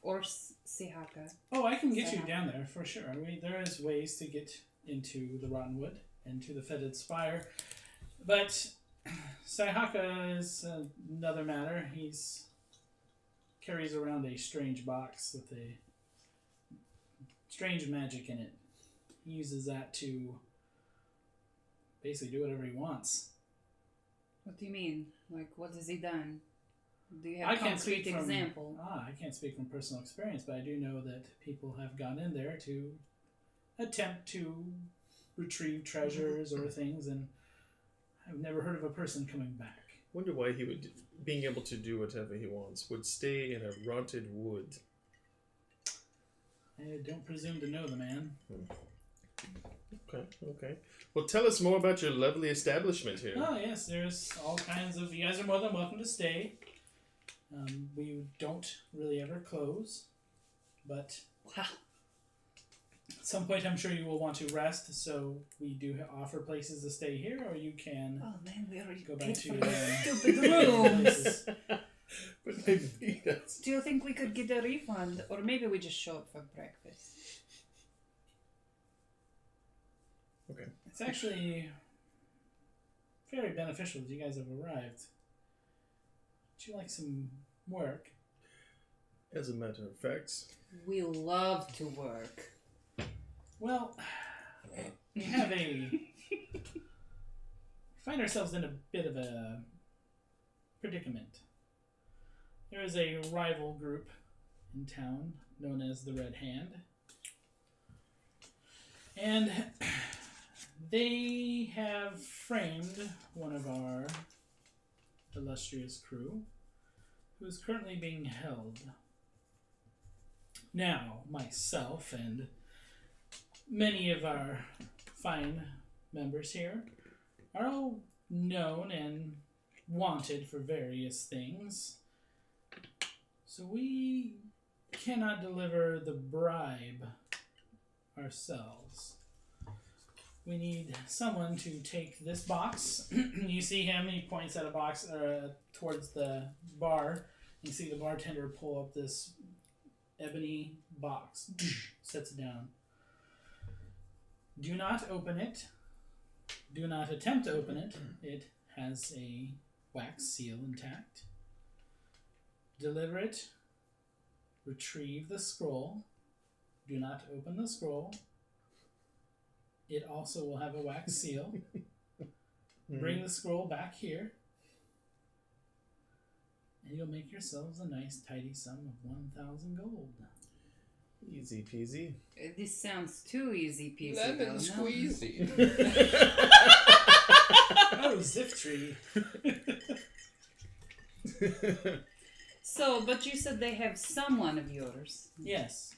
[SPEAKER 3] Or Sihaka.
[SPEAKER 1] Oh, I can get you down there for sure. There is ways to get into the Rottenwood and to the Fetid Spire, but Sihaka is another matter. He's carries around a strange box with a strange magic in it. He uses that to basically do whatever he wants.
[SPEAKER 3] What do you mean? Like, what has he done? Do you have
[SPEAKER 1] I
[SPEAKER 3] a
[SPEAKER 1] can't
[SPEAKER 3] concrete
[SPEAKER 1] speak from
[SPEAKER 3] example?
[SPEAKER 1] I can't speak from personal experience, but I do know that people have gone in there to attempt to retrieve treasures or things, and I've never heard of a person coming back.
[SPEAKER 2] Wonder why he would, being able to do whatever he wants, would stay in a rotted wood.
[SPEAKER 1] I don't presume to know the man.
[SPEAKER 2] Okay. Well, tell us more about your lovely establishment here.
[SPEAKER 1] Oh yes, there's all kinds of. You guys are more than welcome to stay. We don't really ever close, but
[SPEAKER 3] Wow.
[SPEAKER 1] at some point I'm sure you will want to rest. So we do offer places to stay here, or you can
[SPEAKER 3] Oh man, we already
[SPEAKER 1] go back
[SPEAKER 3] paid
[SPEAKER 1] to
[SPEAKER 3] for
[SPEAKER 1] your
[SPEAKER 3] the stupid rooms.
[SPEAKER 1] places.
[SPEAKER 2] But maybe that's...
[SPEAKER 3] Do you think we could get a refund? Or maybe we just show up for breakfast?
[SPEAKER 2] Okay.
[SPEAKER 1] It's actually very beneficial that you guys have arrived. Would you like some work?
[SPEAKER 2] As a matter of fact,
[SPEAKER 3] We love to work.
[SPEAKER 1] Well, we have find ourselves in a bit of a predicament. There is a rival group in town known as the Red Hand. And they have framed one of our illustrious crew, who is currently being held. Now, myself and many of our fine members here are all known and wanted for various things. So we cannot deliver the bribe ourselves. We need someone to take this box. You see him, he points at a box towards the bar. You see the bartender pull up this ebony box, sets it down. Do not open it. Do not attempt to open it. It has a wax seal intact. Deliver it. Retrieve the scroll. Do not open the scroll. It also will have a wax seal. Bring the scroll back here. And you'll make yourselves a nice tidy sum of 1,000 gold.
[SPEAKER 2] Easy peasy.
[SPEAKER 3] This sounds too easy peasy.
[SPEAKER 4] Lemon
[SPEAKER 3] though,
[SPEAKER 4] squeezy.
[SPEAKER 1] Oh, Ziftree.
[SPEAKER 3] So, but you said they have someone of yours.
[SPEAKER 1] Yes.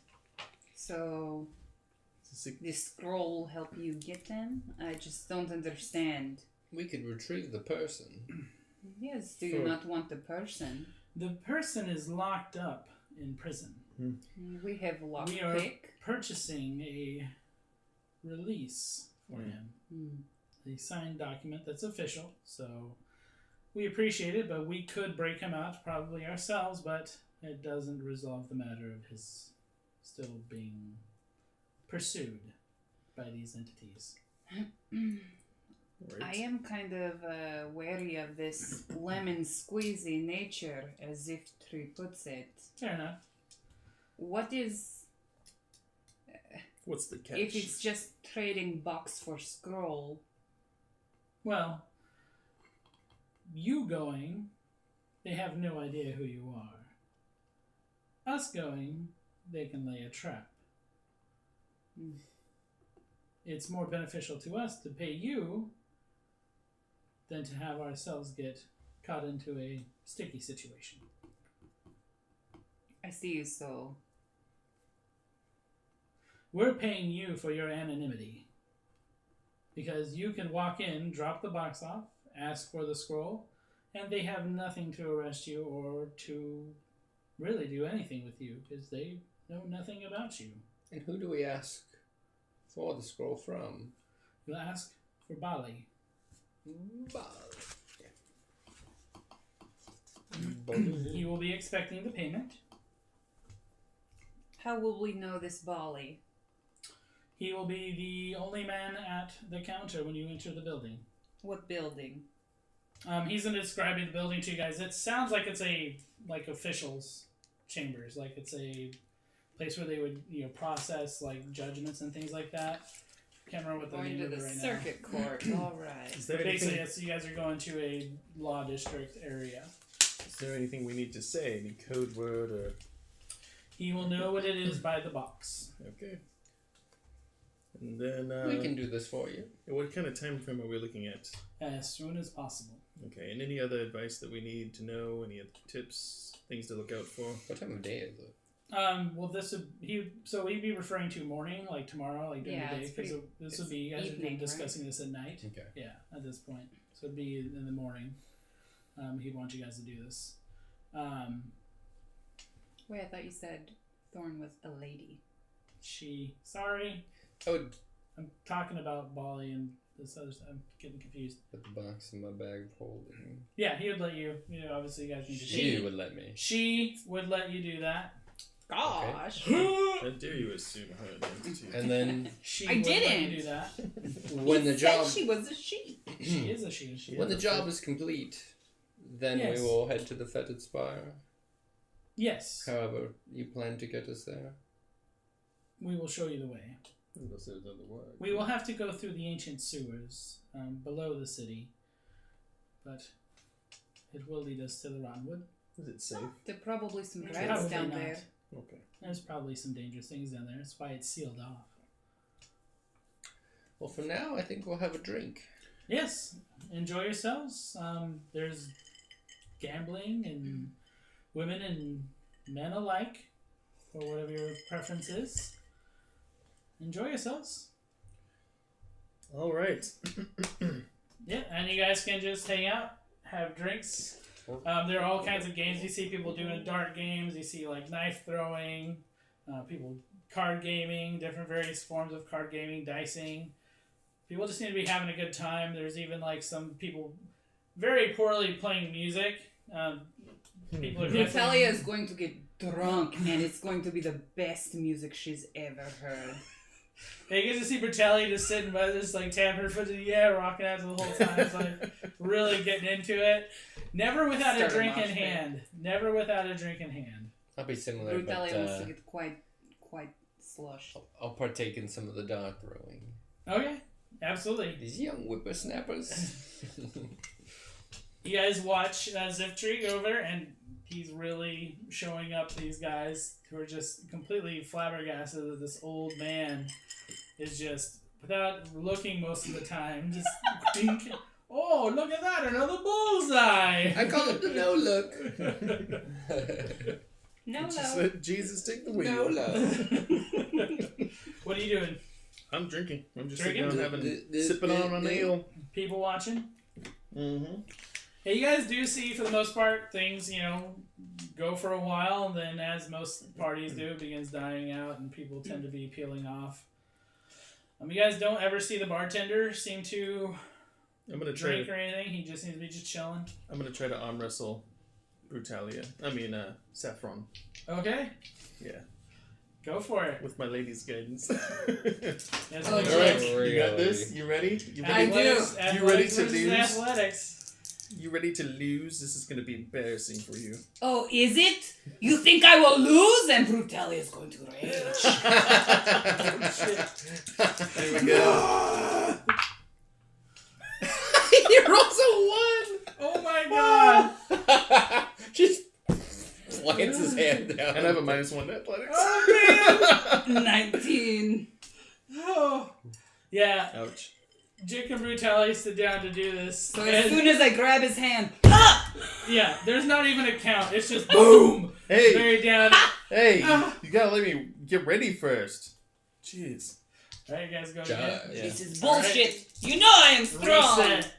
[SPEAKER 3] So, this scroll will help you get them? I just don't understand.
[SPEAKER 4] We could retrieve the person.
[SPEAKER 3] Yes, do you not want the person?
[SPEAKER 1] The person is locked up in prison.
[SPEAKER 3] We have lockpick.
[SPEAKER 1] We are purchasing a release for him. A signed document that's official, so we appreciate it, but we could break him out probably ourselves, but it doesn't resolve the matter of his still being pursued by these entities.
[SPEAKER 3] I am kind of wary of this lemon squeezy nature, as if Tree puts it.
[SPEAKER 1] Fair enough.
[SPEAKER 3] What is...
[SPEAKER 2] What's the catch?
[SPEAKER 3] if it's just trading box for scroll?
[SPEAKER 1] Well, you going, they have no idea who you are. Us going, they can lay a trap. It's more beneficial to us to pay you than to have ourselves get caught into a sticky situation.
[SPEAKER 3] I see, so...
[SPEAKER 1] We're paying you for your anonymity. Because you can walk in, drop the box off, ask for the scroll, and they have nothing to arrest you or to really do anything with you, because they know nothing about you.
[SPEAKER 4] And who do we ask for the scroll from?
[SPEAKER 1] You'll ask for Bali. He will be expecting the payment.
[SPEAKER 3] How will we know this Bali?
[SPEAKER 1] He will be the only man at the counter when you enter the building.
[SPEAKER 3] What building?
[SPEAKER 1] He's going to describe the building to you guys. It sounds like it's like officials' chambers, like it's a place where they would process like judgments and things like that. Can't remember what the
[SPEAKER 3] Going
[SPEAKER 1] name
[SPEAKER 3] to
[SPEAKER 1] of
[SPEAKER 3] the
[SPEAKER 1] it right
[SPEAKER 3] circuit court. All right.
[SPEAKER 2] Is
[SPEAKER 1] now.
[SPEAKER 2] there
[SPEAKER 1] Basically,
[SPEAKER 2] anything,
[SPEAKER 1] you guys are going to a law district area.
[SPEAKER 2] is there anything we need to say? Any code word or...
[SPEAKER 1] He will know what it is by the box.
[SPEAKER 2] Okay. And then...
[SPEAKER 4] we can do this for you.
[SPEAKER 2] What kind of time frame are we looking at?
[SPEAKER 1] As soon as possible.
[SPEAKER 2] Okay, and any other advice that we need to know? Any other tips? Things to look out for?
[SPEAKER 4] What time of day is it?
[SPEAKER 1] Well, he'd be referring to morning, like tomorrow, like during the day, because this would be, you guys would be
[SPEAKER 3] evening,
[SPEAKER 1] discussing this at night.
[SPEAKER 4] Okay.
[SPEAKER 1] Yeah, at this point. So it'd be in the morning. He'd want you guys to do this.
[SPEAKER 3] Wait, I thought you said Thorne was a lady.
[SPEAKER 1] Sorry.
[SPEAKER 4] Oh,
[SPEAKER 1] I'm talking about Bali and this other stuff. I'm getting confused.
[SPEAKER 4] put the box in my bag of holding.
[SPEAKER 1] Yeah, he would let you. Obviously you guys need to
[SPEAKER 4] She would let me.
[SPEAKER 1] She would let you do that.
[SPEAKER 3] Gosh.
[SPEAKER 2] How dare you assume her identity?
[SPEAKER 4] And then
[SPEAKER 1] She
[SPEAKER 3] I
[SPEAKER 1] would let
[SPEAKER 3] didn't.
[SPEAKER 1] you do that.
[SPEAKER 4] when the job
[SPEAKER 3] Said she was a she.
[SPEAKER 1] She is a she.
[SPEAKER 4] when the job is complete, then
[SPEAKER 1] Yes.
[SPEAKER 4] we will head to the fetid spire.
[SPEAKER 1] Yes.
[SPEAKER 4] However, you plan to get us there.
[SPEAKER 1] We will show you the way.
[SPEAKER 2] Unless there's other word.
[SPEAKER 1] We will have to go through the ancient sewers below the city, but it will lead us to the Rottnwood.
[SPEAKER 2] Is it safe?
[SPEAKER 3] There are probably some
[SPEAKER 1] Probably
[SPEAKER 3] rats down
[SPEAKER 1] not.
[SPEAKER 3] there.
[SPEAKER 2] Okay.
[SPEAKER 1] There's probably some dangerous things down there. That's why it's sealed off.
[SPEAKER 4] Well, for now, I think we'll have a drink.
[SPEAKER 1] Yes, enjoy yourselves. There's gambling and women and men alike, or whatever your preference is. Enjoy yourselves.
[SPEAKER 2] All right.
[SPEAKER 1] Yeah, and you guys can just hang out, have drinks. There are all kinds of games. You see people doing dart games. You see like knife throwing, people card gaming, different various forms of card gaming, dicing. People just seem to be having a good time. There's even like some people very poorly playing music. People are
[SPEAKER 3] Brutalia is going to get drunk, and it's going to be the best music she's ever heard.
[SPEAKER 1] Yeah, you get to see Brutalia just sitting by this, like, tapping her foot, rocking out the whole time. It's like really getting into it. Never without a drink in hand. Never without a drink in hand.
[SPEAKER 4] I'll be similar,
[SPEAKER 3] Brutalia
[SPEAKER 4] but
[SPEAKER 3] wants to get quite slush.
[SPEAKER 4] I'll partake in some of the dart throwing.
[SPEAKER 1] Okay, absolutely.
[SPEAKER 4] These young whippersnappers.
[SPEAKER 1] You guys watch Ziftree go over, and he's really showing up these guys who are just completely flabbergasted that this old man is just, without looking most of the time, just thinking, oh, look at that, another bullseye!
[SPEAKER 4] I call it the no look.
[SPEAKER 3] No,
[SPEAKER 2] Just
[SPEAKER 3] no.
[SPEAKER 2] let Jesus take the wheel.
[SPEAKER 4] No look.
[SPEAKER 1] What are you doing?
[SPEAKER 2] I'm drinking. I'm just
[SPEAKER 1] Drinking?
[SPEAKER 2] sitting down sipping on my ale.
[SPEAKER 1] People watching?
[SPEAKER 2] Mm-hmm.
[SPEAKER 1] Yeah, you guys do see, for the most part, things, go for a while, and then as most parties do, it begins dying out, and people tend to be peeling off. You guys don't ever see the bartender seem to
[SPEAKER 2] I'm gonna
[SPEAKER 1] drink or anything. He just seems to be just chilling.
[SPEAKER 2] I'm gonna try to arm wrestle Brutalia. Saffron.
[SPEAKER 1] Okay,
[SPEAKER 2] Yeah,
[SPEAKER 1] go for it.
[SPEAKER 2] with my lady's guidance.
[SPEAKER 1] Yes,
[SPEAKER 3] Oh,
[SPEAKER 1] you
[SPEAKER 3] All right.
[SPEAKER 2] You got this? You ready? You
[SPEAKER 3] I
[SPEAKER 2] ready?
[SPEAKER 3] do.
[SPEAKER 2] You ready to
[SPEAKER 1] versus
[SPEAKER 2] lose?
[SPEAKER 1] Athletics.
[SPEAKER 2] You ready to lose? This is gonna be embarrassing for you.
[SPEAKER 3] Oh, is it? You think I will lose? And Brutalia is going to rage.
[SPEAKER 2] There we go.
[SPEAKER 4] He rolls a 1.
[SPEAKER 1] Oh my god!
[SPEAKER 4] Just slants his hand down.
[SPEAKER 2] And I have a -1 to athletics.
[SPEAKER 1] Oh man!
[SPEAKER 3] 19.
[SPEAKER 1] Oh. Yeah,
[SPEAKER 2] Ouch.
[SPEAKER 1] Jiik and Brutalia sit down to do this.
[SPEAKER 3] So as soon as I grab his hand,
[SPEAKER 1] Yeah, there's not even a count. It's just boom!
[SPEAKER 2] Hey,
[SPEAKER 1] Very down.
[SPEAKER 2] hey! You gotta let me get ready first. Jeez.
[SPEAKER 1] Alright, you guys go
[SPEAKER 4] Josh.
[SPEAKER 1] again.
[SPEAKER 2] Yeah.
[SPEAKER 3] this is bullshit. You know I am strong.
[SPEAKER 1] Reset.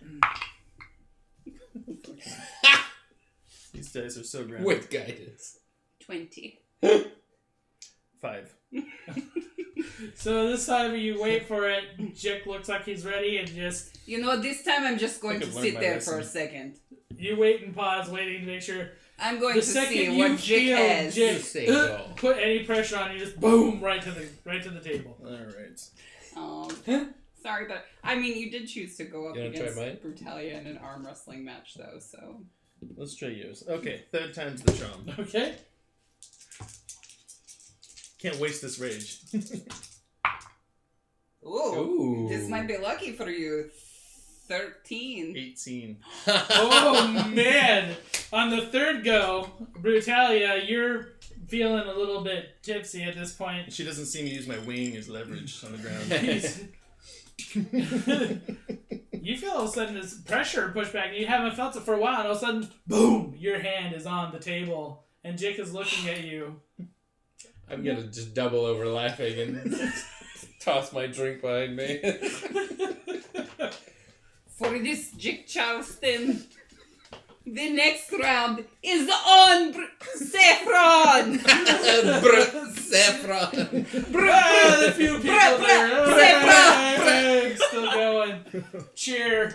[SPEAKER 2] These dice are so grand.
[SPEAKER 4] With guidance.
[SPEAKER 3] 20.
[SPEAKER 2] 5.
[SPEAKER 1] So this time you wait for it. Jiik looks like he's ready, and just
[SPEAKER 3] You know, this time I'm just going
[SPEAKER 2] I
[SPEAKER 3] to
[SPEAKER 2] could learn
[SPEAKER 3] sit
[SPEAKER 2] my
[SPEAKER 3] there for a
[SPEAKER 2] lesson.
[SPEAKER 3] second.
[SPEAKER 1] you wait and pause, waiting to make sure.
[SPEAKER 3] I'm going
[SPEAKER 1] The
[SPEAKER 3] to
[SPEAKER 1] second
[SPEAKER 3] see
[SPEAKER 1] you
[SPEAKER 3] what Jiik
[SPEAKER 1] feel
[SPEAKER 3] has.
[SPEAKER 4] You
[SPEAKER 1] Jiik
[SPEAKER 4] say go.
[SPEAKER 1] put any pressure on you, just boom right to the table.
[SPEAKER 2] All right.
[SPEAKER 3] Sorry, but I mean, you did choose to go up
[SPEAKER 4] You wanna
[SPEAKER 3] against
[SPEAKER 4] try mine?
[SPEAKER 3] Brutalia in an arm wrestling match, though. So
[SPEAKER 2] Let's try yours. Okay, third time's the charm.
[SPEAKER 1] Okay.
[SPEAKER 2] Can't waste this rage.
[SPEAKER 3] ooh, this might be lucky for you. 13.
[SPEAKER 2] 18.
[SPEAKER 1] Oh man! On the third go, Brutalia, you're feeling a little bit tipsy at this point.
[SPEAKER 2] She doesn't see me use my wing as leverage on the ground.
[SPEAKER 1] You feel all of a sudden this pressure pushback. You haven't felt it for a while, and all of a sudden, boom! Your hand is on the table, and Jiik is looking at you.
[SPEAKER 4] I'm gonna just double over laughing and toss my drink behind me.
[SPEAKER 3] For this Jiik Charleston, the next round is on Saffron!
[SPEAKER 4] Saffron.
[SPEAKER 1] The few people there. Still going. Cheer.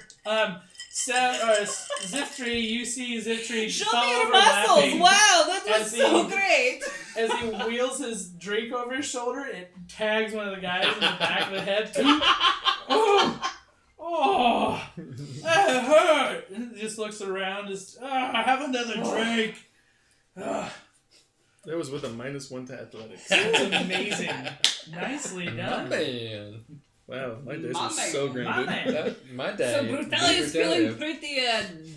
[SPEAKER 1] Ziftree, you see Ziftree
[SPEAKER 3] Show
[SPEAKER 1] fall
[SPEAKER 3] me your
[SPEAKER 1] over
[SPEAKER 3] muscles!
[SPEAKER 1] laughing.
[SPEAKER 3] Wow, that was
[SPEAKER 1] As
[SPEAKER 3] so
[SPEAKER 1] he-
[SPEAKER 3] great!
[SPEAKER 1] As he wheels his drink over his shoulder, it tags one of the guys in the back of the head. Oh, that hurt! And he just looks around, have another drink.
[SPEAKER 2] That was with a -1 to athletics.
[SPEAKER 1] That's amazing. Nicely
[SPEAKER 4] My
[SPEAKER 1] done.
[SPEAKER 4] man.
[SPEAKER 2] Wow, my dice
[SPEAKER 3] My
[SPEAKER 2] are so
[SPEAKER 3] man.
[SPEAKER 2] grounded.
[SPEAKER 1] My man.
[SPEAKER 4] My
[SPEAKER 3] So
[SPEAKER 4] dad.
[SPEAKER 3] Brutalia is feeling pretty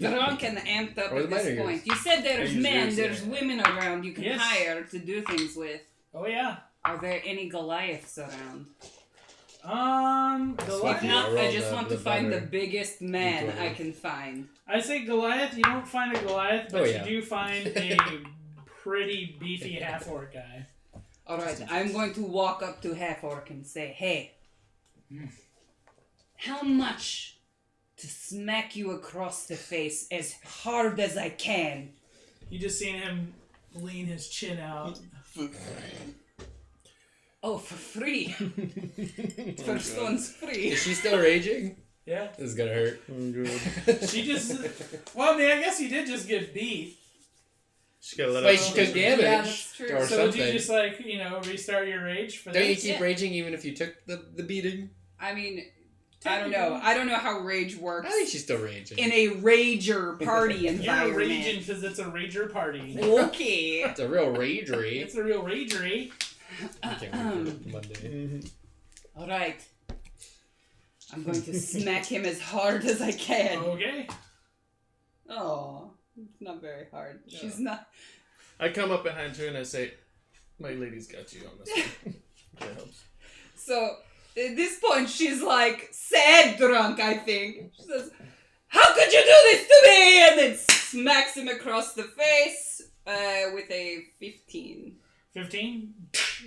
[SPEAKER 3] drunk and amped up
[SPEAKER 4] Or
[SPEAKER 3] at
[SPEAKER 4] the
[SPEAKER 3] this
[SPEAKER 4] minor
[SPEAKER 3] point.
[SPEAKER 4] years.
[SPEAKER 3] You said there's
[SPEAKER 2] Minor
[SPEAKER 3] men,
[SPEAKER 2] years,
[SPEAKER 3] there's
[SPEAKER 2] yeah.
[SPEAKER 3] women around you can
[SPEAKER 1] Yes.
[SPEAKER 3] hire to do things with.
[SPEAKER 1] Oh yeah.
[SPEAKER 3] Are there any Goliaths around? If
[SPEAKER 1] Goliath.
[SPEAKER 3] not, I
[SPEAKER 4] roll
[SPEAKER 3] just
[SPEAKER 4] the-
[SPEAKER 3] want
[SPEAKER 4] the
[SPEAKER 3] to find the
[SPEAKER 4] banner.
[SPEAKER 3] biggest man
[SPEAKER 4] D20.
[SPEAKER 3] I can find.
[SPEAKER 1] I say Goliath. You don't find a Goliath, but
[SPEAKER 4] Oh, yeah.
[SPEAKER 1] you do find a pretty beefy half orc guy.
[SPEAKER 3] Alright, I'm going to walk up to Half Orc and say, hey, how much to smack you across the face as hard as I can?
[SPEAKER 1] You just seen him lean his chin out.
[SPEAKER 3] Oh, for free. First one's free.
[SPEAKER 4] Is she still raging?
[SPEAKER 1] Yeah.
[SPEAKER 4] This is gonna hurt.
[SPEAKER 2] Oh, good.
[SPEAKER 1] She just. Well, I mean, I guess you did just get beat.
[SPEAKER 2] She got a lot
[SPEAKER 4] Wait,
[SPEAKER 2] of.
[SPEAKER 4] she took damage
[SPEAKER 3] Yeah, that's true.
[SPEAKER 4] or
[SPEAKER 1] So
[SPEAKER 4] something.
[SPEAKER 1] would you just restart your rage for
[SPEAKER 4] Don't you
[SPEAKER 1] this?
[SPEAKER 4] keep
[SPEAKER 3] Yeah.
[SPEAKER 4] raging even if you took the beating?
[SPEAKER 3] I mean, I don't know. I don't know how rage works
[SPEAKER 4] I think she's still raging.
[SPEAKER 3] in a rager party
[SPEAKER 1] You're
[SPEAKER 3] environment.
[SPEAKER 1] raging because it's a rager party.
[SPEAKER 3] Okay.
[SPEAKER 4] It's a real ragery.
[SPEAKER 1] It's a real ragery.
[SPEAKER 4] I can't wait for Monday.
[SPEAKER 2] Mhm.
[SPEAKER 3] Alright. I'm going to smack him as hard as I can.
[SPEAKER 1] Okay.
[SPEAKER 3] Oh, it's not very hard.
[SPEAKER 2] Yeah.
[SPEAKER 3] She's not.
[SPEAKER 2] I come up behind her and I say, "My lady's got you on this one." That helps.
[SPEAKER 3] So, at this point, she's like sad drunk, I think. She says, how could you do this to me? And then smacks him across the face with a 15.
[SPEAKER 1] 15.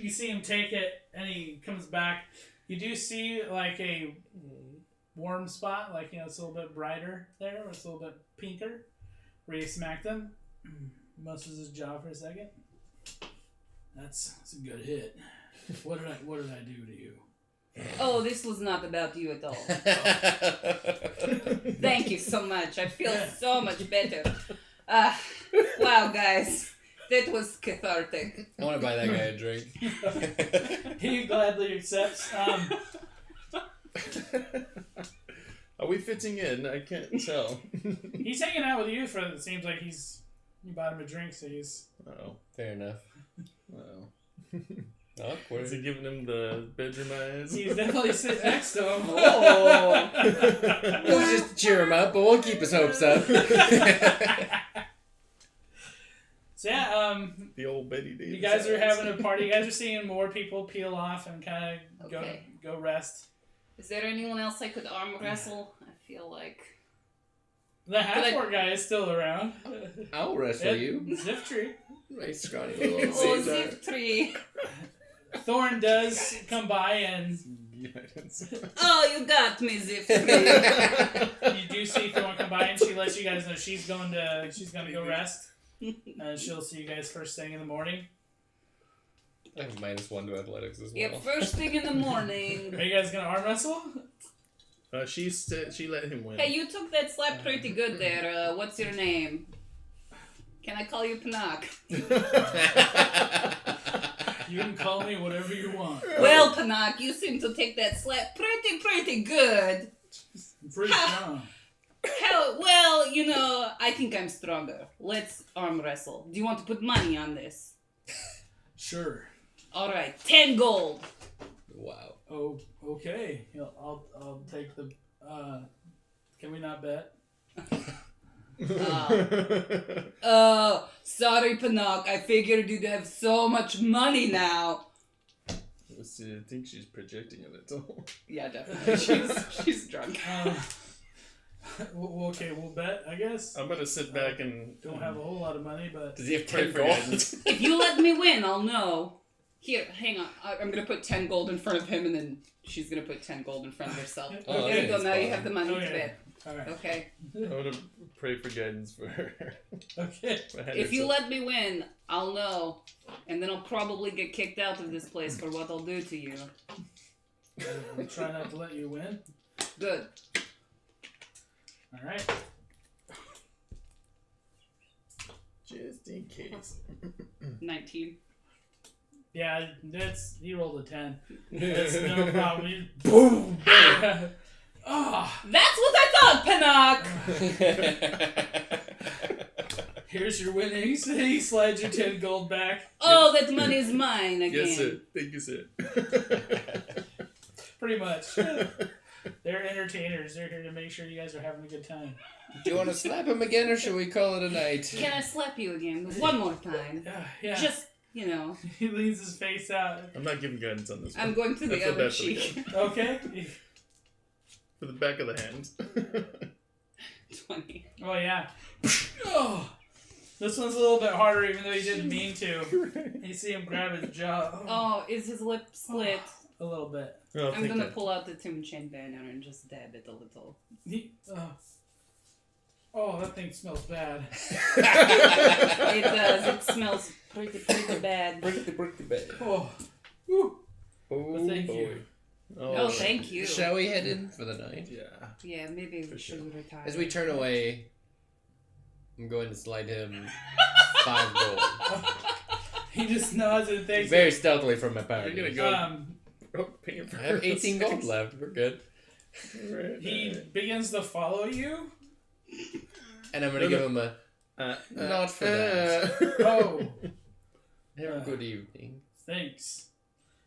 [SPEAKER 1] You see him take it, and he comes back. You do see like a warm spot, like it's a little bit brighter there, or it's a little bit pinker, where you smacked him. Muscles his jaw for a second. That's a good hit. What did I do to you?
[SPEAKER 3] Oh, this was not about you at all. Thank you so much. I feel so much better. Wow, guys. That was cathartic.
[SPEAKER 4] I want to buy that guy a drink.
[SPEAKER 1] He gladly accepts.
[SPEAKER 2] Are we fitting in? I can't tell.
[SPEAKER 1] He's hanging out with you for. It seems like you bought him a drink, so he's.
[SPEAKER 2] Oh,
[SPEAKER 4] Fair enough.
[SPEAKER 2] wow.
[SPEAKER 4] Awkward.
[SPEAKER 2] Is he giving him the bedroom eyes?
[SPEAKER 1] He's definitely sitting next to him.
[SPEAKER 3] Oh.
[SPEAKER 4] We'll just cheer him up, but we'll keep his hopes up.
[SPEAKER 1] So yeah,
[SPEAKER 2] The old Betty Davis.
[SPEAKER 1] you guys are
[SPEAKER 2] eyes.
[SPEAKER 1] having a party. You guys are seeing more people peel off and kind of
[SPEAKER 3] Okay.
[SPEAKER 1] go rest.
[SPEAKER 3] Is there anyone else I could arm wrestle? I feel like.
[SPEAKER 1] The half-orc guy is still around.
[SPEAKER 4] I'll wrestle you.
[SPEAKER 1] Ziftry.
[SPEAKER 4] My scrawny little
[SPEAKER 3] Oh,
[SPEAKER 4] Caesar.
[SPEAKER 3] zip tree.
[SPEAKER 1] Thorne does come by, and
[SPEAKER 2] Guidance.
[SPEAKER 3] Oh, you got me, zip tree.
[SPEAKER 1] you do see Thorne come by, and she lets you guys know she's going to go rest. She'll see you guys first thing in the morning.
[SPEAKER 4] I have -1 to athletics as well.
[SPEAKER 3] Yep, first thing in the morning.
[SPEAKER 1] Are you guys gonna arm wrestle?
[SPEAKER 2] She let him win.
[SPEAKER 3] Hey, you took that slap pretty good there. What's your name? Can I call you Panak?
[SPEAKER 1] You can call me whatever you want.
[SPEAKER 3] Well, Panak, you seem to take that slap pretty good.
[SPEAKER 1] I'm pretty strong.
[SPEAKER 3] Hell, well, you know, I think I'm stronger. Let's arm wrestle. Do you want to put money on this?
[SPEAKER 1] Sure.
[SPEAKER 3] All right, 10 gold.
[SPEAKER 4] Wow.
[SPEAKER 1] Oh, okay. I'll take the. Can we not bet?
[SPEAKER 3] Sorry, Panak. I figured you'd have so much money now.
[SPEAKER 2] I think she's projecting a little.
[SPEAKER 3] Yeah, definitely. She's drunk.
[SPEAKER 1] Okay, we'll bet. I guess.
[SPEAKER 2] I'm gonna sit back and
[SPEAKER 1] Don't have a whole lot of money, but
[SPEAKER 4] Does he have
[SPEAKER 2] pray
[SPEAKER 4] 10
[SPEAKER 2] for
[SPEAKER 4] gold?
[SPEAKER 2] guidance.
[SPEAKER 3] If you let me win, I'll know. Here, hang on. I'm gonna put 10 gold in front of him, and then she's gonna put 10 gold in front of herself.
[SPEAKER 1] Oh,
[SPEAKER 3] there
[SPEAKER 4] okay,
[SPEAKER 3] you go.
[SPEAKER 4] that's
[SPEAKER 3] Now you
[SPEAKER 4] fine.
[SPEAKER 3] have the money to
[SPEAKER 1] Okay.
[SPEAKER 3] bet.
[SPEAKER 1] all right.
[SPEAKER 3] Okay.
[SPEAKER 2] I want to pray for guidance for her.
[SPEAKER 1] Okay.
[SPEAKER 2] For Henderson.
[SPEAKER 3] If you let me win, I'll know, and then I'll probably get kicked out of this place for what I'll do to you.
[SPEAKER 1] I'll try not to let you win.
[SPEAKER 3] Good.
[SPEAKER 1] All right.
[SPEAKER 2] Just in case.
[SPEAKER 3] 19.
[SPEAKER 1] Yeah, he rolled a 10. That's no problem. Boom. Ah,
[SPEAKER 3] That's what I thought, Panak!
[SPEAKER 1] here's your winnings. He slides your 10 gold back.
[SPEAKER 3] Oh, that money's mine again.
[SPEAKER 2] Yes, sir. Thank you, sir.
[SPEAKER 1] Pretty much. They're entertainers. They're here to make sure you guys are having a good time.
[SPEAKER 4] Do you want to slap him again, or should we call it a night?
[SPEAKER 3] Can I slap you again one more time?
[SPEAKER 1] Yeah.
[SPEAKER 3] Just, you know.
[SPEAKER 1] He leans his face out.
[SPEAKER 2] I'm not giving guidance on this one.
[SPEAKER 3] I'm going to
[SPEAKER 2] I
[SPEAKER 3] the
[SPEAKER 2] feel
[SPEAKER 3] other
[SPEAKER 2] bad for the
[SPEAKER 3] cheek.
[SPEAKER 1] Okay.
[SPEAKER 2] For the back of the hand.
[SPEAKER 3] 20.
[SPEAKER 1] Oh, yeah. Oh. This one's a little bit harder, even though he didn't mean to. You see him grab his jaw.
[SPEAKER 3] Oh, is his lip split?
[SPEAKER 1] A little bit.
[SPEAKER 2] Oh,
[SPEAKER 3] I'm gonna pull out the Tomb Chain banner and just dab it a little.
[SPEAKER 1] Oh, that thing smells bad.
[SPEAKER 3] It does. It smells pretty bad.
[SPEAKER 4] Pretty bad.
[SPEAKER 1] Oh. Woo.
[SPEAKER 4] Oh,
[SPEAKER 1] thank you.
[SPEAKER 3] Oh, thank you.
[SPEAKER 4] Shall we head in for the night?
[SPEAKER 2] Yeah.
[SPEAKER 3] Yeah, maybe we
[SPEAKER 2] For
[SPEAKER 3] should
[SPEAKER 2] sure.
[SPEAKER 3] retire.
[SPEAKER 4] As we turn away, I'm going to slide him 5 gold.
[SPEAKER 1] He just nods and thanks.
[SPEAKER 4] Very stealthily from my power.
[SPEAKER 2] You're gonna go. Pay him
[SPEAKER 4] I have 18 gold
[SPEAKER 2] first.
[SPEAKER 4] left. We're good.
[SPEAKER 1] He begins to follow you.
[SPEAKER 4] And I'm gonna give him a not for that.
[SPEAKER 1] Oh,
[SPEAKER 4] Have a good evening.
[SPEAKER 1] thanks.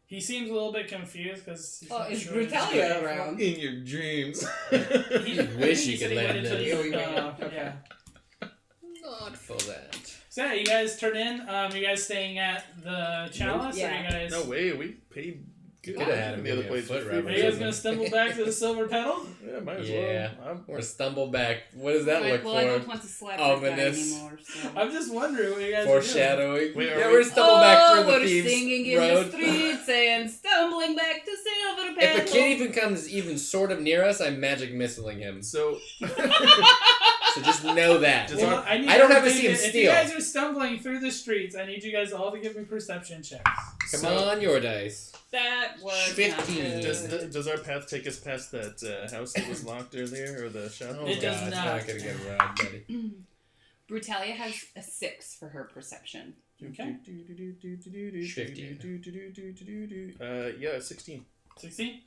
[SPEAKER 1] He seems a little bit confused because.
[SPEAKER 3] Oh, is Brutalia around?
[SPEAKER 2] In your dreams.
[SPEAKER 1] He
[SPEAKER 4] Wish you
[SPEAKER 1] said
[SPEAKER 4] could
[SPEAKER 1] he went
[SPEAKER 4] land
[SPEAKER 1] into
[SPEAKER 4] there.
[SPEAKER 1] the-
[SPEAKER 3] Okay.
[SPEAKER 1] Yeah.
[SPEAKER 4] Not for that.
[SPEAKER 1] So yeah, you guys turn in. You guys staying at the Chalice? Or
[SPEAKER 3] Yeah.
[SPEAKER 1] you guys?
[SPEAKER 2] No way, we paid good.
[SPEAKER 4] Could've had him
[SPEAKER 2] the other
[SPEAKER 4] give me a
[SPEAKER 2] place
[SPEAKER 4] foot
[SPEAKER 2] for
[SPEAKER 4] rub
[SPEAKER 2] free.
[SPEAKER 1] Are you guys gonna stumble back to the Silver Petal?
[SPEAKER 2] Yeah, might as
[SPEAKER 4] Yeah.
[SPEAKER 2] well.
[SPEAKER 4] Or stumble back. What does that look
[SPEAKER 3] well, I don't
[SPEAKER 4] for?
[SPEAKER 3] want to slap that guy
[SPEAKER 4] Ominous.
[SPEAKER 3] anymore. So.
[SPEAKER 1] I'm just wondering what you guys are
[SPEAKER 4] Foreshadowing.
[SPEAKER 2] Wait, are
[SPEAKER 4] Yeah,
[SPEAKER 2] we-
[SPEAKER 4] we're stumble back through the
[SPEAKER 3] we're
[SPEAKER 4] thieves'
[SPEAKER 3] singing in
[SPEAKER 4] road.
[SPEAKER 3] the streets and stumbling back to Silver
[SPEAKER 4] If
[SPEAKER 3] Petal.
[SPEAKER 4] a kid even comes even sort of near us, I'm magic missiling him.
[SPEAKER 2] So,
[SPEAKER 4] So just know that.
[SPEAKER 2] Does
[SPEAKER 1] Well,
[SPEAKER 2] our-
[SPEAKER 1] I, need
[SPEAKER 4] I don't have to
[SPEAKER 1] everybody
[SPEAKER 4] see him
[SPEAKER 1] If you
[SPEAKER 4] steal.
[SPEAKER 1] guys are stumbling through the streets, I need you guys all to give me perception checks.
[SPEAKER 4] Come on, your dice.
[SPEAKER 3] That was
[SPEAKER 4] 15.
[SPEAKER 2] does our path take us past that house that was locked earlier, or the shop?
[SPEAKER 4] Oh,
[SPEAKER 1] It does
[SPEAKER 4] God,
[SPEAKER 1] not.
[SPEAKER 4] It's not gonna get robbed, buddy.
[SPEAKER 3] Brutalia has a 6 for her perception.
[SPEAKER 1] Okay.
[SPEAKER 4] 15.
[SPEAKER 2] Yeah, 16.
[SPEAKER 1] 16?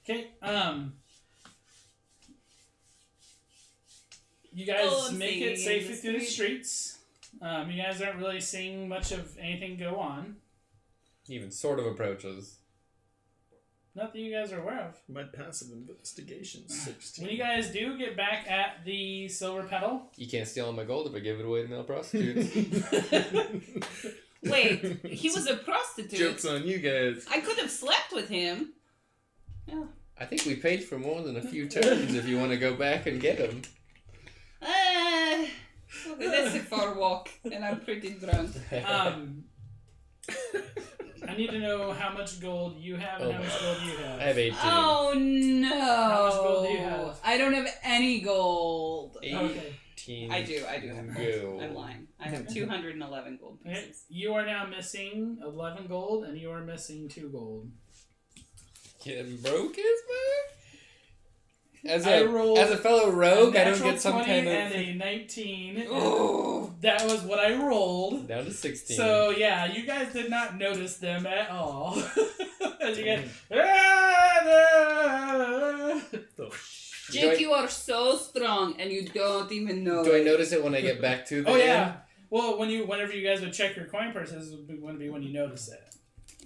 [SPEAKER 1] Okay, you guys
[SPEAKER 3] I'm
[SPEAKER 1] make
[SPEAKER 3] singing
[SPEAKER 1] it safely
[SPEAKER 3] in the
[SPEAKER 1] through the
[SPEAKER 3] street.
[SPEAKER 1] streets. You guys aren't really seeing much of anything go on.
[SPEAKER 4] Even sort of approaches.
[SPEAKER 1] Not that you guys are aware of.
[SPEAKER 2] My passive investigation, 16.
[SPEAKER 1] When you guys do get back at the Silver Petal,
[SPEAKER 4] You can't steal all my gold if I give it away to male prostitutes.
[SPEAKER 3] Wait, he was a prostitute.
[SPEAKER 2] Joke's on you guys.
[SPEAKER 3] I could have slept with him.
[SPEAKER 4] I think we paid for more than a few turns if you want to go back and get him.
[SPEAKER 3] That's a far walk, and I'm pretty drunk.
[SPEAKER 1] I need to know how much gold you have and how much gold you have.
[SPEAKER 4] I have 18.
[SPEAKER 3] Oh no!
[SPEAKER 1] How much gold do you have?
[SPEAKER 3] I don't have any gold.
[SPEAKER 4] 18.
[SPEAKER 3] I do have gold.
[SPEAKER 4] Gold.
[SPEAKER 3] I'm lying. I have 211 gold
[SPEAKER 1] Okay.
[SPEAKER 3] pieces.
[SPEAKER 1] You are now missing 11 gold, and you are missing 2 gold.
[SPEAKER 4] Getting broke is man?
[SPEAKER 1] I rolled
[SPEAKER 4] As a fellow rogue,
[SPEAKER 1] a
[SPEAKER 4] I don't
[SPEAKER 1] natural
[SPEAKER 4] get some
[SPEAKER 1] 20
[SPEAKER 4] kind
[SPEAKER 1] and
[SPEAKER 4] of...
[SPEAKER 1] a 19.
[SPEAKER 3] Oh.
[SPEAKER 1] That was what I rolled.
[SPEAKER 4] Down to 16.
[SPEAKER 1] So yeah, you guys did not notice them at all. As you get,
[SPEAKER 3] Jiik, you are so strong, and you don't even know.
[SPEAKER 4] Do I
[SPEAKER 3] it.
[SPEAKER 4] notice it when I get back to the
[SPEAKER 1] oh yeah.
[SPEAKER 4] inn?
[SPEAKER 1] Well, whenever you guys would check your coin purses, would be when you notice it.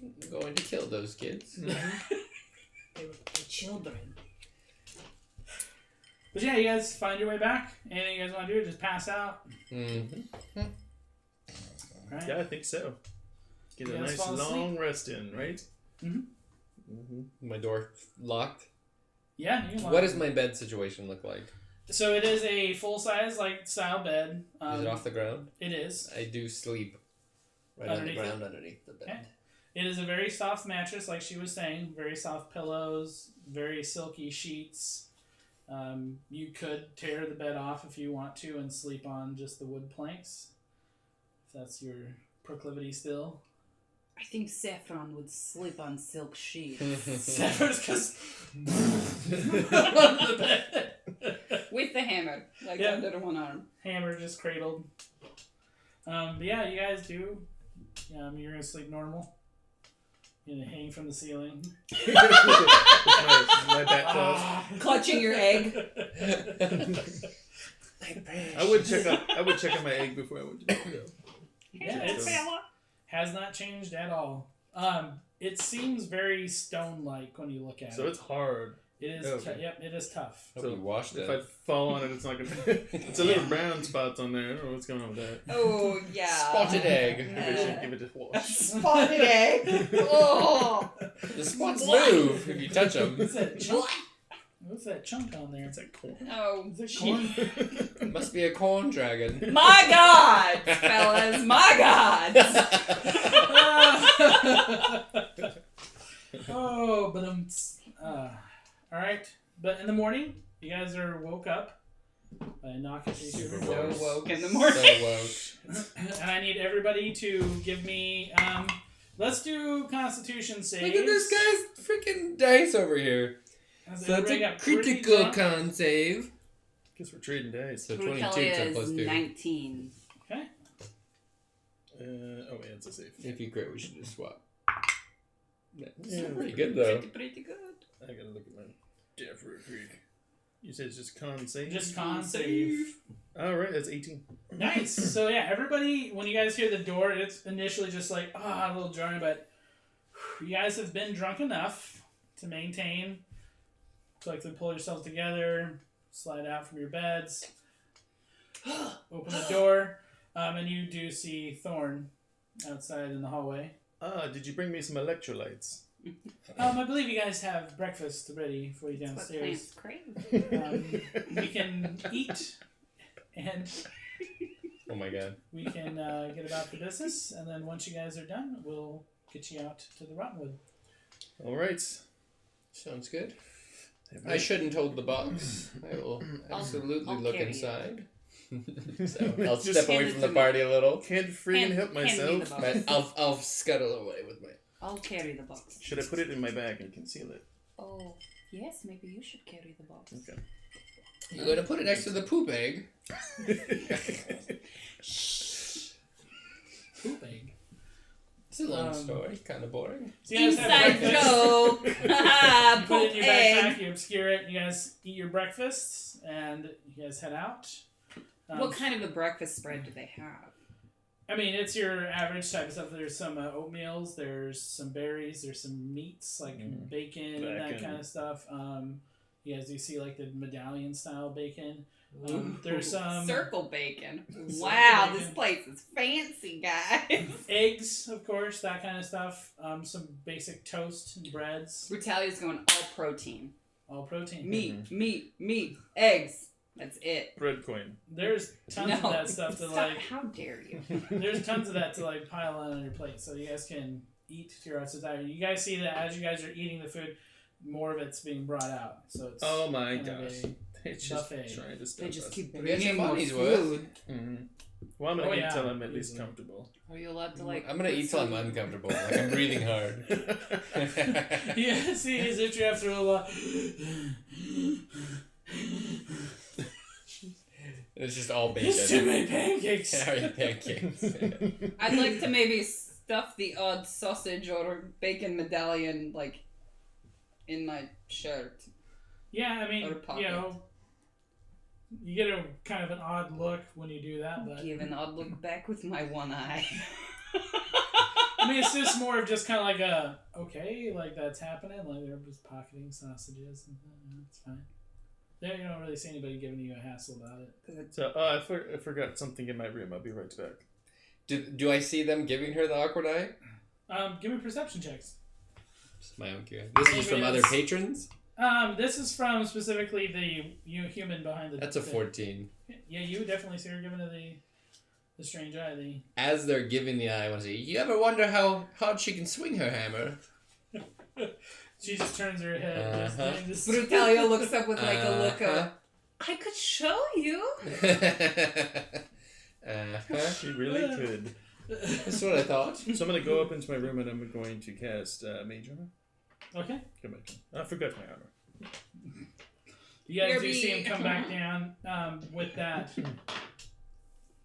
[SPEAKER 4] I'm going to kill those kids.
[SPEAKER 1] Mm-hmm.
[SPEAKER 3] They were the children.
[SPEAKER 1] But yeah, you guys find your way back. Anything you guys want to do? Just pass out.
[SPEAKER 4] Mm-hmm.
[SPEAKER 1] Right?
[SPEAKER 2] Yeah, I think so. Get
[SPEAKER 1] You
[SPEAKER 2] a
[SPEAKER 1] guys
[SPEAKER 2] nice
[SPEAKER 1] fall asleep?
[SPEAKER 2] long rest in, right?
[SPEAKER 4] My door locked.
[SPEAKER 1] Yeah. You can
[SPEAKER 4] What
[SPEAKER 1] walk.
[SPEAKER 4] does my bed situation look like?
[SPEAKER 1] So it is a full size style bed.
[SPEAKER 4] Is it off the ground?
[SPEAKER 1] It is.
[SPEAKER 4] I do sleep right on the
[SPEAKER 1] Underneath
[SPEAKER 4] ground underneath the bed.
[SPEAKER 1] Okay. It is a very soft mattress, like she was saying. Very soft pillows, very silky sheets. You could tear the bed off if you want to and sleep on just the wood planks. If that's your proclivity still.
[SPEAKER 3] I think Saffron would sleep on silk sheets.
[SPEAKER 1] Sever's because
[SPEAKER 3] With the hammer, like
[SPEAKER 1] Yeah.
[SPEAKER 3] under one arm.
[SPEAKER 1] hammer just cradled. But yeah, you guys do. You're gonna sleep normal. You're gonna hang from the ceiling.
[SPEAKER 2] my back claws.
[SPEAKER 3] Clutching your egg.
[SPEAKER 2] I would check on my egg before I went to bed though.
[SPEAKER 1] Yeah, it's has not changed at all. It seems very stone-like when you look at
[SPEAKER 2] So
[SPEAKER 1] it.
[SPEAKER 2] it's hard.
[SPEAKER 1] It is.
[SPEAKER 2] Okay.
[SPEAKER 1] Yep, it is tough.
[SPEAKER 4] Hope you washed
[SPEAKER 2] If
[SPEAKER 4] it.
[SPEAKER 2] I fall on it, it's not gonna. It's a little brown spots on there. I don't know what's going on with that.
[SPEAKER 3] Oh, yeah.
[SPEAKER 4] Spotted egg.
[SPEAKER 2] Maybe I should give it a wash.
[SPEAKER 3] Spotted egg. Oh.
[SPEAKER 4] The spots move if you touch them.
[SPEAKER 1] What's that chunk? What's that chunk on there?
[SPEAKER 2] It's like corn.
[SPEAKER 3] Oh,
[SPEAKER 1] Is it corn?
[SPEAKER 4] It must be a corn dragon.
[SPEAKER 3] my God, fellas. My God.
[SPEAKER 1] Oh, but all right. But in the morning, you guys are woke up by a knock at your
[SPEAKER 4] Super
[SPEAKER 1] door.
[SPEAKER 3] So woke in the morning.
[SPEAKER 4] So woke.
[SPEAKER 1] And I need everybody to give me. Let's do Constitution saves.
[SPEAKER 4] Look at this guy's freaking dice over here.
[SPEAKER 1] As
[SPEAKER 4] So that's
[SPEAKER 1] everybody
[SPEAKER 4] a
[SPEAKER 1] got pretty
[SPEAKER 4] critical
[SPEAKER 1] drunk.
[SPEAKER 4] con save.
[SPEAKER 2] Guess we're trading dice.
[SPEAKER 4] So 22
[SPEAKER 3] Brutalia
[SPEAKER 4] to plus
[SPEAKER 3] is
[SPEAKER 4] 2.
[SPEAKER 3] 19.
[SPEAKER 1] Okay.
[SPEAKER 2] Oh yeah, it's a save.
[SPEAKER 4] If you crit, we should just swap. That's
[SPEAKER 2] Yeah.
[SPEAKER 4] pretty good though.
[SPEAKER 3] Pretty good.
[SPEAKER 2] I gotta look at my death real quick. You said it's just con save?
[SPEAKER 1] Just con save.
[SPEAKER 2] Alright, that's 18.
[SPEAKER 1] Nice. So yeah, everybody, when you guys hear the door, it's initially just like, a little jarring, but you guys have been drunk enough to maintain. Collectively pull yourselves together, slide out from your beds, open the door, and you do see Thorne outside in the hallway.
[SPEAKER 2] Did you bring me some electrolytes?
[SPEAKER 1] I believe you guys have breakfast ready for you
[SPEAKER 3] What
[SPEAKER 1] downstairs.
[SPEAKER 3] plants crave.
[SPEAKER 1] We can eat, and
[SPEAKER 4] Oh my god.
[SPEAKER 1] we can get about the business, and then once you guys are done, we'll get you out to the Rottenwood.
[SPEAKER 2] Alright.
[SPEAKER 4] Sounds good. I shouldn't hold the box. I will absolutely
[SPEAKER 3] I'll
[SPEAKER 4] look
[SPEAKER 3] carry
[SPEAKER 4] inside. So I'll
[SPEAKER 2] Just
[SPEAKER 4] step
[SPEAKER 3] hand
[SPEAKER 4] away
[SPEAKER 3] it
[SPEAKER 4] from
[SPEAKER 3] to
[SPEAKER 4] the
[SPEAKER 3] me.
[SPEAKER 4] party a little.
[SPEAKER 2] Can't freaking help
[SPEAKER 3] Hand me the
[SPEAKER 2] myself.
[SPEAKER 3] box.
[SPEAKER 4] But I'll scuttle away with my.
[SPEAKER 3] I'll carry the box.
[SPEAKER 2] Should I put it in my bag and conceal it?
[SPEAKER 3] Oh, yes, maybe you should carry the box.
[SPEAKER 2] Okay.
[SPEAKER 4] You're gonna put it next to the poop egg.
[SPEAKER 1] Poop egg.
[SPEAKER 4] It's a long story, kind of boring.
[SPEAKER 1] So you guys have
[SPEAKER 3] Inside
[SPEAKER 1] breakfast.
[SPEAKER 3] joke.
[SPEAKER 1] You put it
[SPEAKER 3] Poop
[SPEAKER 1] in your
[SPEAKER 3] egg.
[SPEAKER 1] backpack, you obscure it, you guys eat your breakfast, and you guys head out.
[SPEAKER 3] What kind of a breakfast spread do they have?
[SPEAKER 1] I mean, it's your average type of stuff. There's some oatmeals, there's some berries, there's some meats, like bacon and that
[SPEAKER 2] Bacon.
[SPEAKER 1] kind of stuff. You guys do see, like, the medallion style bacon. There's some
[SPEAKER 3] Circle bacon.
[SPEAKER 1] Circle
[SPEAKER 3] Wow,
[SPEAKER 1] bacon.
[SPEAKER 3] this place is fancy, guys.
[SPEAKER 1] eggs, of course, that kind of stuff. Some basic toast and breads,
[SPEAKER 3] Brutalia's going all protein.
[SPEAKER 1] all protein.
[SPEAKER 3] Meat, eggs. That's it.
[SPEAKER 2] Bread coin.
[SPEAKER 1] There's tons of that stuff to
[SPEAKER 3] Stop.
[SPEAKER 1] like.
[SPEAKER 3] How dare you?
[SPEAKER 1] There's tons of that to like pile on your plate, so you guys can eat to your heart's desire. You guys see that as you guys are eating the food, more of it's being brought out. So it's
[SPEAKER 2] Oh my
[SPEAKER 1] kind of
[SPEAKER 2] gosh.
[SPEAKER 1] a-
[SPEAKER 2] They're just
[SPEAKER 1] buffet.
[SPEAKER 2] trying to stop
[SPEAKER 3] They just
[SPEAKER 2] us.
[SPEAKER 3] keep
[SPEAKER 4] You get your
[SPEAKER 3] bringing more
[SPEAKER 4] money's worth.
[SPEAKER 3] food.
[SPEAKER 2] Mm-hmm. Well, I'm gonna
[SPEAKER 1] Oh,
[SPEAKER 2] eat
[SPEAKER 1] yeah.
[SPEAKER 2] till I'm at least
[SPEAKER 1] Easily.
[SPEAKER 2] comfortable.
[SPEAKER 3] Are you allowed to like?
[SPEAKER 4] I'm gonna eat till I'm uncomfortable. Like I'm breathing hard.
[SPEAKER 1] Yeah, see, as if you have to roll.
[SPEAKER 4] It's just all
[SPEAKER 1] It's too
[SPEAKER 4] bacon.
[SPEAKER 1] many pancakes.
[SPEAKER 4] Sorry, pancakes.
[SPEAKER 3] I'd like to maybe stuff the odd sausage or bacon medallion like in my shirt.
[SPEAKER 1] Yeah, I mean,
[SPEAKER 3] Or pocket.
[SPEAKER 1] you know, you get a kind of an odd look when you do that, but
[SPEAKER 3] Give an odd look back with my one eye.
[SPEAKER 1] I mean, it's just more of just kind of like a okay, like that's happening. Like they're just pocketing sausages, and it's fine. Yeah, you don't really see anybody giving you a hassle about it.
[SPEAKER 2] So, I forgot something in my room. I'll be right back.
[SPEAKER 4] Do I see them giving her the awkward eye?
[SPEAKER 1] Give me perception checks.
[SPEAKER 4] Just my own curiosity. This is from other patrons?
[SPEAKER 1] This is from specifically the human behind the.
[SPEAKER 4] That's a 14.
[SPEAKER 1] Yeah, you would definitely see her giving her the strange eye. The
[SPEAKER 4] As they're giving the eye, I want to say, you ever wonder how hard she can swing her hammer?
[SPEAKER 1] she just turns her head. Just
[SPEAKER 4] Uh-huh.
[SPEAKER 1] doing this.
[SPEAKER 3] Brutalia looks up with like a look
[SPEAKER 4] Uh-huh.
[SPEAKER 3] of, I could show you.
[SPEAKER 2] She really could.
[SPEAKER 4] That's what I thought.
[SPEAKER 2] So I'm gonna go up into my room and I'm going to cast Mage Armor.
[SPEAKER 1] Okay.
[SPEAKER 2] Come back. I forgot my armor.
[SPEAKER 1] You guys do
[SPEAKER 3] Here
[SPEAKER 1] see
[SPEAKER 3] we-
[SPEAKER 1] him come back down with that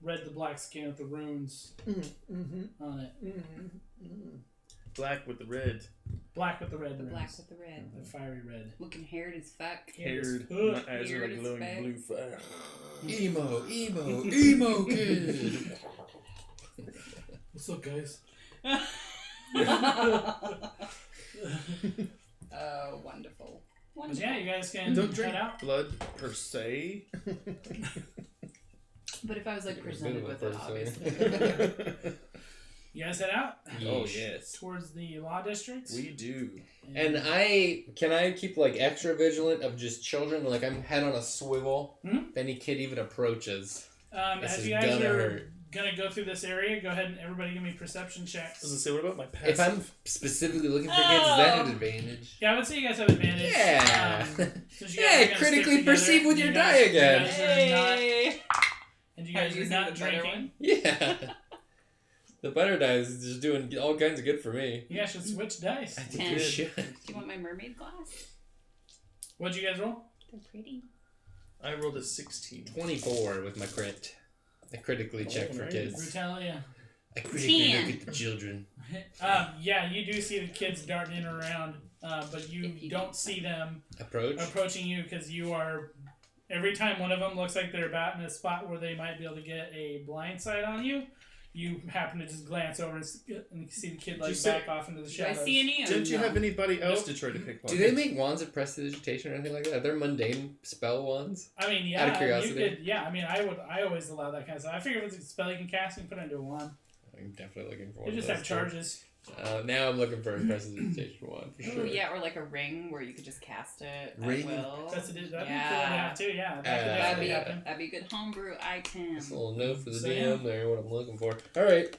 [SPEAKER 1] red to black skin with the runes on it.
[SPEAKER 2] Black with the red.
[SPEAKER 1] Black with the red
[SPEAKER 3] The
[SPEAKER 1] runes.
[SPEAKER 3] black with the red.
[SPEAKER 1] The fiery red.
[SPEAKER 3] Looking haired as fuck.
[SPEAKER 2] Haired.
[SPEAKER 1] Ugh.
[SPEAKER 2] My eyes are
[SPEAKER 3] Haired
[SPEAKER 2] like
[SPEAKER 3] as
[SPEAKER 2] glowing
[SPEAKER 3] fuck.
[SPEAKER 2] blue fire.
[SPEAKER 4] Emo kid.
[SPEAKER 1] What's up, guys?
[SPEAKER 3] Oh, wonderful.
[SPEAKER 1] But yeah, you guys can
[SPEAKER 2] Don't drink
[SPEAKER 1] head out.
[SPEAKER 2] blood per se.
[SPEAKER 3] But if I was like
[SPEAKER 4] You're a
[SPEAKER 3] presented
[SPEAKER 4] bit of a
[SPEAKER 3] with it,
[SPEAKER 4] person.
[SPEAKER 3] obviously.
[SPEAKER 1] You guys head out
[SPEAKER 2] Oh
[SPEAKER 4] Yeesh.
[SPEAKER 2] yes,
[SPEAKER 1] towards the law district.
[SPEAKER 2] we do.
[SPEAKER 4] And can I keep like extra vigilant of just children? Like I'm head on a swivel.
[SPEAKER 1] Mhm.
[SPEAKER 4] If any kid even approaches, this
[SPEAKER 1] as
[SPEAKER 4] is
[SPEAKER 1] you guys
[SPEAKER 4] gonna
[SPEAKER 1] are
[SPEAKER 4] hurt.
[SPEAKER 1] gonna go through this area, go ahead and everybody give me perception checks.
[SPEAKER 2] I was gonna say, what about my passive?
[SPEAKER 4] If I'm specifically looking for kids, is that an advantage?
[SPEAKER 1] Yeah, I would say you guys have advantage.
[SPEAKER 4] Yeah.
[SPEAKER 1] Since you guys are
[SPEAKER 4] Yeah,
[SPEAKER 1] gonna
[SPEAKER 4] critically
[SPEAKER 1] stick together,
[SPEAKER 4] perceive with
[SPEAKER 1] you
[SPEAKER 4] your
[SPEAKER 1] guys-
[SPEAKER 4] die again.
[SPEAKER 1] You guys are not,
[SPEAKER 3] Hey!
[SPEAKER 1] and you
[SPEAKER 3] Are
[SPEAKER 1] guys
[SPEAKER 3] you
[SPEAKER 1] are
[SPEAKER 3] using
[SPEAKER 1] not
[SPEAKER 3] the better
[SPEAKER 1] drinking.
[SPEAKER 4] Yeah. The better dice is just doing all kinds of good for me.
[SPEAKER 1] You guys should switch dice.
[SPEAKER 4] I think
[SPEAKER 3] Ten.
[SPEAKER 4] you should.
[SPEAKER 3] Do you want my mermaid glass?
[SPEAKER 1] What'd you guys roll?
[SPEAKER 3] They're pretty.
[SPEAKER 2] I rolled a 16.
[SPEAKER 4] 24 with my crit. I critically check for
[SPEAKER 2] Alright.
[SPEAKER 4] kids.
[SPEAKER 1] Brutalia.
[SPEAKER 4] I critically
[SPEAKER 3] 10.
[SPEAKER 4] look at the children.
[SPEAKER 1] Yeah, you do see the kids darting in around, but you
[SPEAKER 3] If you
[SPEAKER 1] don't
[SPEAKER 3] do.
[SPEAKER 1] see them
[SPEAKER 4] Approach.
[SPEAKER 1] approaching you because you are. Every time one of them looks like they're about in a spot where they might be able to get a blind sight on you, you happen to just glance over and see the kid like
[SPEAKER 2] you say-
[SPEAKER 1] back off into the
[SPEAKER 3] Do I
[SPEAKER 1] shadows.
[SPEAKER 3] see any? Or
[SPEAKER 2] Didn't you
[SPEAKER 3] no?
[SPEAKER 2] have anybody else
[SPEAKER 1] Nope.
[SPEAKER 2] to try to pick
[SPEAKER 4] Do they make wands of prestidigitation or anything like that? Are there mundane spell wands?
[SPEAKER 1] I mean,
[SPEAKER 4] Out of
[SPEAKER 1] yeah,
[SPEAKER 4] curiosity?
[SPEAKER 1] you could. Yeah, I mean, I always allow that kind of stuff. I figure if it's a spell you can cast, you can put it into a wand.
[SPEAKER 4] I'm definitely looking for
[SPEAKER 1] They
[SPEAKER 4] one.
[SPEAKER 1] just
[SPEAKER 4] of
[SPEAKER 1] have
[SPEAKER 4] those too.
[SPEAKER 1] charges.
[SPEAKER 4] Now I'm looking for a prestidigitation wand for
[SPEAKER 3] Ooh,
[SPEAKER 4] sure.
[SPEAKER 3] yeah, or like a ring where you could just cast it
[SPEAKER 4] Ring?
[SPEAKER 3] at will.
[SPEAKER 1] That'd be cool to
[SPEAKER 3] Yeah.
[SPEAKER 1] have too. Yeah, that could
[SPEAKER 3] That'd
[SPEAKER 1] definitely
[SPEAKER 3] be
[SPEAKER 1] happen.
[SPEAKER 3] that'd be a good homebrew item.
[SPEAKER 4] Just a little note for the
[SPEAKER 1] So,
[SPEAKER 4] DM there, what I'm looking for. Alright.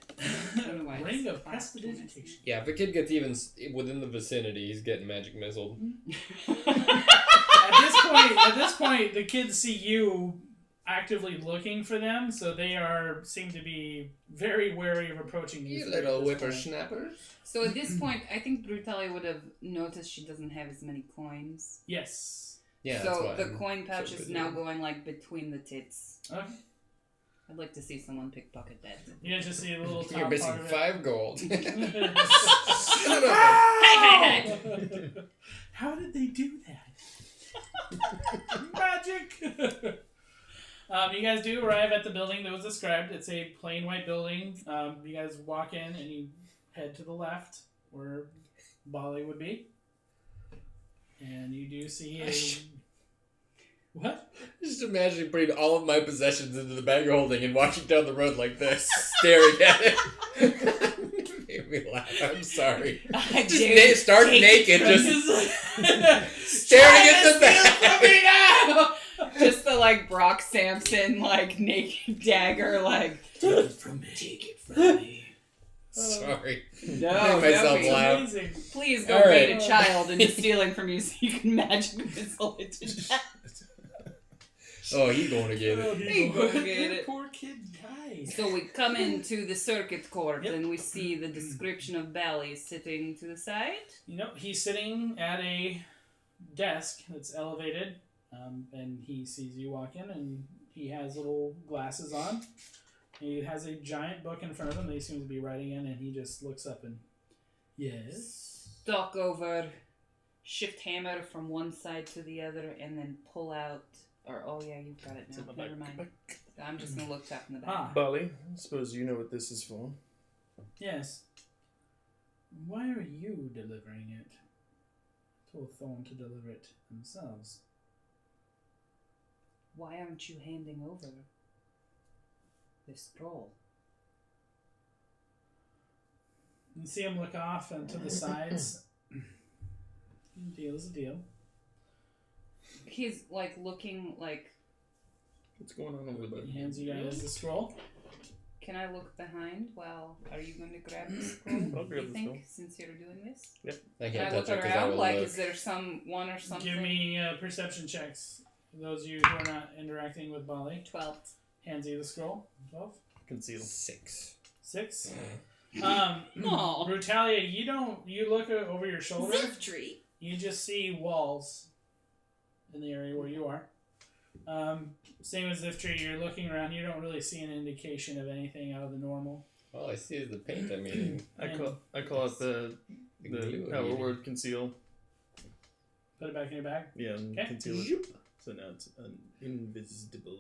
[SPEAKER 3] Otherwise,
[SPEAKER 1] Ring of
[SPEAKER 3] fast
[SPEAKER 1] prestidigitation.
[SPEAKER 4] Yeah, if a kid gets even within the vicinity, he's getting magic missile.
[SPEAKER 1] At this point, the kids see you actively looking for them, so they seem to be very wary of approaching you.
[SPEAKER 4] You
[SPEAKER 1] three at
[SPEAKER 4] little
[SPEAKER 1] this point.
[SPEAKER 4] whippersnappers.
[SPEAKER 3] So at this point, I think Brutalia would have noticed she doesn't have as many coins.
[SPEAKER 1] Yes.
[SPEAKER 4] Yeah, that's
[SPEAKER 3] So
[SPEAKER 4] why
[SPEAKER 3] the
[SPEAKER 4] I'm
[SPEAKER 3] coin pouch
[SPEAKER 4] so
[SPEAKER 3] is
[SPEAKER 4] good
[SPEAKER 3] now
[SPEAKER 4] at
[SPEAKER 3] going like between the tits.
[SPEAKER 1] Okay.
[SPEAKER 3] I'd like to see someone pickpocket that.
[SPEAKER 1] You guys just see a little top
[SPEAKER 4] You're missing
[SPEAKER 1] part of it.
[SPEAKER 4] 5 gold.
[SPEAKER 3] Hey, hey, hey!
[SPEAKER 1] How did they do that? Magic! You guys do arrive at the building that was described. It's a plain white building. You guys walk in and you head to the left where Bali would be. And you do see a... What?
[SPEAKER 4] Just imagining putting all of my possessions into the bag of holding and walking down the road like this, staring at it. Made me laugh. I'm sorry. Just start naked, just staring at the bag.
[SPEAKER 3] Just the like Brock Sampson like naked dagger like.
[SPEAKER 1] Take it from me. Take it from me.
[SPEAKER 4] Sorry.
[SPEAKER 3] No,
[SPEAKER 4] I made myself
[SPEAKER 3] don't be-
[SPEAKER 4] laugh.
[SPEAKER 1] Amazing.
[SPEAKER 3] Please go
[SPEAKER 4] All
[SPEAKER 3] bait
[SPEAKER 4] right.
[SPEAKER 3] a child into stealing from you so you can magic missile it to death.
[SPEAKER 4] Oh, he's going to get
[SPEAKER 1] Oh,
[SPEAKER 4] it.
[SPEAKER 3] Hey, go get it.
[SPEAKER 1] Poor kid died.
[SPEAKER 3] So we come into the circuit court
[SPEAKER 1] Yep.
[SPEAKER 3] and we see the description of Bally sitting to the side.
[SPEAKER 1] You know, he's sitting at a desk that's elevated, and he sees you walk in, and he has little glasses on. He has a giant book in front of him that he seems to be writing in, and he just looks up and, yes?
[SPEAKER 3] Stalk over, shift hammer from one side to the other, and then pull out. Or, oh yeah, you've got it
[SPEAKER 2] It's in
[SPEAKER 3] now.
[SPEAKER 2] my
[SPEAKER 3] Never
[SPEAKER 2] back.
[SPEAKER 3] mind. I'm just gonna look up in the back.
[SPEAKER 1] Ah,
[SPEAKER 2] Bali, I suppose you know what this is for.
[SPEAKER 1] yes. Why are you delivering it? I told Thorne to deliver it themselves.
[SPEAKER 3] Why aren't you handing over this scroll?
[SPEAKER 1] You see him look off and to the sides. Deal is a deal.
[SPEAKER 3] He's like looking like.
[SPEAKER 2] What's going on over there?
[SPEAKER 1] He hands you guys the scroll.
[SPEAKER 3] Can I look behind? Well, are you going to grab the scroll?
[SPEAKER 2] I'll grab
[SPEAKER 3] you
[SPEAKER 2] the
[SPEAKER 3] think,
[SPEAKER 2] scroll.
[SPEAKER 3] since you're doing this?
[SPEAKER 4] I
[SPEAKER 3] Can
[SPEAKER 4] can't
[SPEAKER 3] I look
[SPEAKER 4] touch it because I
[SPEAKER 3] around?
[SPEAKER 4] will
[SPEAKER 3] Like,
[SPEAKER 4] look.
[SPEAKER 3] is there one or something?
[SPEAKER 1] Give me perception checks. Those of you who are not interacting with Bali.
[SPEAKER 3] 12.
[SPEAKER 1] Hands you the scroll. 12.
[SPEAKER 2] Conceal.
[SPEAKER 4] 6.
[SPEAKER 1] 6.
[SPEAKER 3] Aw.
[SPEAKER 1] Brutalia, you look over your shoulder.
[SPEAKER 3] Ziftry.
[SPEAKER 1] You just see walls in the area where you are. Same as Ziftry, you're looking around, you don't really see an indication of anything out of the normal.
[SPEAKER 4] All I see is the paint I'm eating.
[SPEAKER 2] I call out the
[SPEAKER 4] glue I'm
[SPEAKER 2] power
[SPEAKER 4] eating.
[SPEAKER 2] word conceal.
[SPEAKER 1] Put it back in your bag.
[SPEAKER 2] Yeah, and
[SPEAKER 1] Okay.
[SPEAKER 2] conceal it. So now it's invisible,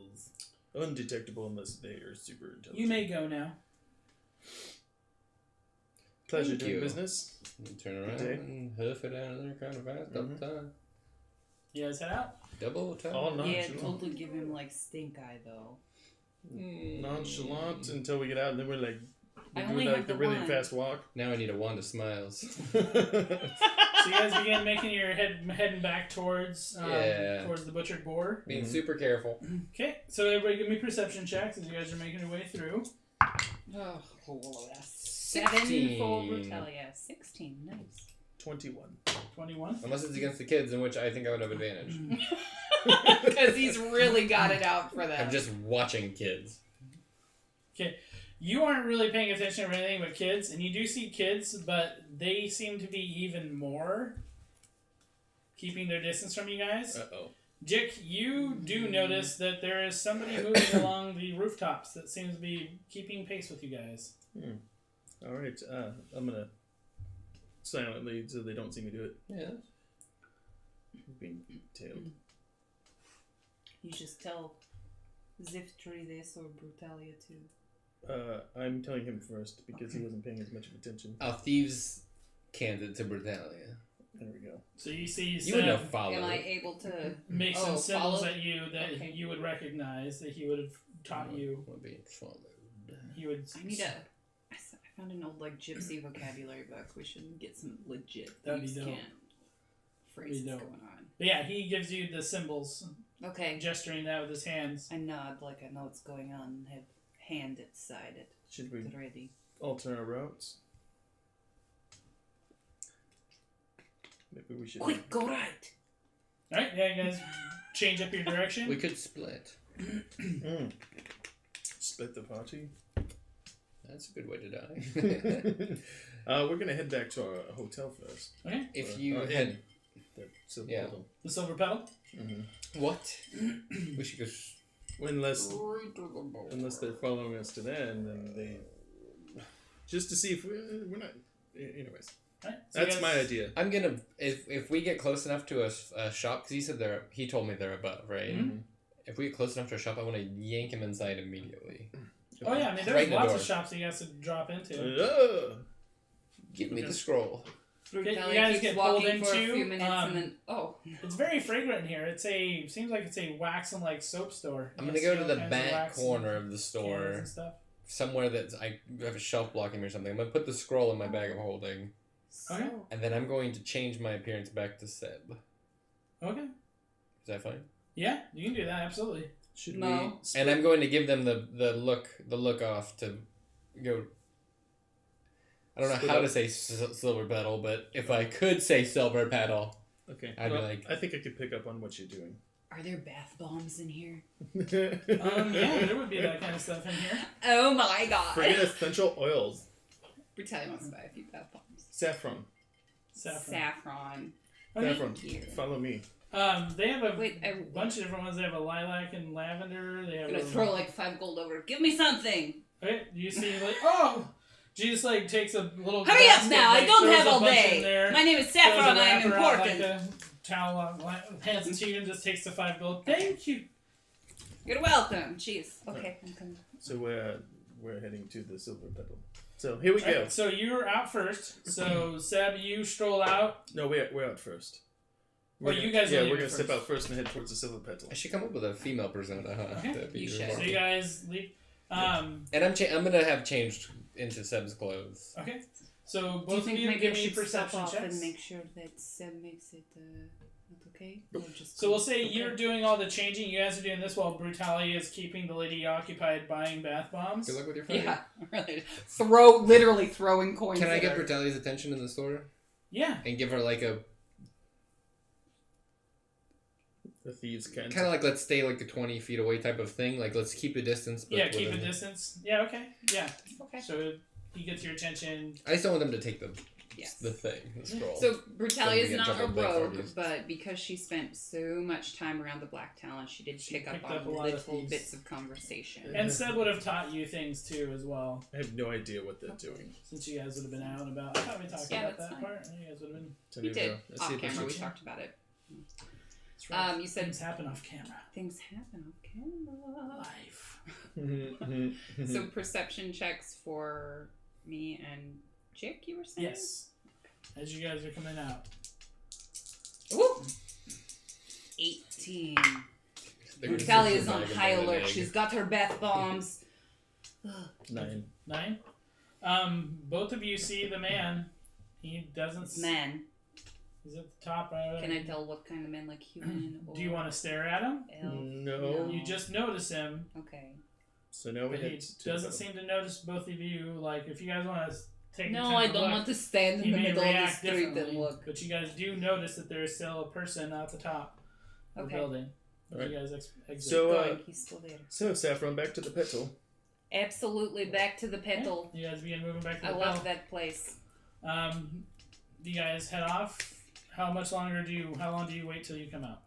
[SPEAKER 2] undetectable unless they are super intelligent.
[SPEAKER 1] You may go now.
[SPEAKER 2] Pleasure
[SPEAKER 4] Thank
[SPEAKER 2] doing
[SPEAKER 4] you.
[SPEAKER 2] business.
[SPEAKER 4] Turn around
[SPEAKER 2] Okay.
[SPEAKER 4] and hoof it out of there kind of fast. Double time.
[SPEAKER 1] You guys head out.
[SPEAKER 4] Double time.
[SPEAKER 2] All
[SPEAKER 3] Yeah,
[SPEAKER 2] nonchalant.
[SPEAKER 3] totally give him like stink eye though.
[SPEAKER 2] Nonchalant until we get out, and then we're like,
[SPEAKER 3] I
[SPEAKER 2] we're
[SPEAKER 3] only
[SPEAKER 2] doing
[SPEAKER 3] have
[SPEAKER 2] like the
[SPEAKER 3] the
[SPEAKER 2] really
[SPEAKER 3] one.
[SPEAKER 2] fast walk.
[SPEAKER 4] Now I need a wand of smiles.
[SPEAKER 1] So you guys begin making your heading back towards the butchered boar.
[SPEAKER 4] Being super careful.
[SPEAKER 1] Okay, so everybody give me perception checks as you guys are making your way through.
[SPEAKER 3] Oh, 7 for
[SPEAKER 4] 16.
[SPEAKER 3] Brutalia. 16, nice.
[SPEAKER 2] 21.
[SPEAKER 1] 21.
[SPEAKER 4] Unless it's against the kids, in which I think I would have advantage.
[SPEAKER 3] Because he's really got it out for them.
[SPEAKER 4] I'm just watching kids.
[SPEAKER 1] Okay, you aren't really paying attention to anything but kids, and you do see kids, but they seem to be even more keeping their distance from you guys.
[SPEAKER 2] Uh-oh.
[SPEAKER 1] Jiik, you do notice that there is somebody moving along the rooftops that seems to be keeping pace with you guys.
[SPEAKER 2] Alright, I'm gonna silently, so they don't see me do it.
[SPEAKER 4] Yeah.
[SPEAKER 2] Being tailed.
[SPEAKER 3] You just tell Ziftry this or Brutalia too.
[SPEAKER 2] I'm telling him first because he wasn't paying as much attention.
[SPEAKER 4] Oh, thieves candid to Brutalia.
[SPEAKER 2] There we go.
[SPEAKER 1] So you see
[SPEAKER 4] You would know
[SPEAKER 1] Seb
[SPEAKER 4] follow.
[SPEAKER 3] Am I able to
[SPEAKER 1] make some symbols
[SPEAKER 3] follow?
[SPEAKER 1] at you that
[SPEAKER 3] Okay.
[SPEAKER 1] you would recognize, that he would have taught you.
[SPEAKER 4] We're being followed.
[SPEAKER 1] He would.
[SPEAKER 3] I need I found an old like gypsy vocabulary book. We should get some legit
[SPEAKER 1] That'd be
[SPEAKER 3] thieves'
[SPEAKER 1] dope.
[SPEAKER 3] cant phrases
[SPEAKER 1] dope.
[SPEAKER 3] going on.
[SPEAKER 1] But yeah, he gives you the symbols,
[SPEAKER 3] Okay.
[SPEAKER 1] gesturing that with his hands.
[SPEAKER 3] I nod like I know what's going on and have hand it, side it,
[SPEAKER 2] Should we
[SPEAKER 3] ready.
[SPEAKER 2] alter our routes? Maybe we should.
[SPEAKER 3] Quick, go right.
[SPEAKER 1] Alright, yeah, you guys change up your direction.
[SPEAKER 4] We could split.
[SPEAKER 2] Split the party.
[SPEAKER 4] That's a good way to die.
[SPEAKER 2] We're gonna head back to our hotel first.
[SPEAKER 1] Okay.
[SPEAKER 4] If you
[SPEAKER 2] Or
[SPEAKER 4] had...
[SPEAKER 2] the silver
[SPEAKER 4] Yeah.
[SPEAKER 2] bottle.
[SPEAKER 1] The silver petal.
[SPEAKER 4] What? We should go...
[SPEAKER 2] Unless
[SPEAKER 4] straight to the boat.
[SPEAKER 2] they're following us to there, and then they just to see if we're not. Anyways,
[SPEAKER 1] Right, so
[SPEAKER 2] that's
[SPEAKER 1] you
[SPEAKER 2] my
[SPEAKER 1] guys-
[SPEAKER 2] idea.
[SPEAKER 4] I'm gonna... If we get close enough to a shop... Because he told me they're above, right?
[SPEAKER 1] Mhm.
[SPEAKER 4] If we get close enough to a shop, I want to yank him inside immediately.
[SPEAKER 1] Oh yeah, I mean there's
[SPEAKER 4] Right in the
[SPEAKER 1] lots
[SPEAKER 4] door.
[SPEAKER 1] of shops that you guys could drop into.
[SPEAKER 4] Give me
[SPEAKER 2] Okay.
[SPEAKER 4] the scroll.
[SPEAKER 1] Okay, you
[SPEAKER 3] Brutalia
[SPEAKER 1] guys
[SPEAKER 3] keeps
[SPEAKER 1] get pulled
[SPEAKER 3] walking for a
[SPEAKER 1] into,
[SPEAKER 3] few minutes and then
[SPEAKER 1] It's very fragrant in here. Seems like it's a wax and like soap store.
[SPEAKER 4] I'm
[SPEAKER 1] You
[SPEAKER 4] gonna
[SPEAKER 1] see
[SPEAKER 4] go
[SPEAKER 1] all
[SPEAKER 4] to the
[SPEAKER 1] kinds of
[SPEAKER 4] back
[SPEAKER 1] wax and
[SPEAKER 4] corner of the
[SPEAKER 1] candles
[SPEAKER 4] store.
[SPEAKER 1] and stuff.
[SPEAKER 4] Somewhere that I have a shelf blocking me or something. I'm gonna put the scroll in my bag of holding.
[SPEAKER 1] Okay.
[SPEAKER 4] And then I'm going to change my appearance back to Seb.
[SPEAKER 1] Okay.
[SPEAKER 4] Is that fine?
[SPEAKER 1] Yeah, you can do that absolutely.
[SPEAKER 2] Should
[SPEAKER 3] No.
[SPEAKER 2] we?
[SPEAKER 4] And I'm going to give them the look off to go. I don't know
[SPEAKER 2] Split
[SPEAKER 4] how
[SPEAKER 2] up.
[SPEAKER 4] to say silver petal, but if I could say silver petal,
[SPEAKER 2] Okay.
[SPEAKER 4] I'd be like-
[SPEAKER 2] I think I could pick up on what you're doing.
[SPEAKER 3] Are there bath bombs in here?
[SPEAKER 1] Yeah, there would be that kind of stuff in here.
[SPEAKER 3] Oh my god.
[SPEAKER 2] Forget essential oils.
[SPEAKER 3] Brutalia wants to buy a few bath bombs.
[SPEAKER 2] Saffron.
[SPEAKER 3] Saffron.
[SPEAKER 1] Okay.
[SPEAKER 2] Saffron.
[SPEAKER 3] Here.
[SPEAKER 2] Follow me.
[SPEAKER 1] They have a
[SPEAKER 3] Wait,
[SPEAKER 1] bunch of different ones. They have a lilac and lavender. They have
[SPEAKER 3] I'm gonna
[SPEAKER 1] a,
[SPEAKER 3] throw like 5 gold over. Give me something.
[SPEAKER 1] Okay, you see like she just like takes a little.
[SPEAKER 3] Hurry up
[SPEAKER 1] basket,
[SPEAKER 3] now!
[SPEAKER 1] like,
[SPEAKER 3] I don't
[SPEAKER 1] throws
[SPEAKER 3] have
[SPEAKER 1] a
[SPEAKER 3] all
[SPEAKER 1] bunch in
[SPEAKER 3] day.
[SPEAKER 1] there,
[SPEAKER 3] My name is
[SPEAKER 1] throws a
[SPEAKER 3] Saffron. I am
[SPEAKER 1] wrapper out,
[SPEAKER 3] important.
[SPEAKER 1] like a towel on, hands it to you and just takes the 5 gold. Thank you.
[SPEAKER 3] You're welcome. Jeez. Okay, I'm coming.
[SPEAKER 2] So we're heading to the silver petal. So here we go.
[SPEAKER 1] Alright, so you're out first. So Seb, you stroll out.
[SPEAKER 2] No, we're out first.
[SPEAKER 1] Oh, you guys are
[SPEAKER 2] we're
[SPEAKER 1] leaving
[SPEAKER 2] gonna step
[SPEAKER 1] first.
[SPEAKER 2] out first and head towards the silver petal.
[SPEAKER 4] I should come up with a female persona, huh?
[SPEAKER 1] Okay.
[SPEAKER 4] That'd be
[SPEAKER 3] You should.
[SPEAKER 1] So
[SPEAKER 4] remarkable.
[SPEAKER 1] you guys leave.
[SPEAKER 4] And I'm gonna have changed into Seb's clothes.
[SPEAKER 1] Okay. So
[SPEAKER 3] Do you
[SPEAKER 1] both of
[SPEAKER 3] think
[SPEAKER 1] you
[SPEAKER 3] maybe
[SPEAKER 1] give
[SPEAKER 3] I
[SPEAKER 1] me
[SPEAKER 3] should stop
[SPEAKER 1] perception
[SPEAKER 3] off
[SPEAKER 1] checks.
[SPEAKER 3] and make sure that Seb makes it not okay? Or just
[SPEAKER 1] So we'll say
[SPEAKER 3] okay.
[SPEAKER 1] you're doing all the changing. You guys are doing this while Brutalia is keeping the lady occupied buying bath bombs.
[SPEAKER 4] Good luck with your fight.
[SPEAKER 3] Yeah, really. Literally throwing coins.
[SPEAKER 4] Can I
[SPEAKER 3] at
[SPEAKER 4] get
[SPEAKER 3] her.
[SPEAKER 4] Brutalia's attention in the store
[SPEAKER 1] Yeah.
[SPEAKER 4] and give her like a
[SPEAKER 2] The thieves can't.
[SPEAKER 4] kind of like let's stay like a 20 feet away type of thing? Like let's keep a distance. But
[SPEAKER 1] Yeah, keep a
[SPEAKER 4] within-
[SPEAKER 1] distance. Yeah, okay. Yeah.
[SPEAKER 3] Okay.
[SPEAKER 1] So he gets your attention.
[SPEAKER 4] I just don't want them to take the
[SPEAKER 3] Yes.
[SPEAKER 4] thing, the scroll.
[SPEAKER 3] So Brutalia is
[SPEAKER 4] Then we get
[SPEAKER 3] not a
[SPEAKER 4] trouble with black
[SPEAKER 3] rogue,
[SPEAKER 4] parties.
[SPEAKER 3] but because she spent so much time around the Black Talon, she did
[SPEAKER 1] She
[SPEAKER 3] pick up
[SPEAKER 1] picked
[SPEAKER 3] on
[SPEAKER 1] up a lot of
[SPEAKER 3] little
[SPEAKER 1] things.
[SPEAKER 3] bits of conversation.
[SPEAKER 1] And Seb would have taught you things too as well,
[SPEAKER 2] I have no idea what they're doing.
[SPEAKER 1] since you guys would have been out and about. I thought we talked
[SPEAKER 3] Yeah,
[SPEAKER 1] about
[SPEAKER 3] that's
[SPEAKER 1] that
[SPEAKER 3] fine.
[SPEAKER 1] part. You guys would have been.
[SPEAKER 2] So
[SPEAKER 3] We
[SPEAKER 2] there
[SPEAKER 3] did
[SPEAKER 2] go. Let's
[SPEAKER 3] off
[SPEAKER 2] see if
[SPEAKER 3] camera. We
[SPEAKER 2] there's-
[SPEAKER 3] talked about it.
[SPEAKER 1] That's right.
[SPEAKER 3] You said
[SPEAKER 1] Things happen off camera.
[SPEAKER 3] things happen on camera.
[SPEAKER 1] Life.
[SPEAKER 3] So perception checks for me and Jiik, you were saying?
[SPEAKER 1] Yes. As you guys are coming out.
[SPEAKER 4] Woo!
[SPEAKER 3] 18.
[SPEAKER 4] They're gonna
[SPEAKER 3] Brutalia's
[SPEAKER 4] search
[SPEAKER 3] on
[SPEAKER 4] your bag
[SPEAKER 3] high
[SPEAKER 4] and find an
[SPEAKER 3] alert.
[SPEAKER 4] egg.
[SPEAKER 3] She's got her bath bombs.
[SPEAKER 2] 9.
[SPEAKER 1] 9. Both of you see the man. He doesn't.
[SPEAKER 3] It's man.
[SPEAKER 1] He's at the top. Right?
[SPEAKER 3] Can I tell what kind of man, like human or
[SPEAKER 1] Do you want to stare at him?
[SPEAKER 3] elf?
[SPEAKER 2] No.
[SPEAKER 1] You just notice him.
[SPEAKER 3] Okay.
[SPEAKER 2] So now we
[SPEAKER 1] But he
[SPEAKER 2] head to
[SPEAKER 1] doesn't
[SPEAKER 2] the-
[SPEAKER 1] seem to notice both of you. Like, if you guys want to take the
[SPEAKER 3] No,
[SPEAKER 1] time
[SPEAKER 3] I
[SPEAKER 1] to
[SPEAKER 3] don't
[SPEAKER 1] look,
[SPEAKER 3] want to stand
[SPEAKER 1] he
[SPEAKER 3] in the
[SPEAKER 1] may
[SPEAKER 3] middle of the
[SPEAKER 1] react
[SPEAKER 3] street
[SPEAKER 1] differently.
[SPEAKER 3] and look.
[SPEAKER 1] But you guys do notice that there is still a person at the top of the
[SPEAKER 3] Okay.
[SPEAKER 1] building.
[SPEAKER 2] Alright.
[SPEAKER 1] You guys exit.
[SPEAKER 2] So,
[SPEAKER 3] Going, he's still there.
[SPEAKER 2] So, Saffron, back to the petal.
[SPEAKER 3] Absolutely, back to the petal.
[SPEAKER 1] You guys begin moving back to
[SPEAKER 3] I
[SPEAKER 1] the
[SPEAKER 3] love
[SPEAKER 1] bell.
[SPEAKER 3] that place.
[SPEAKER 1] You guys head off. How long do you wait till you come out?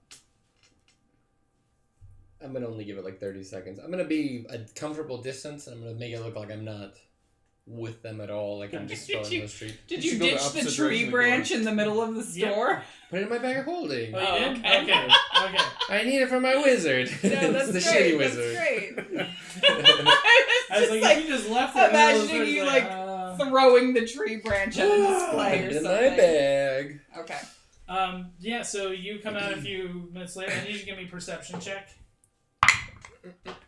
[SPEAKER 4] I'm gonna only give it like 30 seconds. I'm gonna be a comfortable distance, and I'm gonna make it look like I'm not with them at all. Like I'm just
[SPEAKER 3] Did
[SPEAKER 4] strolling
[SPEAKER 3] you-
[SPEAKER 4] the street.
[SPEAKER 3] Did
[SPEAKER 2] You
[SPEAKER 3] you
[SPEAKER 2] should go the
[SPEAKER 3] ditch the
[SPEAKER 2] opposite
[SPEAKER 3] tree
[SPEAKER 2] direction of
[SPEAKER 3] branch in the middle of the store?
[SPEAKER 4] Put it in my bag of holding.
[SPEAKER 1] Oh, you did?
[SPEAKER 3] okay.
[SPEAKER 1] Okay. Okay.
[SPEAKER 4] I need it for my wizard.
[SPEAKER 3] No, that's
[SPEAKER 4] the
[SPEAKER 3] great.
[SPEAKER 4] shitty
[SPEAKER 3] That's
[SPEAKER 4] wizard.
[SPEAKER 3] great.
[SPEAKER 1] I was
[SPEAKER 3] Just
[SPEAKER 1] like, if you just left it in the middle of the
[SPEAKER 3] imagining
[SPEAKER 1] street,
[SPEAKER 3] you,
[SPEAKER 1] it's
[SPEAKER 3] like, throwing the tree branch at a display or
[SPEAKER 4] in
[SPEAKER 3] something.
[SPEAKER 4] my bag.
[SPEAKER 3] Okay.
[SPEAKER 1] yeah, so you come out a few minutes later. I need you to give me a perception check.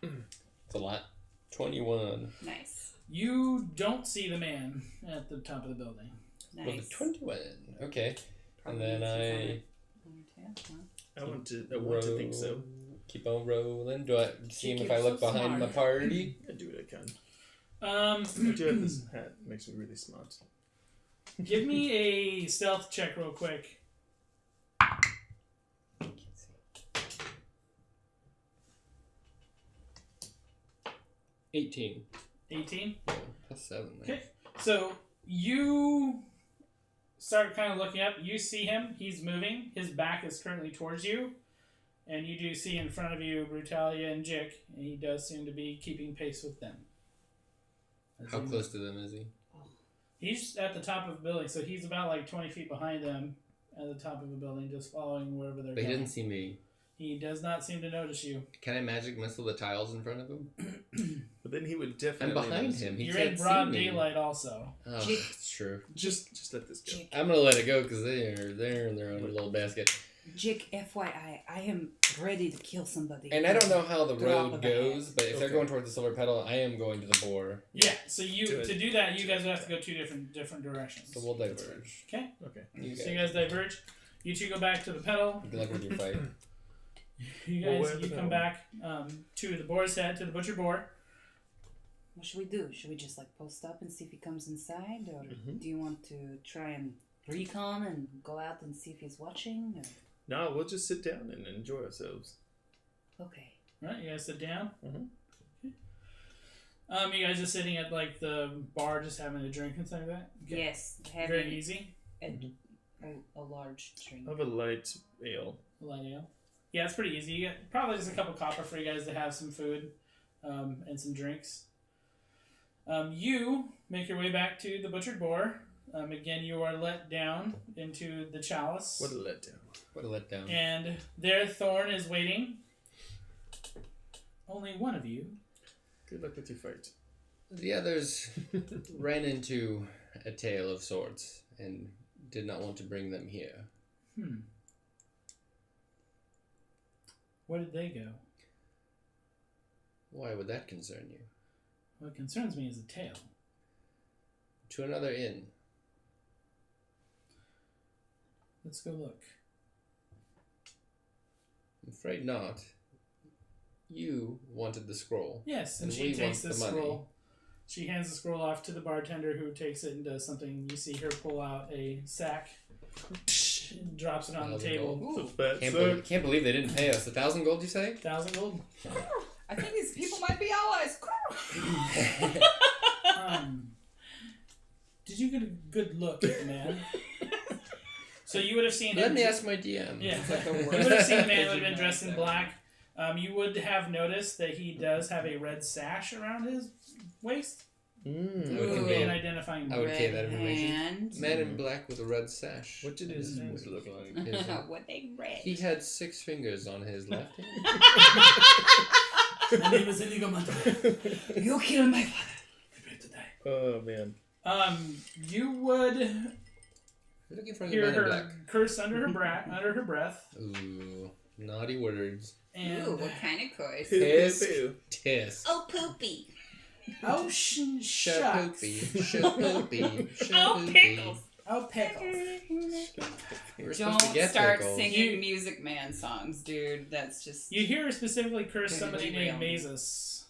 [SPEAKER 4] It's a lot. 21.
[SPEAKER 3] Nice.
[SPEAKER 1] You don't see the man at the top of the building.
[SPEAKER 4] Was
[SPEAKER 3] Nice.
[SPEAKER 4] it 21? Okay.
[SPEAKER 3] Probably
[SPEAKER 4] And then
[SPEAKER 3] means
[SPEAKER 4] I
[SPEAKER 3] he's on your tail, huh?
[SPEAKER 2] I want to think so.
[SPEAKER 4] Keep on rolling. Do I see him if
[SPEAKER 3] You're
[SPEAKER 4] I look
[SPEAKER 3] so
[SPEAKER 4] behind my
[SPEAKER 3] smart.
[SPEAKER 4] party?
[SPEAKER 2] I do what I can. I do have this hat. It makes me really smart.
[SPEAKER 1] Give me a stealth check real quick.
[SPEAKER 4] 18.
[SPEAKER 1] 18.
[SPEAKER 4] Plus 7.
[SPEAKER 1] Okay. So you start kind of looking up. You see him. He's moving. His back is currently towards you. And you do see in front of you Brutalia and Jiik. And he does seem to be keeping pace with them. As
[SPEAKER 4] How
[SPEAKER 1] he
[SPEAKER 4] close to them is he?
[SPEAKER 1] He's at the top of the building, so he's about like 20 feet behind them at the top of the building, just following wherever they're
[SPEAKER 4] But he
[SPEAKER 1] going.
[SPEAKER 4] didn't see me.
[SPEAKER 1] He does not seem to notice you.
[SPEAKER 4] Can I magic missile the tiles in front of him?
[SPEAKER 2] But then he would definitely.
[SPEAKER 4] I'm behind
[SPEAKER 2] notice
[SPEAKER 4] him. He
[SPEAKER 1] You're
[SPEAKER 4] can't
[SPEAKER 1] in broad
[SPEAKER 4] see me.
[SPEAKER 1] daylight also.
[SPEAKER 4] Oh,
[SPEAKER 3] Jiik.
[SPEAKER 4] that's true.
[SPEAKER 2] Just let this go.
[SPEAKER 3] Jiik.
[SPEAKER 4] I'm gonna let it go because they're there in their own little basket.
[SPEAKER 3] Jiik, FYI, I am ready to kill somebody.
[SPEAKER 4] And I don't know how the
[SPEAKER 3] Drop
[SPEAKER 4] road
[SPEAKER 3] of a
[SPEAKER 4] goes,
[SPEAKER 3] hat.
[SPEAKER 4] but if they're
[SPEAKER 2] Okay.
[SPEAKER 4] going towards the silver petal, I am going to the boar.
[SPEAKER 1] Yeah, so you
[SPEAKER 2] Do it.
[SPEAKER 1] to do that, you guys would have to go two different directions.
[SPEAKER 4] So we'll diverge.
[SPEAKER 1] Okay,
[SPEAKER 2] Okay.
[SPEAKER 4] You
[SPEAKER 1] so you guys diverge. You two go back to the pedal.
[SPEAKER 4] Good luck with your fight.
[SPEAKER 1] You
[SPEAKER 2] Well,
[SPEAKER 1] guys,
[SPEAKER 2] where the
[SPEAKER 1] you come
[SPEAKER 2] pedal?
[SPEAKER 1] back to the boar's head, to the butcher boar.
[SPEAKER 3] What should we do? Should we just like post up and see if he comes inside, or
[SPEAKER 2] Mhm.
[SPEAKER 3] do you want to try and recon and go out and see if he's watching? Or...
[SPEAKER 2] No, we'll just sit down and enjoy ourselves.
[SPEAKER 3] Okay.
[SPEAKER 1] Right, you guys sit down.
[SPEAKER 2] Mhm.
[SPEAKER 1] Okay. You guys just sitting at like the bar, just having a drink and stuff like that. Okay.
[SPEAKER 3] Yes,
[SPEAKER 1] Very
[SPEAKER 3] having
[SPEAKER 1] easy.
[SPEAKER 3] a large drink.
[SPEAKER 2] Have a light ale.
[SPEAKER 1] Light ale. Yeah, it's pretty easy. You get probably just a couple copper for you guys to have some food and some drinks. You make your way back to the butchered boar. Again, you are let down into the chalice.
[SPEAKER 2] What a letdown.
[SPEAKER 4] What a letdown.
[SPEAKER 1] And there Thorne is waiting. Only one of you.
[SPEAKER 2] Good luck with your fight.
[SPEAKER 4] The others ran into a tale of sorts and did not want to bring them here.
[SPEAKER 1] Where did they go?
[SPEAKER 4] Why would that concern you?
[SPEAKER 1] What concerns me is the tale.
[SPEAKER 4] To another inn.
[SPEAKER 1] Let's go look.
[SPEAKER 4] I'm afraid not. You wanted the scroll.
[SPEAKER 1] Yes, and
[SPEAKER 4] And
[SPEAKER 1] she
[SPEAKER 4] we
[SPEAKER 1] takes
[SPEAKER 4] want
[SPEAKER 1] the
[SPEAKER 4] the money.
[SPEAKER 1] scroll. She hands the scroll off to the bartender, who takes it and does something. You see her pull out a sack, and drops it on the
[SPEAKER 4] 1,000
[SPEAKER 1] table.
[SPEAKER 4] gold.
[SPEAKER 2] It's a fat
[SPEAKER 4] Can't believe they didn't pay us. 1,000 gold, you say?
[SPEAKER 1] 1,000 gold.
[SPEAKER 3] I think these people might be allies.
[SPEAKER 1] Did you get a good look at the man? So you would have seen
[SPEAKER 4] Let
[SPEAKER 1] him.
[SPEAKER 4] me ask my DM.
[SPEAKER 1] Yeah,
[SPEAKER 4] It's like a
[SPEAKER 1] you
[SPEAKER 4] word.
[SPEAKER 1] would have seen the man would have been dressed in black. You would have noticed that he does have a red sash around his waist.
[SPEAKER 2] Mm.
[SPEAKER 4] What
[SPEAKER 1] Would
[SPEAKER 4] can
[SPEAKER 1] be
[SPEAKER 4] be?
[SPEAKER 1] an identifying
[SPEAKER 4] I would
[SPEAKER 1] mark.
[SPEAKER 4] take that information.
[SPEAKER 3] Hand.
[SPEAKER 4] Man in black with a red sash.
[SPEAKER 2] What did his hands look like?
[SPEAKER 4] His-
[SPEAKER 3] What they read.
[SPEAKER 4] He had 6 fingers on his left hand.
[SPEAKER 1] My name is Inigo Montoya.
[SPEAKER 3] You killed my father.
[SPEAKER 1] Prepare to die.
[SPEAKER 2] Oh man.
[SPEAKER 1] You would
[SPEAKER 4] We're looking for the
[SPEAKER 1] hear
[SPEAKER 4] man in
[SPEAKER 1] her
[SPEAKER 4] black.
[SPEAKER 1] curse under her breath,
[SPEAKER 4] Ooh, naughty words.
[SPEAKER 1] and
[SPEAKER 3] Ooh, what kind of curse?
[SPEAKER 4] Tisk. Tisk.
[SPEAKER 3] Oh, poopy.
[SPEAKER 1] ocean
[SPEAKER 4] Shapoopy.
[SPEAKER 1] shucks.
[SPEAKER 4] Shapoopy.
[SPEAKER 3] Oh, pickles.
[SPEAKER 1] Oh, pickles.
[SPEAKER 4] We're supposed
[SPEAKER 3] Don't
[SPEAKER 4] to get
[SPEAKER 3] start
[SPEAKER 4] pickles.
[SPEAKER 3] singing Music Man songs, dude. That's just
[SPEAKER 1] You hear her specifically curse
[SPEAKER 3] Gonna
[SPEAKER 1] somebody
[SPEAKER 3] derail
[SPEAKER 1] named
[SPEAKER 3] me.
[SPEAKER 1] Mazes.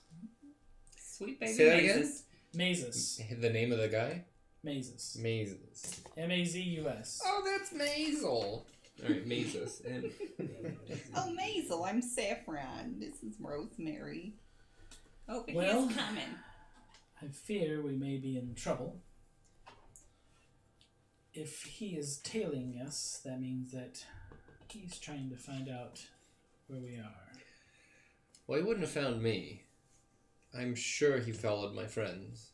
[SPEAKER 3] sweet baby
[SPEAKER 4] Say that again?
[SPEAKER 3] mazes.
[SPEAKER 1] Mazes.
[SPEAKER 4] The name of the guy?
[SPEAKER 1] Mazes.
[SPEAKER 4] Mazes.
[SPEAKER 1] Mazus.
[SPEAKER 4] Oh, that's Mazel. Alright, Mazes.
[SPEAKER 3] Oh, Mazel, I'm Saffron. This is Rosemary. Oh, but
[SPEAKER 1] Well-
[SPEAKER 3] he's coming.
[SPEAKER 1] I fear we may be in trouble. If he is tailing us, that means that he's trying to find out where we are.
[SPEAKER 4] Well, he wouldn't have found me. I'm sure he followed my friends.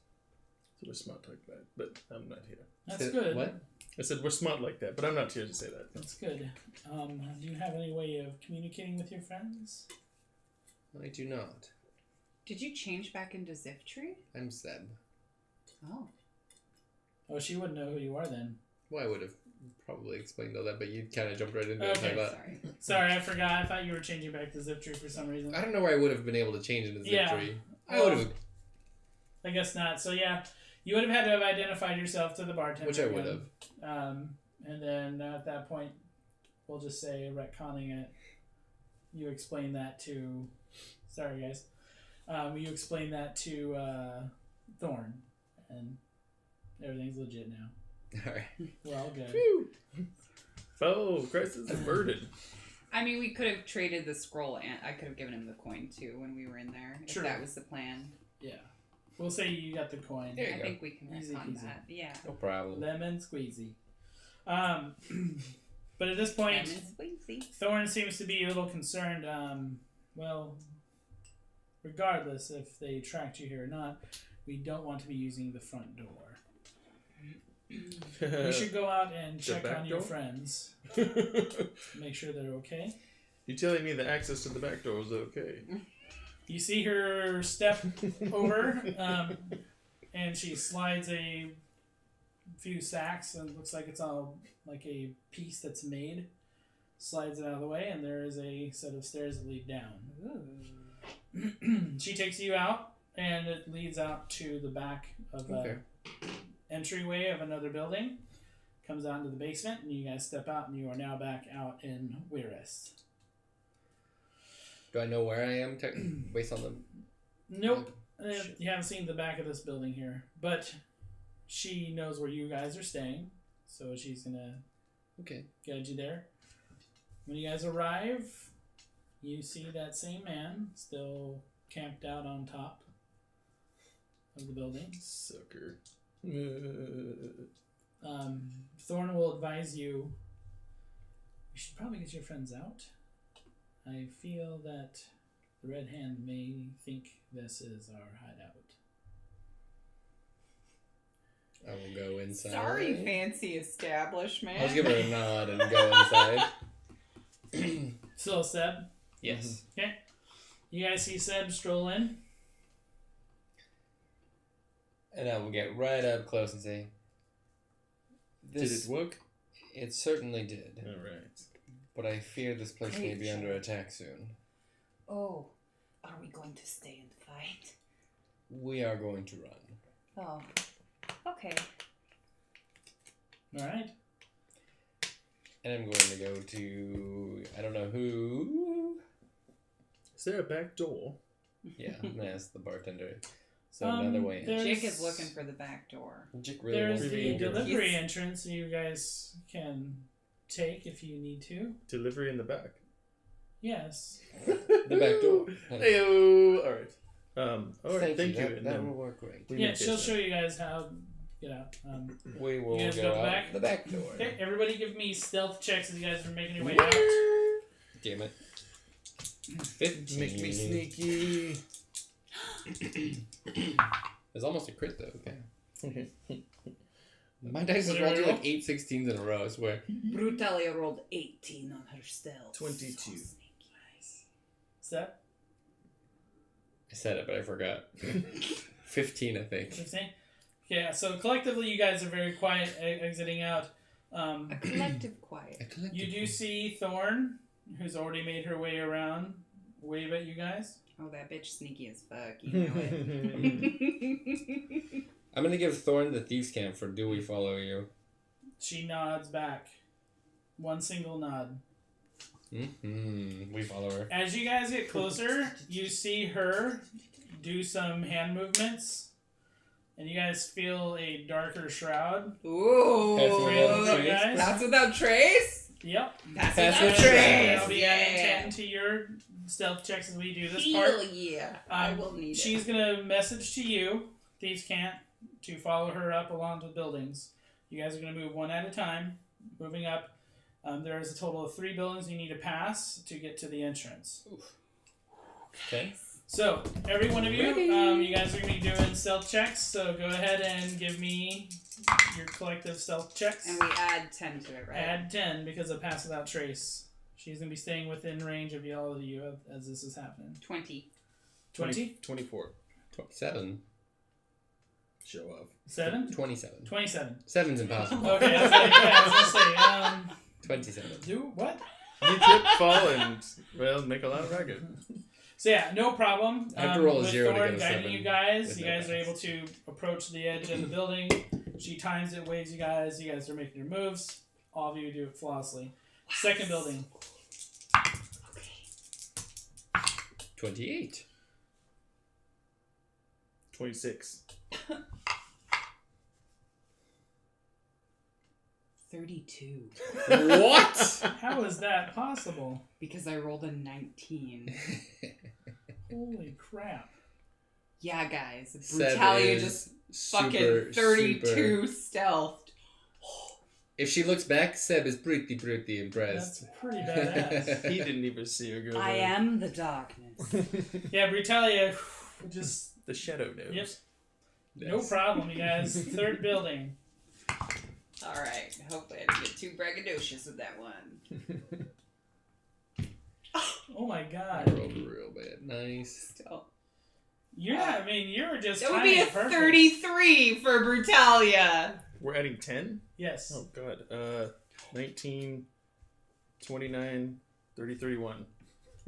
[SPEAKER 2] So we're smart like that, but I'm not here.
[SPEAKER 1] That's
[SPEAKER 4] Say-
[SPEAKER 1] good.
[SPEAKER 4] What?
[SPEAKER 2] I said we're smart like that, but I'm not here to say that.
[SPEAKER 1] That's good. Do you have any way of communicating with your friends?
[SPEAKER 4] I do not.
[SPEAKER 3] Did you change back into Ziftry?
[SPEAKER 4] I'm Seb.
[SPEAKER 3] Oh.
[SPEAKER 1] Oh, she wouldn't know who you are then.
[SPEAKER 4] Well, I would have probably explained all that, but you kind of jumped right into it.
[SPEAKER 1] Okay.
[SPEAKER 4] Like that.
[SPEAKER 3] Sorry.
[SPEAKER 1] Sorry, I forgot. I thought you were changing back to Ziptree for some reason.
[SPEAKER 4] I don't know where I would have been able to change into Ziptree.
[SPEAKER 1] Yeah.
[SPEAKER 4] I would have,
[SPEAKER 1] I guess not. So yeah, you would have had to have identified yourself to the bartender.
[SPEAKER 4] which I would
[SPEAKER 1] again.
[SPEAKER 4] have.
[SPEAKER 1] And then at that point, we'll just say retconning it. You explain that to. Sorry, guys. You explain that to Thorne, and everything's legit now.
[SPEAKER 4] All right.
[SPEAKER 1] We're all good.
[SPEAKER 2] Phew. Oh, crisis averted.
[SPEAKER 3] I mean, we could have traded the scroll, and I could have given him the coin too when we were in there. If
[SPEAKER 1] True.
[SPEAKER 3] that was the plan.
[SPEAKER 1] Yeah. We'll say you got the coin.
[SPEAKER 4] There you
[SPEAKER 3] I
[SPEAKER 4] go.
[SPEAKER 3] think we can
[SPEAKER 1] Easy
[SPEAKER 3] retcon
[SPEAKER 1] peasy.
[SPEAKER 3] that. Yeah.
[SPEAKER 4] No problem.
[SPEAKER 1] Lemon squeezy. But at this point,
[SPEAKER 3] Lemon squeezy.
[SPEAKER 1] Thorne seems to be a little concerned. Well, regardless if they tracked you here or not, we don't want to be using the front door. We should go out and check
[SPEAKER 2] back
[SPEAKER 1] on your
[SPEAKER 2] door?
[SPEAKER 1] friends. Make sure they're okay.
[SPEAKER 2] You telling me the access to the back door is okay?
[SPEAKER 1] You see her step over, and she slides a few sacks, and it looks like it's all like a piece that's made. Slides it out of the way, and there is a set of stairs that lead down. She takes you out, and it leads out to the back of the
[SPEAKER 4] Okay.
[SPEAKER 1] entryway of another building. Comes out into the basement, and you guys step out, and you are now back out in Vo'Rys.
[SPEAKER 4] Do I know where I am based on the...
[SPEAKER 1] Nope.
[SPEAKER 4] Shit.
[SPEAKER 1] You haven't seen the back of this building here, but she knows where you guys are staying, so she's gonna
[SPEAKER 4] Okay.
[SPEAKER 1] guide you there. When you guys arrive, you see that same man still camped out on top of the building.
[SPEAKER 2] Sucker.
[SPEAKER 1] Thorne will advise you should probably get your friends out. I feel that the Red Hand may think this is our hideout.
[SPEAKER 4] I will go inside.
[SPEAKER 3] Sorry, fancy establishment.
[SPEAKER 4] I'll just give her a nod and go inside.
[SPEAKER 1] Still Seb.
[SPEAKER 4] Yes.
[SPEAKER 1] Okay. You guys see Seb stroll in.
[SPEAKER 4] And I will get right up close and say,
[SPEAKER 2] Did it work?
[SPEAKER 4] It certainly did.
[SPEAKER 2] Alright.
[SPEAKER 4] But I fear this place may
[SPEAKER 3] Great
[SPEAKER 4] be
[SPEAKER 3] job.
[SPEAKER 4] under attack soon.
[SPEAKER 3] Oh, are we going to stay and fight?
[SPEAKER 4] We are going to run.
[SPEAKER 3] Oh, okay.
[SPEAKER 1] Alright.
[SPEAKER 4] And I'm going to go to... I don't know who...
[SPEAKER 2] Is there a back door?
[SPEAKER 4] Yeah, that's the bartender. So another way in.
[SPEAKER 1] There's-
[SPEAKER 3] Jiik is looking for the back door.
[SPEAKER 4] Jiik really
[SPEAKER 1] There's
[SPEAKER 4] wants
[SPEAKER 1] the
[SPEAKER 4] to go.
[SPEAKER 1] delivery
[SPEAKER 3] Yes.
[SPEAKER 1] entrance you guys can take if you need to.
[SPEAKER 2] Delivery in the back.
[SPEAKER 1] Yes.
[SPEAKER 4] The back door.
[SPEAKER 2] Heyo! Alright. Alright, thank you.
[SPEAKER 4] That,
[SPEAKER 2] and
[SPEAKER 4] that
[SPEAKER 2] then
[SPEAKER 4] will work great.
[SPEAKER 2] we
[SPEAKER 1] Yeah,
[SPEAKER 2] make
[SPEAKER 1] she'll
[SPEAKER 2] this
[SPEAKER 1] show you guys how to get out.
[SPEAKER 4] We will
[SPEAKER 1] You guys
[SPEAKER 4] go
[SPEAKER 1] go
[SPEAKER 4] out
[SPEAKER 1] back?
[SPEAKER 4] the back door.
[SPEAKER 1] Okay, everybody give me stealth checks as you guys are making your way out.
[SPEAKER 4] Damn it. 15.
[SPEAKER 2] Make me sneaky.
[SPEAKER 4] It's almost a crit though, okay.
[SPEAKER 2] Okay.
[SPEAKER 4] My dice has
[SPEAKER 1] What did
[SPEAKER 4] rolled
[SPEAKER 1] I
[SPEAKER 4] you
[SPEAKER 1] roll?
[SPEAKER 4] like 8 16s in a row, I swear.
[SPEAKER 3] Brutalia rolled 18 on her stealth.
[SPEAKER 2] 22.
[SPEAKER 3] So sneaky.
[SPEAKER 1] Seb,
[SPEAKER 4] I said it, but I forgot. 15, I think.
[SPEAKER 1] 15. Yeah, so collectively you guys are very quiet exiting out.
[SPEAKER 3] A collective quiet.
[SPEAKER 1] You do see Thorne, who's already made her way around, wave at you guys.
[SPEAKER 3] Oh, that bitch sneaky as fuck. You know it.
[SPEAKER 4] I'm gonna give Thorne the thieves' camp for do we follow you?
[SPEAKER 1] She nods back. One single nod.
[SPEAKER 4] We follow her.
[SPEAKER 1] As you guys get closer, you see her do some hand movements, and you guys feel a darker shroud.
[SPEAKER 3] Ooh.
[SPEAKER 1] Guys.
[SPEAKER 3] That's without trace?
[SPEAKER 1] Yep.
[SPEAKER 3] That's
[SPEAKER 4] Pass
[SPEAKER 3] without
[SPEAKER 4] without
[SPEAKER 3] trace.
[SPEAKER 1] I'll be adding 10 to your stealth checks as we do this part.
[SPEAKER 3] Hell yeah. I will need it.
[SPEAKER 1] She's going to message to you, Thieves Can't, to follow her up along the buildings. You guys are going to move one at a time, moving up. There is a total of 3 buildings you need to pass to get to the entrance.
[SPEAKER 4] Okay.
[SPEAKER 1] So, every one of you, you guys are going to be doing stealth checks, so go ahead and give me your collective stealth checks.
[SPEAKER 3] And we add 10 to it, right?
[SPEAKER 1] Add 10 because of Pass Without Trace. She's going to be staying within range of all of you as this is happening.
[SPEAKER 3] 20.
[SPEAKER 1] 20?
[SPEAKER 2] 24.
[SPEAKER 4] 7.
[SPEAKER 2] Show off.
[SPEAKER 1] 7?
[SPEAKER 4] 27.
[SPEAKER 1] 27.
[SPEAKER 4] 7's impossible.
[SPEAKER 1] Okay, I was going to say,
[SPEAKER 4] 27.
[SPEAKER 1] do what?
[SPEAKER 2] You trip, fall, and, well, make a loud racket.
[SPEAKER 1] So yeah, no problem.
[SPEAKER 4] I have to roll a
[SPEAKER 1] with
[SPEAKER 4] 0 to
[SPEAKER 1] Thorne
[SPEAKER 4] get a
[SPEAKER 1] guiding
[SPEAKER 4] 7
[SPEAKER 1] you guys.
[SPEAKER 4] with
[SPEAKER 1] You
[SPEAKER 4] no
[SPEAKER 1] guys are
[SPEAKER 4] pass.
[SPEAKER 1] able to approach the edge of the building. She times it, waves you guys. You guys are making your moves. All of you do it flawlessly. Second building.
[SPEAKER 4] 28.
[SPEAKER 2] 26.
[SPEAKER 3] 32.
[SPEAKER 4] What?
[SPEAKER 1] How is that possible?
[SPEAKER 3] Because I rolled a 19.
[SPEAKER 1] Holy crap.
[SPEAKER 3] Yeah, guys.
[SPEAKER 4] Seb
[SPEAKER 3] Brutalia
[SPEAKER 4] is
[SPEAKER 3] just
[SPEAKER 4] super,
[SPEAKER 3] fucking 32
[SPEAKER 4] super.
[SPEAKER 3] stealthed.
[SPEAKER 4] If she looks back, Seb is pretty impressed.
[SPEAKER 1] That's pretty badass.
[SPEAKER 2] He didn't even see her go
[SPEAKER 3] I
[SPEAKER 2] there.
[SPEAKER 3] am the darkness.
[SPEAKER 1] Yeah, Brutalia just...
[SPEAKER 2] The shadow knows.
[SPEAKER 1] Yep.
[SPEAKER 4] Yes.
[SPEAKER 1] No problem, you guys. Third building.
[SPEAKER 3] Alright. Hopefully I didn't get too braggadocious with that one.
[SPEAKER 1] Oh my
[SPEAKER 4] I
[SPEAKER 1] god.
[SPEAKER 4] rolled real bad. Nice.
[SPEAKER 3] Still.
[SPEAKER 1] You're not, I mean, you were just
[SPEAKER 3] That would be a
[SPEAKER 1] perfect.
[SPEAKER 3] 33 for Brutalia.
[SPEAKER 2] We're adding 10?
[SPEAKER 1] Yes.
[SPEAKER 2] Oh, God. 19, 29, 30, 31.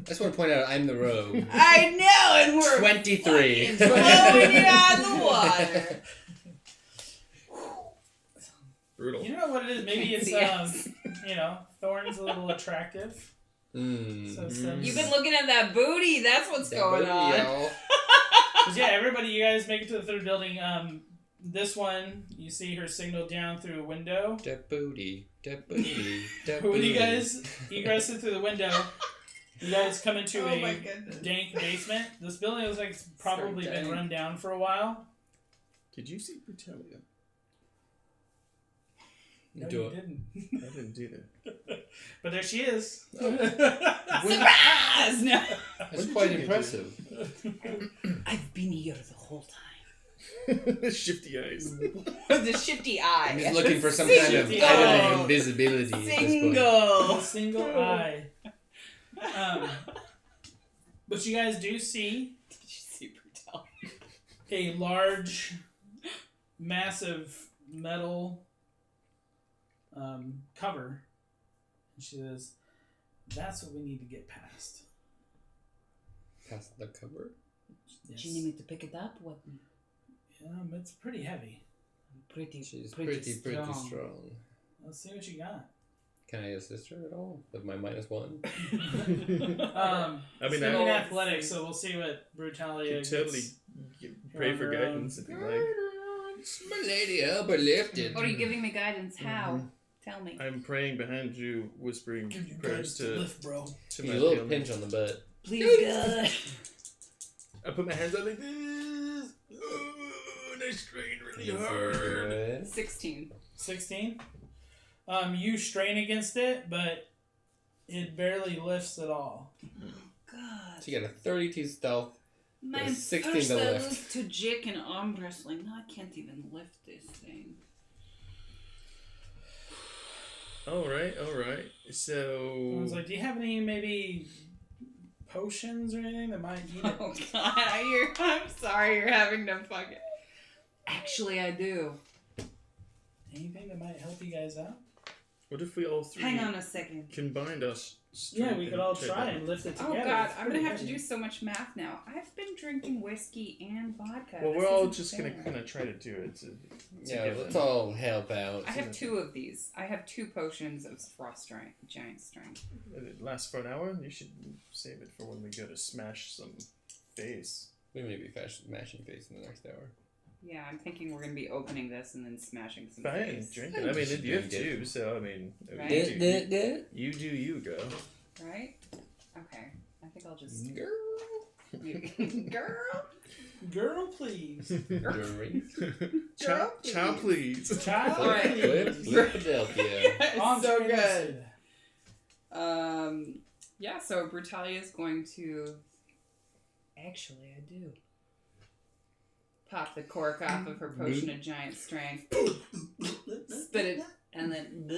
[SPEAKER 4] I just want to point out I'm the rogue.
[SPEAKER 3] I know, and we're
[SPEAKER 4] 23.
[SPEAKER 3] blowing it out of the water.
[SPEAKER 2] Brutal.
[SPEAKER 1] You know what it is? Maybe it's,
[SPEAKER 3] Yes.
[SPEAKER 1] Thorne's a little attractive. So some...
[SPEAKER 3] You've been looking at that booty. That's what's going on.
[SPEAKER 4] Y'all.
[SPEAKER 1] 'Cause, yeah, everybody, you guys make it to the third building. This one, you see her signal down through a window.
[SPEAKER 4] That booty. That booty. That
[SPEAKER 1] When
[SPEAKER 4] booty.
[SPEAKER 1] you guys egress in through the window, you guys come into
[SPEAKER 3] Oh my
[SPEAKER 1] a
[SPEAKER 3] goodness.
[SPEAKER 1] dank basement. This building looks like it's probably
[SPEAKER 3] So
[SPEAKER 1] been
[SPEAKER 3] dank.
[SPEAKER 1] run down for a while.
[SPEAKER 2] Did you see Brutalia?
[SPEAKER 1] No,
[SPEAKER 4] Do
[SPEAKER 1] you
[SPEAKER 4] it.
[SPEAKER 1] didn't.
[SPEAKER 2] I didn't do that.
[SPEAKER 1] But there she is.
[SPEAKER 3] Surprise! No.
[SPEAKER 4] That's quite impressive.
[SPEAKER 3] I've been here the whole time.
[SPEAKER 2] Shifty eyes.
[SPEAKER 3] The shifty eye.
[SPEAKER 4] I'm just looking for some kind of
[SPEAKER 1] Single.
[SPEAKER 4] item of invisibility at this point.
[SPEAKER 3] Single.
[SPEAKER 1] A single eye. But you guys do see
[SPEAKER 3] Did you see Brutalia?
[SPEAKER 1] a large, massive metal cover. And she says, "That's what we need to get past."
[SPEAKER 4] Past the cover?
[SPEAKER 1] Yes.
[SPEAKER 3] Do you need me to pick it up? What?
[SPEAKER 1] It's pretty heavy.
[SPEAKER 3] Pretty,
[SPEAKER 4] She's
[SPEAKER 3] pretty
[SPEAKER 4] pretty
[SPEAKER 3] strong.
[SPEAKER 4] strong.
[SPEAKER 1] Let's see what you got.
[SPEAKER 4] Can I assist her at all with my -1?
[SPEAKER 2] I mean,
[SPEAKER 1] in
[SPEAKER 2] I
[SPEAKER 1] athletics, so we'll see what Brutalia
[SPEAKER 2] could totally pray for guidance if you like.
[SPEAKER 4] My lady, help her lift it.
[SPEAKER 3] What are you giving me guidance? How? Tell me.
[SPEAKER 2] I'm praying behind you, whispering
[SPEAKER 1] Give you
[SPEAKER 2] prayers
[SPEAKER 1] guys to
[SPEAKER 2] to,
[SPEAKER 1] lift, bro.
[SPEAKER 2] to
[SPEAKER 4] Need
[SPEAKER 2] my
[SPEAKER 4] a little
[SPEAKER 2] family.
[SPEAKER 4] pinch on the butt.
[SPEAKER 3] Please, God.
[SPEAKER 2] I put my hands out like this. Oh, and I strain really hard.
[SPEAKER 4] Good.
[SPEAKER 3] 16.
[SPEAKER 1] 16. You strain against it, but it barely lifts at all.
[SPEAKER 3] God.
[SPEAKER 4] So you got a 32 stealth.
[SPEAKER 3] My
[SPEAKER 4] There's 16
[SPEAKER 3] first
[SPEAKER 4] to
[SPEAKER 3] I
[SPEAKER 4] lift.
[SPEAKER 3] moved to Jiik and arm wrestling. Now I can't even lift this thing.
[SPEAKER 2] Alright.
[SPEAKER 1] I
[SPEAKER 2] So.
[SPEAKER 1] was like, do you have any maybe potions or anything that might eat it?
[SPEAKER 3] Oh God, I'm sorry you're having to fucking. Actually, I do.
[SPEAKER 1] Anything that might help you guys out?
[SPEAKER 2] What if we all three
[SPEAKER 3] Hang on a second.
[SPEAKER 2] combined us?
[SPEAKER 1] Yeah, we could all try and lift it
[SPEAKER 3] Oh
[SPEAKER 1] together.
[SPEAKER 3] god,
[SPEAKER 1] It's
[SPEAKER 3] I'm gonna
[SPEAKER 1] pretty
[SPEAKER 3] have to
[SPEAKER 1] heavy.
[SPEAKER 3] do so much math now. I've been drinking whiskey and vodka.
[SPEAKER 2] Well,
[SPEAKER 3] This
[SPEAKER 2] we're all
[SPEAKER 3] isn't
[SPEAKER 2] just
[SPEAKER 3] fair.
[SPEAKER 2] gonna kind of try to do it.
[SPEAKER 4] Yeah,
[SPEAKER 2] together.
[SPEAKER 4] let's all help out.
[SPEAKER 3] I have 2 of these. I have 2 potions of frost strength, giant strength.
[SPEAKER 2] It lasts for an hour. You should save it for when we go to smash some face.
[SPEAKER 4] We may be mashing face in the next hour.
[SPEAKER 3] Yeah, I'm thinking we're gonna be opening this and then smashing some
[SPEAKER 2] Fine,
[SPEAKER 3] face.
[SPEAKER 2] drink it. I mean, you have
[SPEAKER 4] Drink it.
[SPEAKER 2] two, so I mean,
[SPEAKER 3] Right.
[SPEAKER 2] you do you, girl.
[SPEAKER 3] Right? Okay. I think I'll just
[SPEAKER 4] Girl.
[SPEAKER 3] girl.
[SPEAKER 1] Girl, please.
[SPEAKER 4] Drink.
[SPEAKER 2] Chop, chop, please.
[SPEAKER 1] Child,
[SPEAKER 3] Alright.
[SPEAKER 1] please.
[SPEAKER 4] Philadelphia.
[SPEAKER 1] On
[SPEAKER 3] It's so
[SPEAKER 1] screen
[SPEAKER 3] good.
[SPEAKER 1] listed.
[SPEAKER 3] Yeah, so Brutalia is going to. Actually, I do. Pop the cork off of her potion of giant strength. Spit it, and then.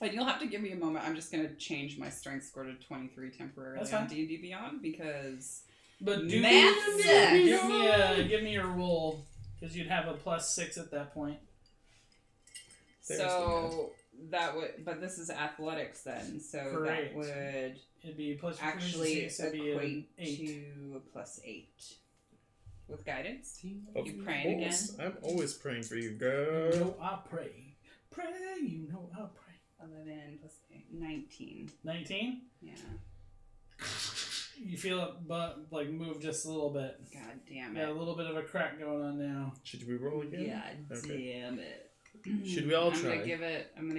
[SPEAKER 3] And you'll have to give me a moment. I'm just going to change my strength score to 23 temporarily
[SPEAKER 1] That's
[SPEAKER 3] on
[SPEAKER 1] fine.
[SPEAKER 3] D&D Beyond because.
[SPEAKER 1] But do
[SPEAKER 3] Math
[SPEAKER 1] give me a roll because you'd have a +6 at that point.
[SPEAKER 2] There's
[SPEAKER 3] So that would. But this is athletics then, so
[SPEAKER 1] Correct.
[SPEAKER 3] that would
[SPEAKER 1] It'd be plus
[SPEAKER 3] actually
[SPEAKER 1] it'd be an
[SPEAKER 3] equate
[SPEAKER 1] 8.
[SPEAKER 3] to a +8. With guidance?
[SPEAKER 2] Of
[SPEAKER 3] You praying
[SPEAKER 2] course.
[SPEAKER 3] again?
[SPEAKER 2] I'm always praying for you,
[SPEAKER 1] You
[SPEAKER 2] girl.
[SPEAKER 1] know I pray. Pray, you know I pray.
[SPEAKER 3] 11 plus 8. 19.
[SPEAKER 1] 19?
[SPEAKER 3] Yeah.
[SPEAKER 1] You feel it but like move just a little bit.
[SPEAKER 3] God damn
[SPEAKER 1] Yeah, a
[SPEAKER 3] it.
[SPEAKER 1] little bit of a crack going on now.
[SPEAKER 2] Should we roll again?
[SPEAKER 3] God
[SPEAKER 2] Okay.
[SPEAKER 3] damn it.
[SPEAKER 2] Should we all
[SPEAKER 3] I'm
[SPEAKER 2] try?
[SPEAKER 3] gonna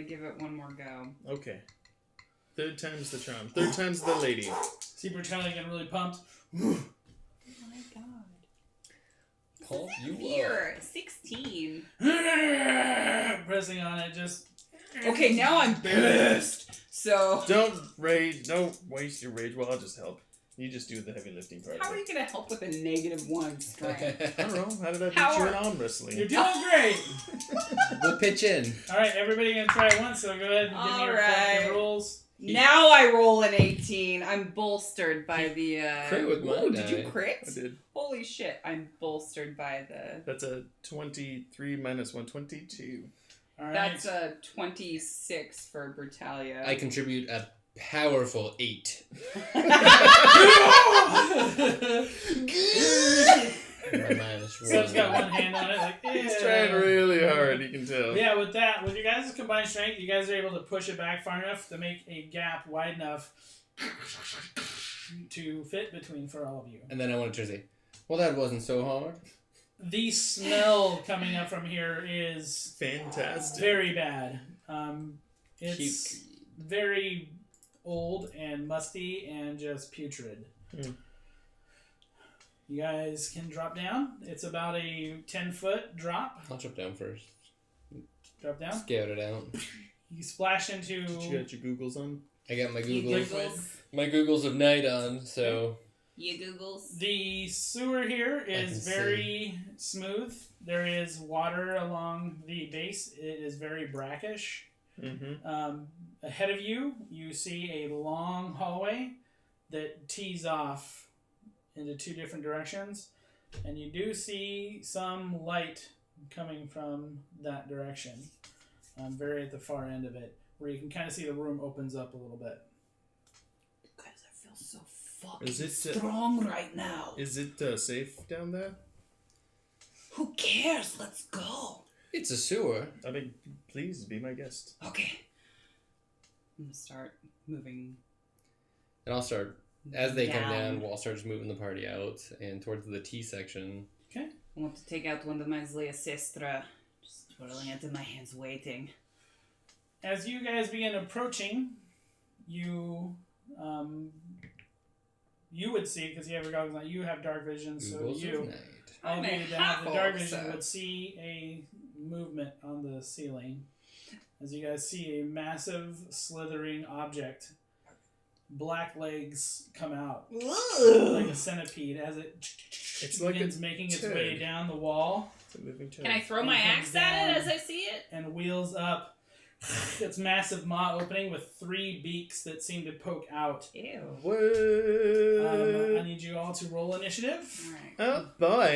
[SPEAKER 3] give it one more go.
[SPEAKER 2] Okay. Third time's the charm. Third time's the lady.
[SPEAKER 1] See Brutalia getting really pumped.
[SPEAKER 3] Oh my god.
[SPEAKER 4] Pump you up.
[SPEAKER 3] Here, 16.
[SPEAKER 1] Pressing on it, just.
[SPEAKER 3] Okay, now I'm pissed. So
[SPEAKER 2] Don't rage. Don't waste your rage. Well, I'll just help. You just do the heavy lifting part.
[SPEAKER 3] how are you gonna help with a -1 strength?
[SPEAKER 2] I don't know. How did I beat
[SPEAKER 3] How
[SPEAKER 2] you
[SPEAKER 3] are-
[SPEAKER 2] in arm wrestling?
[SPEAKER 1] You're doing great!
[SPEAKER 4] We'll pitch in.
[SPEAKER 1] Alright, everybody gonna try it once, so go ahead and give me your
[SPEAKER 3] Alright.
[SPEAKER 1] collective rolls.
[SPEAKER 3] Now I roll an 18. I'm bolstered by the
[SPEAKER 4] Crit with my
[SPEAKER 3] Ooh, did you
[SPEAKER 4] die.
[SPEAKER 3] crit?
[SPEAKER 2] I did.
[SPEAKER 3] Holy shit, I'm bolstered by the
[SPEAKER 2] That's a 23 minus 1, 22.
[SPEAKER 1] Alright.
[SPEAKER 3] That's a 26 for Brutalia.
[SPEAKER 4] I contribute a powerful 8. My -1.
[SPEAKER 1] So it's got one hand on it, like,
[SPEAKER 2] He's
[SPEAKER 1] yeah.
[SPEAKER 2] trying really hard, you can tell.
[SPEAKER 1] Yeah, with that, with your guys' combined strength, you guys are able to push it back far enough to make a gap wide enough to fit between for all of you.
[SPEAKER 4] And then I wanted to say, well, that wasn't so hard.
[SPEAKER 1] The smell coming up from here is
[SPEAKER 2] Fantastic.
[SPEAKER 1] very bad. It's
[SPEAKER 4] Jiik.
[SPEAKER 1] very old and musty and just putrid.
[SPEAKER 2] Mm.
[SPEAKER 1] You guys can drop down. It's about a 10-foot drop.
[SPEAKER 4] I'll drop down first.
[SPEAKER 1] Drop down.
[SPEAKER 4] Scout it out.
[SPEAKER 1] You splash into.
[SPEAKER 2] You got your Googles on?
[SPEAKER 4] I got my
[SPEAKER 3] You
[SPEAKER 4] Googles.
[SPEAKER 3] Googles.
[SPEAKER 4] My Googles of night on, so
[SPEAKER 3] You Googles.
[SPEAKER 1] The sewer here
[SPEAKER 4] can
[SPEAKER 1] is very smooth. There is water along the base. It is very brackish.
[SPEAKER 2] Mm-hmm.
[SPEAKER 1] Ahead of you, you see a long hallway that tees off into 2 different directions, and you do see some light coming from that direction, very at the far end of it, where you can kind of see the room opens up a little bit.
[SPEAKER 3] Guys, I feel so fucking
[SPEAKER 2] Is it,
[SPEAKER 3] strong right now.
[SPEAKER 2] Is it safe down there?
[SPEAKER 3] Who cares? Let's go.
[SPEAKER 4] it's a sewer.
[SPEAKER 2] I mean, please be my guest.
[SPEAKER 3] Okay. I'm gonna start moving.
[SPEAKER 4] And I'll start, as they come
[SPEAKER 3] Down.
[SPEAKER 4] down, I'll start just moving the party out and towards the T section.
[SPEAKER 1] Okay.
[SPEAKER 3] I want to take out one of my Zlea Sestra. Just twirling it in my hands, waiting.
[SPEAKER 1] As you guys begin approaching, you would see, because you have your goggles on, you have dark vision, so
[SPEAKER 4] Googles of
[SPEAKER 1] you,
[SPEAKER 4] night.
[SPEAKER 1] all
[SPEAKER 3] I'm
[SPEAKER 1] of
[SPEAKER 3] a
[SPEAKER 1] you that have the dark
[SPEAKER 3] half-orc,
[SPEAKER 1] vision
[SPEAKER 3] so-
[SPEAKER 1] would see a movement on the ceiling. As you guys see a massive slithering object. Black legs come out like a centipede as it
[SPEAKER 2] It's like
[SPEAKER 1] begins
[SPEAKER 2] a
[SPEAKER 1] making its
[SPEAKER 2] turd.
[SPEAKER 1] way down the wall
[SPEAKER 2] It's a moving turd.
[SPEAKER 3] Can I throw
[SPEAKER 1] And
[SPEAKER 3] my
[SPEAKER 1] it comes
[SPEAKER 3] axe at it
[SPEAKER 1] down.
[SPEAKER 3] as I see it?
[SPEAKER 1] and wheels up its massive maw opening with 3 beaks that seem to poke out.
[SPEAKER 3] Ew.
[SPEAKER 2] What?
[SPEAKER 1] I need you all to roll initiative.
[SPEAKER 3] Alright.
[SPEAKER 2] Oh boy,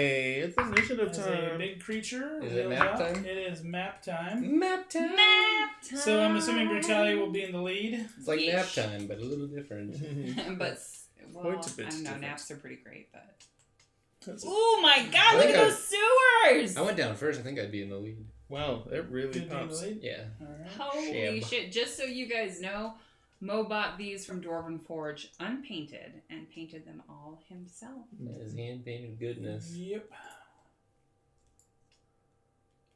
[SPEAKER 2] it's initiative
[SPEAKER 1] As a
[SPEAKER 2] time.
[SPEAKER 1] big creature.
[SPEAKER 4] Is it
[SPEAKER 1] wheels
[SPEAKER 4] map
[SPEAKER 1] up.
[SPEAKER 4] time?
[SPEAKER 1] It is map time.
[SPEAKER 4] Map time.
[SPEAKER 3] Nap time.
[SPEAKER 1] So I'm assuming Brutalia will be in the lead.
[SPEAKER 4] It's like nap
[SPEAKER 3] Yeesh.
[SPEAKER 4] time, but a little different.
[SPEAKER 3] But, well,
[SPEAKER 2] Quite a bit
[SPEAKER 3] I don't know,
[SPEAKER 2] different.
[SPEAKER 3] naps are pretty great, but...
[SPEAKER 2] That's a-
[SPEAKER 3] Oh my god,
[SPEAKER 4] I
[SPEAKER 3] look
[SPEAKER 4] think
[SPEAKER 3] at those sewers!
[SPEAKER 4] I went down first. I think I'd be in the lead.
[SPEAKER 2] wow, that really
[SPEAKER 1] Could be in the
[SPEAKER 2] pops.
[SPEAKER 1] lead.
[SPEAKER 4] Yeah.
[SPEAKER 1] Alright.
[SPEAKER 3] Holy
[SPEAKER 4] Shib.
[SPEAKER 3] shit, just so you guys know, Mo bought these from Dwarven Forge unpainted and painted them all himself.
[SPEAKER 4] His hand painted goodness.
[SPEAKER 1] Yep.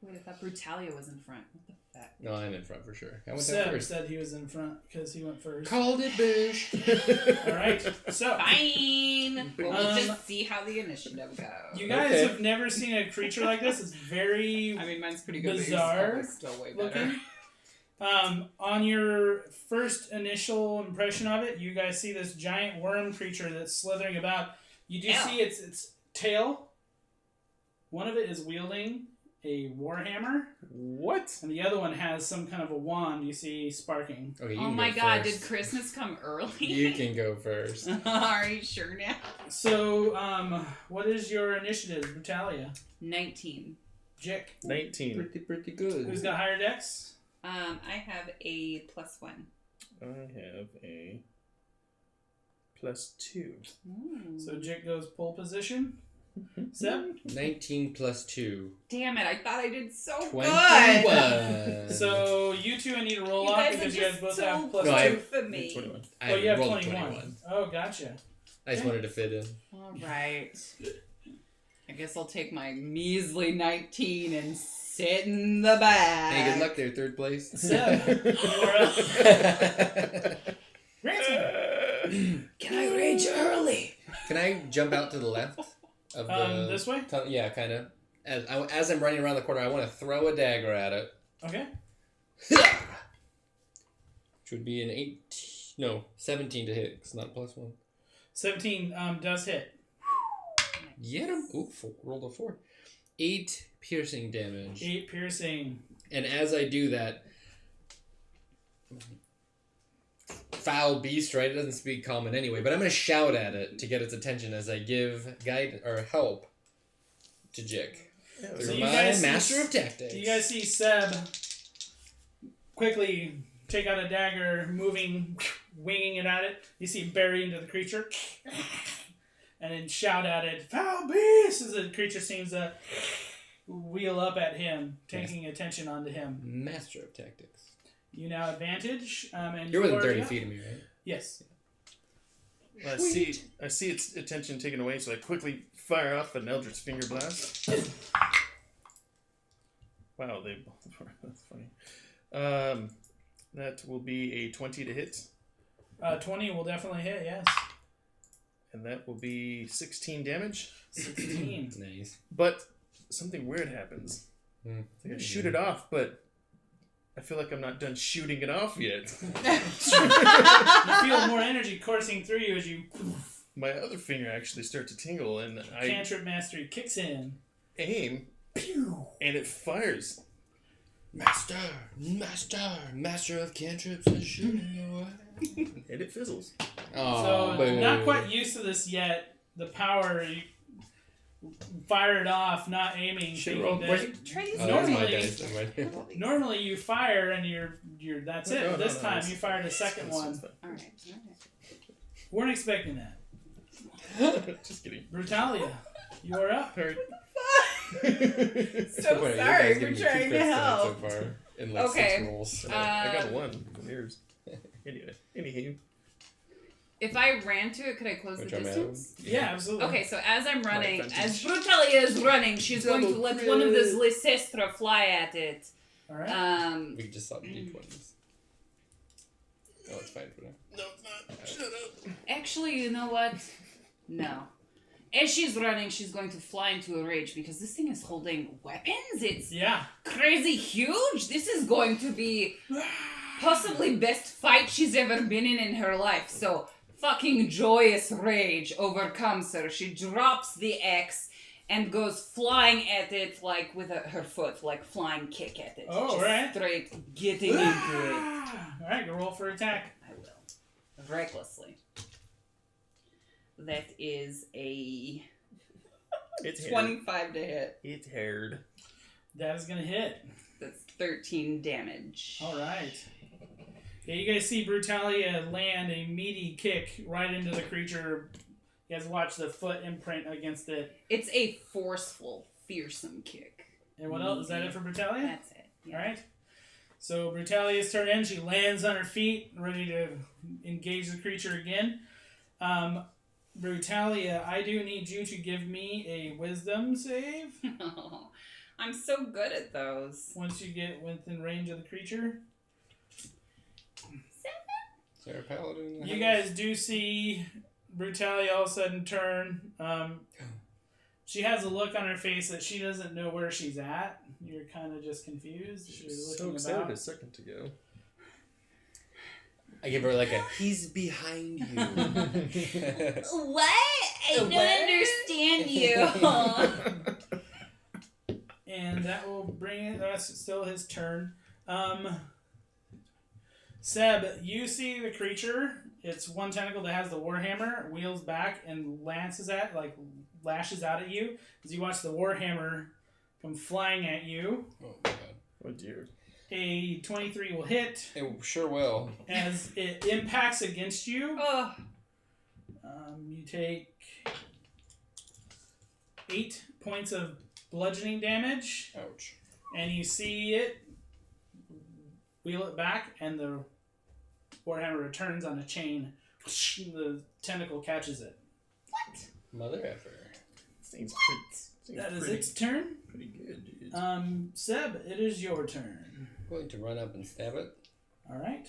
[SPEAKER 3] Wait, I thought Brutalia was in front. What the fuck?
[SPEAKER 4] No, I'm in front for sure. I went down
[SPEAKER 1] Seb
[SPEAKER 4] first.
[SPEAKER 1] said he was in front because he went first.
[SPEAKER 4] Called it, Bish.
[SPEAKER 1] Alright, so
[SPEAKER 3] Fine! Well, we'll
[SPEAKER 1] Um,
[SPEAKER 3] just see how the initiative goes.
[SPEAKER 1] you guys
[SPEAKER 4] Okay.
[SPEAKER 1] have never seen a creature like this. It's very
[SPEAKER 3] I mean, mine's pretty good,
[SPEAKER 1] Bizarre
[SPEAKER 3] but yours is still way better.
[SPEAKER 1] looking. On your first initial impression of it, you guys see this giant worm creature that's slithering about. You do
[SPEAKER 3] Ew.
[SPEAKER 1] see its tail. One of it is wielding a warhammer,
[SPEAKER 2] What?
[SPEAKER 1] and the other one has some kind of a wand you see sparking.
[SPEAKER 4] Okay, you
[SPEAKER 3] Oh
[SPEAKER 4] can
[SPEAKER 3] my
[SPEAKER 4] go
[SPEAKER 3] god,
[SPEAKER 4] first.
[SPEAKER 3] did Christmas come early?
[SPEAKER 4] You can go first.
[SPEAKER 3] Are you sure now?
[SPEAKER 1] So, what is your initiative, Brutalia?
[SPEAKER 3] 19.
[SPEAKER 1] Jiik.
[SPEAKER 2] 19.
[SPEAKER 4] Pretty good.
[SPEAKER 1] Who's got higher dex?
[SPEAKER 3] I have a +1.
[SPEAKER 2] I have a +2.
[SPEAKER 1] So Jiik goes pole position. Seb?
[SPEAKER 4] 19 plus 2.
[SPEAKER 3] Damn it, I thought I did so good!
[SPEAKER 4] 21.
[SPEAKER 1] So you two need to roll
[SPEAKER 3] You
[SPEAKER 1] off
[SPEAKER 3] guys
[SPEAKER 1] because
[SPEAKER 3] are
[SPEAKER 1] you guys
[SPEAKER 3] just
[SPEAKER 1] both
[SPEAKER 3] so
[SPEAKER 1] have plus
[SPEAKER 4] No, I-
[SPEAKER 1] 2.
[SPEAKER 3] for me.
[SPEAKER 2] 21.
[SPEAKER 4] I
[SPEAKER 1] Oh, you have
[SPEAKER 4] rolled
[SPEAKER 1] 21. Oh, gotcha.
[SPEAKER 4] I just wanted to fit in.
[SPEAKER 3] Alright. I guess I'll take my measly 19 and sit in the back.
[SPEAKER 4] Hey, good luck there, third place.
[SPEAKER 1] Seb, you're up. Ransom.
[SPEAKER 3] Can I rage early?
[SPEAKER 4] Can I jump out to the left of the
[SPEAKER 1] This way?
[SPEAKER 4] Yeah, kind of. As I'm running around the corner, I want to throw a dagger at it.
[SPEAKER 1] Okay.
[SPEAKER 4] Which would be an 17 to hit. It's not +1.
[SPEAKER 1] 17 does hit.
[SPEAKER 4] Get him. Ooh, rolled a 4. 8 piercing damage.
[SPEAKER 1] 8 piercing.
[SPEAKER 4] And as I do that, foul beast, right? It doesn't speak common anyway, but I'm going to shout at it to get its attention as I give guide or help to Jiik.
[SPEAKER 1] So
[SPEAKER 4] Through
[SPEAKER 1] you
[SPEAKER 4] my
[SPEAKER 1] guys see-
[SPEAKER 4] master of tactics.
[SPEAKER 1] You guys see Seb quickly take out a dagger, winging it at it. You see it bury into the creature. And then shout at it, "Foul beast!" as the creature seems to wheel up at him, taking attention onto him.
[SPEAKER 4] Master of tactics.
[SPEAKER 1] You now advantage. And
[SPEAKER 4] You're
[SPEAKER 1] you
[SPEAKER 4] within
[SPEAKER 1] are
[SPEAKER 4] 30
[SPEAKER 1] up.
[SPEAKER 4] feet of me, right?
[SPEAKER 1] Yes.
[SPEAKER 2] I see its attention taken away, so I quickly fire off an Eldritch Finger Blast. Wow, that's funny. That will be a 20 to hit,
[SPEAKER 1] 20 will definitely hit, yes.
[SPEAKER 2] and that will be 16 damage.
[SPEAKER 1] 16.
[SPEAKER 4] Nice.
[SPEAKER 2] But something weird happens. Like I shoot it off, but I feel like I'm not done shooting it off yet.
[SPEAKER 1] You feel more energy coursing through you as you
[SPEAKER 2] My other finger actually starts to tingle, and I
[SPEAKER 1] cantrip mastery kicks in.
[SPEAKER 2] aim, and it fires.
[SPEAKER 4] Master of cantrips and shooting away.
[SPEAKER 2] And it fizzles.
[SPEAKER 4] Oh,
[SPEAKER 1] So, not quite used to this yet. The power, you fire it off, not aiming.
[SPEAKER 2] Should
[SPEAKER 1] thinking
[SPEAKER 2] roll
[SPEAKER 1] that-
[SPEAKER 2] quick.
[SPEAKER 3] Try these
[SPEAKER 4] Oh, that's my
[SPEAKER 1] Normally-
[SPEAKER 4] dice. Never mind.
[SPEAKER 1] Normally you fire and you're that's it.
[SPEAKER 2] No,
[SPEAKER 1] This
[SPEAKER 2] no,
[SPEAKER 1] time
[SPEAKER 2] it's-
[SPEAKER 1] you fired a second
[SPEAKER 2] it's
[SPEAKER 1] one.
[SPEAKER 2] fine.
[SPEAKER 3] Alright.
[SPEAKER 1] Weren't expecting that.
[SPEAKER 2] Just kidding.
[SPEAKER 1] Brutalia, you are up.
[SPEAKER 2] Alright.
[SPEAKER 3] So
[SPEAKER 4] funny, you
[SPEAKER 3] sorry
[SPEAKER 4] guys
[SPEAKER 3] for
[SPEAKER 4] give me 2
[SPEAKER 3] trying to
[SPEAKER 4] crits tonight
[SPEAKER 3] help.
[SPEAKER 4] So far, in like
[SPEAKER 3] Okay.
[SPEAKER 4] 6 rolls.
[SPEAKER 2] I got a 1 from yours. Anywho.
[SPEAKER 3] If I ran to it, could I close
[SPEAKER 4] Which
[SPEAKER 3] the
[SPEAKER 4] I'm at.
[SPEAKER 3] distance?
[SPEAKER 1] Yeah, absolutely.
[SPEAKER 3] Okay, so as I'm running,
[SPEAKER 2] advantage.
[SPEAKER 3] as Brutalia is running, she's going to
[SPEAKER 2] Double
[SPEAKER 3] let
[SPEAKER 2] crit.
[SPEAKER 3] one of those Lysestra fly at it.
[SPEAKER 1] All right.
[SPEAKER 4] We just saw the D20s. Oh, it's fine for now.
[SPEAKER 2] No, it's not. Shut up.
[SPEAKER 3] Actually, you know what? No. As she's running, she's going to fly into a rage because this thing is holding weapons. It's
[SPEAKER 1] Yeah.
[SPEAKER 3] crazy huge. This is going to be possibly best fight she's ever been in her life. So fucking joyous rage overcomes her. She drops the axe and goes flying at it like with her foot, like flying kick at it.
[SPEAKER 1] Oh,
[SPEAKER 3] Just
[SPEAKER 1] right.
[SPEAKER 3] Straight getting into it.
[SPEAKER 1] All right, go roll for attack.
[SPEAKER 3] I will. Recklessly. That is a
[SPEAKER 2] It's
[SPEAKER 3] 25 to hit.
[SPEAKER 2] It's haired.
[SPEAKER 1] That is gonna hit.
[SPEAKER 3] That's 13 damage.
[SPEAKER 1] All right. Yeah, you guys see Brutalia land a meaty kick right into the creature. You guys watch the foot imprint against it.
[SPEAKER 3] It's a forceful, fearsome kick.
[SPEAKER 1] And what else? Is that it for Brutalia?
[SPEAKER 3] That's it. Yeah.
[SPEAKER 1] All right. So Brutalia's turn in. She lands on her feet, ready to engage the creature again. Brutalia, I do need you to give me a wisdom save.
[SPEAKER 3] Oh, I'm so good at those.
[SPEAKER 1] Once you get within range of the creature.
[SPEAKER 4] Sarah Paladin.
[SPEAKER 1] You guys do see Brutalia all of a sudden turn. She has a look on her face that she doesn't know where she's at. You're kind of just confused.
[SPEAKER 2] She
[SPEAKER 1] You're
[SPEAKER 2] was so
[SPEAKER 1] looking
[SPEAKER 2] excited
[SPEAKER 1] about.
[SPEAKER 2] a second ago.
[SPEAKER 4] I give her like a, he's behind you.
[SPEAKER 3] What? I don't understand you.
[SPEAKER 1] And that will bring it. That's still his turn. Seb, you see the creature. It's one tentacle that has the warhammer, wheels back, and lashes out at you. As you watch the warhammer come flying at you.
[SPEAKER 4] Oh my god.
[SPEAKER 2] Oh dear.
[SPEAKER 1] A 23 will hit.
[SPEAKER 4] It sure will.
[SPEAKER 1] As it impacts against you,
[SPEAKER 3] Oh,
[SPEAKER 1] you take 8 points of bludgeoning damage.
[SPEAKER 4] Ouch.
[SPEAKER 1] And you see it wheel it back, and the warhammer returns on a chain. The tentacle catches it.
[SPEAKER 4] Mother effer.
[SPEAKER 2] Seems
[SPEAKER 1] That is its turn.
[SPEAKER 2] pretty good, dude.
[SPEAKER 1] Seb, it is your turn.
[SPEAKER 4] I'm going to run up and stab it.
[SPEAKER 1] All right.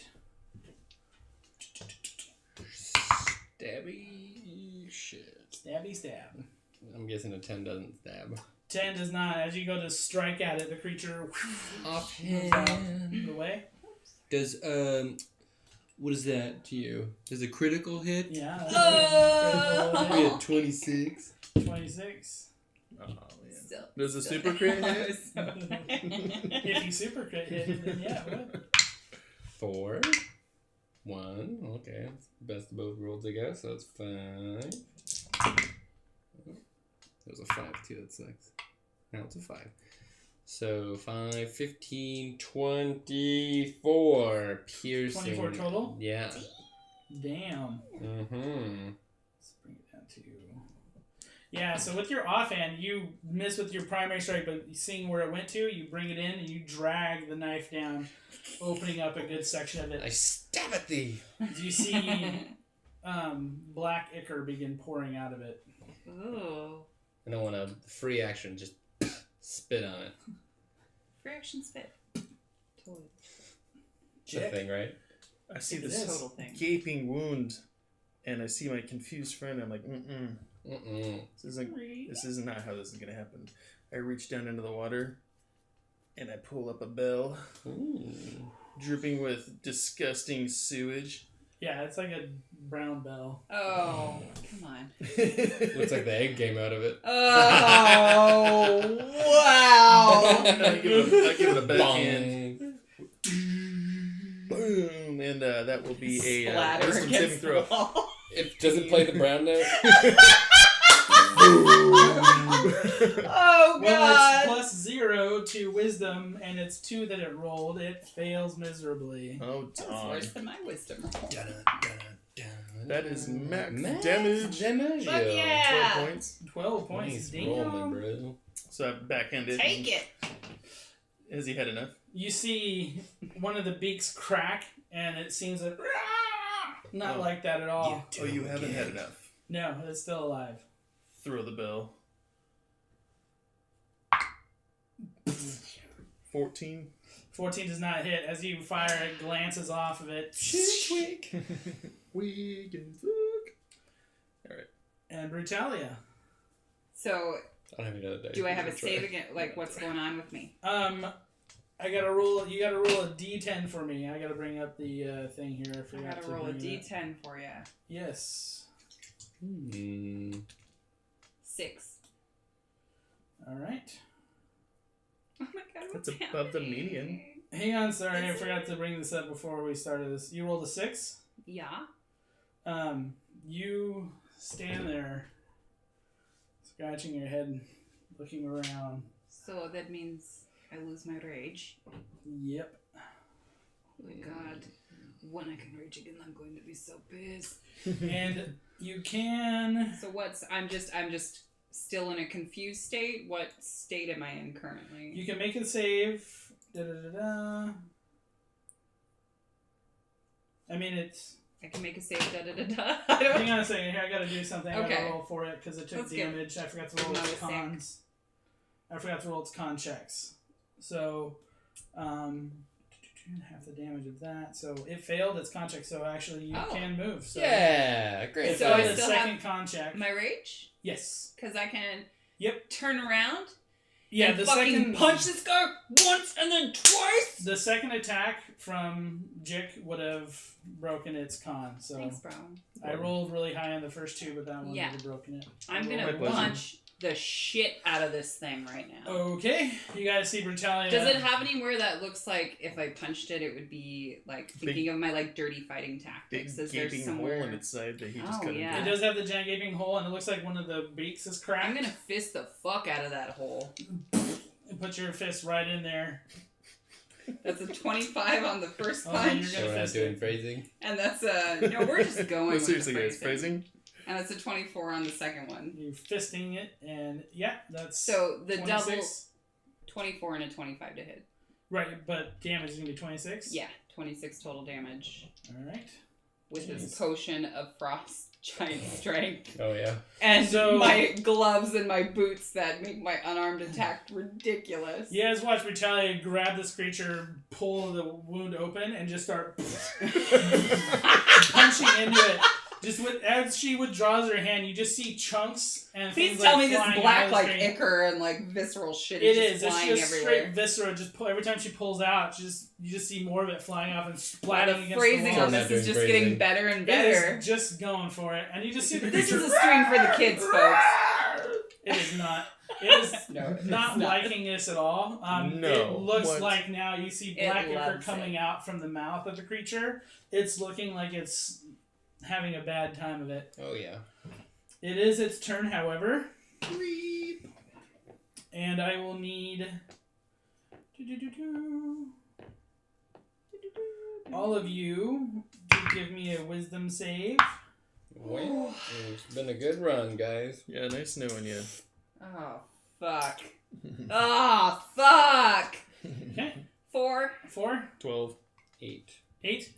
[SPEAKER 4] Stabby shit.
[SPEAKER 1] Stabby stab.
[SPEAKER 4] I'm guessing a 10 doesn't stab.
[SPEAKER 1] 10 does not. As you go to strike at it, the creature moves out of the way.
[SPEAKER 4] Does what is that to you? Does a critical hit?
[SPEAKER 1] Yeah.
[SPEAKER 4] We had 26.
[SPEAKER 1] 26.
[SPEAKER 2] Oh man.
[SPEAKER 3] still.
[SPEAKER 2] Does a super crit hit?
[SPEAKER 1] If you super crit hit, then yeah, it would.
[SPEAKER 4] 4. 1. Okay. Best of both worlds, I guess. So that's 5. There's a 5 too. That sucks. Now it's a 5. So 5, 15, 24. Piercing.
[SPEAKER 1] 24 total?
[SPEAKER 4] Yeah.
[SPEAKER 1] Damn.
[SPEAKER 4] Mm-hmm.
[SPEAKER 1] Let's bring it down to... Yeah, so with your offhand, you miss with your primary strike, but seeing where it went to, you bring it in and you drag the knife down, opening up a good section of
[SPEAKER 4] I
[SPEAKER 1] it.
[SPEAKER 4] stab at thee.
[SPEAKER 1] You see black ichor begin pouring out of it.
[SPEAKER 3] Ooh.
[SPEAKER 4] And I want a free action, just spit on it.
[SPEAKER 3] Free action spit. Totally.
[SPEAKER 4] It's a thing, right?
[SPEAKER 2] I see
[SPEAKER 1] It
[SPEAKER 2] this
[SPEAKER 1] is.
[SPEAKER 3] Total thing.
[SPEAKER 2] gaping wound, and I see my confused friend. I'm like,
[SPEAKER 4] Mm-mm.
[SPEAKER 2] This isn't not how this is gonna happen. I reach down into the water, and I pull up a bell,
[SPEAKER 4] Ooh.
[SPEAKER 2] dripping with disgusting sewage.
[SPEAKER 1] Yeah, it's like a brown bell.
[SPEAKER 3] Oh, come on.
[SPEAKER 4] Looks like the egg came out of it.
[SPEAKER 3] Oh, wow.
[SPEAKER 2] I give it a backhand.
[SPEAKER 4] Bong.
[SPEAKER 2] Boom, and that will be a
[SPEAKER 3] Splatter
[SPEAKER 2] wisdom saving
[SPEAKER 3] against the
[SPEAKER 2] throw.
[SPEAKER 3] wall.
[SPEAKER 4] It doesn't play the brown note.
[SPEAKER 3] Oh,
[SPEAKER 1] Well,
[SPEAKER 3] God.
[SPEAKER 1] it's plus 0 to wisdom, and it's 2 that it rolled. It fails miserably.
[SPEAKER 2] Oh,
[SPEAKER 3] That's
[SPEAKER 2] darn.
[SPEAKER 3] worse than my wisdom roll.
[SPEAKER 2] That is max
[SPEAKER 4] Max
[SPEAKER 2] damage.
[SPEAKER 4] damage.
[SPEAKER 3] Fuck yeah.
[SPEAKER 2] 12 points.
[SPEAKER 1] 12 points.
[SPEAKER 4] Nice
[SPEAKER 1] Damn.
[SPEAKER 4] rolling, bro.
[SPEAKER 2] So I backhand it.
[SPEAKER 3] Take it.
[SPEAKER 2] Has he had enough?
[SPEAKER 1] You see one of the beaks crack, and it seems like... Not
[SPEAKER 2] Oh.
[SPEAKER 1] like that at all.
[SPEAKER 2] Oh, you haven't had enough.
[SPEAKER 1] No, it's still alive.
[SPEAKER 2] Throw the bell. 14.
[SPEAKER 1] 14 does not hit. As you fire, it glances off of it.
[SPEAKER 2] We can fuck. Alright.
[SPEAKER 1] And Brutalia.
[SPEAKER 3] So,
[SPEAKER 4] I don't have another dice.
[SPEAKER 3] do I have a
[SPEAKER 4] I'll try.
[SPEAKER 3] save again? Like, what's going on with me?
[SPEAKER 1] I gotta roll. You gotta roll a D10 for me. I gotta bring up the thing here. I
[SPEAKER 3] I
[SPEAKER 1] forgot
[SPEAKER 3] gotta
[SPEAKER 1] to
[SPEAKER 3] roll a
[SPEAKER 1] bring it up.
[SPEAKER 3] D10 for you.
[SPEAKER 1] Yes.
[SPEAKER 3] 6.
[SPEAKER 1] All right.
[SPEAKER 3] Oh my god,
[SPEAKER 2] That's
[SPEAKER 3] what's
[SPEAKER 2] above the
[SPEAKER 3] happening?
[SPEAKER 2] median.
[SPEAKER 1] Hang on, sorry, I forgot to bring this up before we started this. You rolled a 6.
[SPEAKER 3] Yeah.
[SPEAKER 1] You stand there, scratching your head, looking around.
[SPEAKER 3] So that means I lose my rage.
[SPEAKER 1] Yep.
[SPEAKER 3] Oh my god. When I can rage again, I'm going to be so pissed.
[SPEAKER 1] And you can.
[SPEAKER 3] So I'm just still in a confused state. What state am I in currently?
[SPEAKER 1] You can make a save. Da-da-da-da. I mean, it's.
[SPEAKER 3] I can make a save. Da da da da. I don't.
[SPEAKER 1] Hang on a second here. I gotta do something. I
[SPEAKER 3] Okay.
[SPEAKER 1] gotta roll for it because it took
[SPEAKER 3] Let's get-
[SPEAKER 1] damage. I forgot to roll
[SPEAKER 3] No,
[SPEAKER 1] its
[SPEAKER 3] it's sick.
[SPEAKER 1] cons. I forgot to roll its con checks. So, half the damage of that. So it failed its con check. So actually, you
[SPEAKER 3] Oh.
[SPEAKER 1] can move. So
[SPEAKER 4] Yeah, great.
[SPEAKER 1] It
[SPEAKER 3] So
[SPEAKER 1] failed
[SPEAKER 3] I
[SPEAKER 1] its
[SPEAKER 3] still
[SPEAKER 1] second con check.
[SPEAKER 3] My rage?
[SPEAKER 1] Yes.
[SPEAKER 3] Because I can.
[SPEAKER 1] Yep.
[SPEAKER 3] Turn around.
[SPEAKER 1] Yeah.
[SPEAKER 3] And
[SPEAKER 1] The
[SPEAKER 3] fucking
[SPEAKER 1] second
[SPEAKER 3] punch this guy once and then twice.
[SPEAKER 1] The second attack from Jiik would have broken its con. So
[SPEAKER 3] Thanks, bro.
[SPEAKER 1] I rolled really high on the first 2, but that one
[SPEAKER 3] Yeah.
[SPEAKER 1] would have broken it.
[SPEAKER 3] I'm
[SPEAKER 2] My
[SPEAKER 3] gonna
[SPEAKER 2] pleasure.
[SPEAKER 3] punch the shit out of this thing right now.
[SPEAKER 1] Okay, you guys see Brutalia.
[SPEAKER 3] Does it have anywhere that looks like if I punched it, it would be like thinking of my like dirty fighting
[SPEAKER 2] Big
[SPEAKER 3] tactics? Is there
[SPEAKER 2] gaping
[SPEAKER 3] somewhere?
[SPEAKER 2] hole in its side that he just
[SPEAKER 3] Oh,
[SPEAKER 2] cut
[SPEAKER 3] yeah.
[SPEAKER 1] It
[SPEAKER 2] into.
[SPEAKER 1] does have the giant gaping hole, and it looks like one of the beaks is cracked.
[SPEAKER 3] I'm gonna fist the fuck out of that hole.
[SPEAKER 1] And put your fist right in there.
[SPEAKER 3] That's a 25 on the first
[SPEAKER 1] Oh,
[SPEAKER 3] punch,
[SPEAKER 1] you're
[SPEAKER 4] So
[SPEAKER 1] gonna
[SPEAKER 4] we're not
[SPEAKER 1] fist
[SPEAKER 4] doing
[SPEAKER 1] it.
[SPEAKER 4] phrasing.
[SPEAKER 3] and that's a no. We're just going.
[SPEAKER 2] No,
[SPEAKER 3] with
[SPEAKER 2] seriously,
[SPEAKER 3] the
[SPEAKER 2] guys, phrasing.
[SPEAKER 3] And that's a 24 on the second one.
[SPEAKER 1] You fisting it, and yeah, that's
[SPEAKER 3] So the
[SPEAKER 1] 26.
[SPEAKER 3] double 24 and a 25 to hit.
[SPEAKER 1] Right, but damage is gonna be 26.
[SPEAKER 3] Yeah, 26 total damage
[SPEAKER 1] All right.
[SPEAKER 3] with this
[SPEAKER 1] Jeez.
[SPEAKER 3] potion of frost giant strength.
[SPEAKER 4] Oh yeah.
[SPEAKER 3] And
[SPEAKER 1] So-
[SPEAKER 3] my gloves and my boots that make my unarmed attack ridiculous.
[SPEAKER 1] You guys watch Brutalia grab this creature, pull the wound open, and just start punching into it. Just as she withdraws her hand, you just see chunks and
[SPEAKER 3] Please
[SPEAKER 1] things
[SPEAKER 3] tell
[SPEAKER 1] like
[SPEAKER 3] me this
[SPEAKER 1] flying
[SPEAKER 3] black
[SPEAKER 1] out of the
[SPEAKER 3] like
[SPEAKER 1] screen.
[SPEAKER 3] ichor and like visceral shit
[SPEAKER 1] It
[SPEAKER 3] is
[SPEAKER 1] is.
[SPEAKER 3] just
[SPEAKER 1] It's
[SPEAKER 3] flying
[SPEAKER 1] just
[SPEAKER 3] everywhere.
[SPEAKER 1] straight viscera. Just every time she pulls out, you just see more of it flying off and
[SPEAKER 3] Wow,
[SPEAKER 1] splatting
[SPEAKER 3] the
[SPEAKER 1] against
[SPEAKER 3] phrasing
[SPEAKER 1] the
[SPEAKER 3] on
[SPEAKER 1] wall.
[SPEAKER 4] We're
[SPEAKER 3] this
[SPEAKER 4] not
[SPEAKER 3] is
[SPEAKER 4] doing
[SPEAKER 3] just
[SPEAKER 4] phrasing.
[SPEAKER 3] getting better and
[SPEAKER 1] It
[SPEAKER 3] better.
[SPEAKER 1] is just going for it, and you just see the
[SPEAKER 3] This
[SPEAKER 1] creature.
[SPEAKER 3] is a stream for the kids, folks.
[SPEAKER 1] It is not. It is
[SPEAKER 3] No, it's
[SPEAKER 1] not
[SPEAKER 3] not.
[SPEAKER 1] liking this at all.
[SPEAKER 2] No.
[SPEAKER 1] It looks
[SPEAKER 2] What?
[SPEAKER 1] like now you see
[SPEAKER 3] It
[SPEAKER 1] black ichor
[SPEAKER 3] loves
[SPEAKER 1] coming
[SPEAKER 3] it.
[SPEAKER 1] out from the mouth of the creature. It's looking like it's having a bad time of it.
[SPEAKER 4] Oh yeah.
[SPEAKER 1] It is its turn, however. And I will need all of you to give me a wisdom save.
[SPEAKER 4] Well, it's been a good run, guys.
[SPEAKER 2] Yeah, nice knowing you.
[SPEAKER 3] Oh, fuck. Oh, fuck.
[SPEAKER 1] Okay.
[SPEAKER 3] 4.
[SPEAKER 1] 4,
[SPEAKER 2] 12.
[SPEAKER 4] 8.
[SPEAKER 1] 8.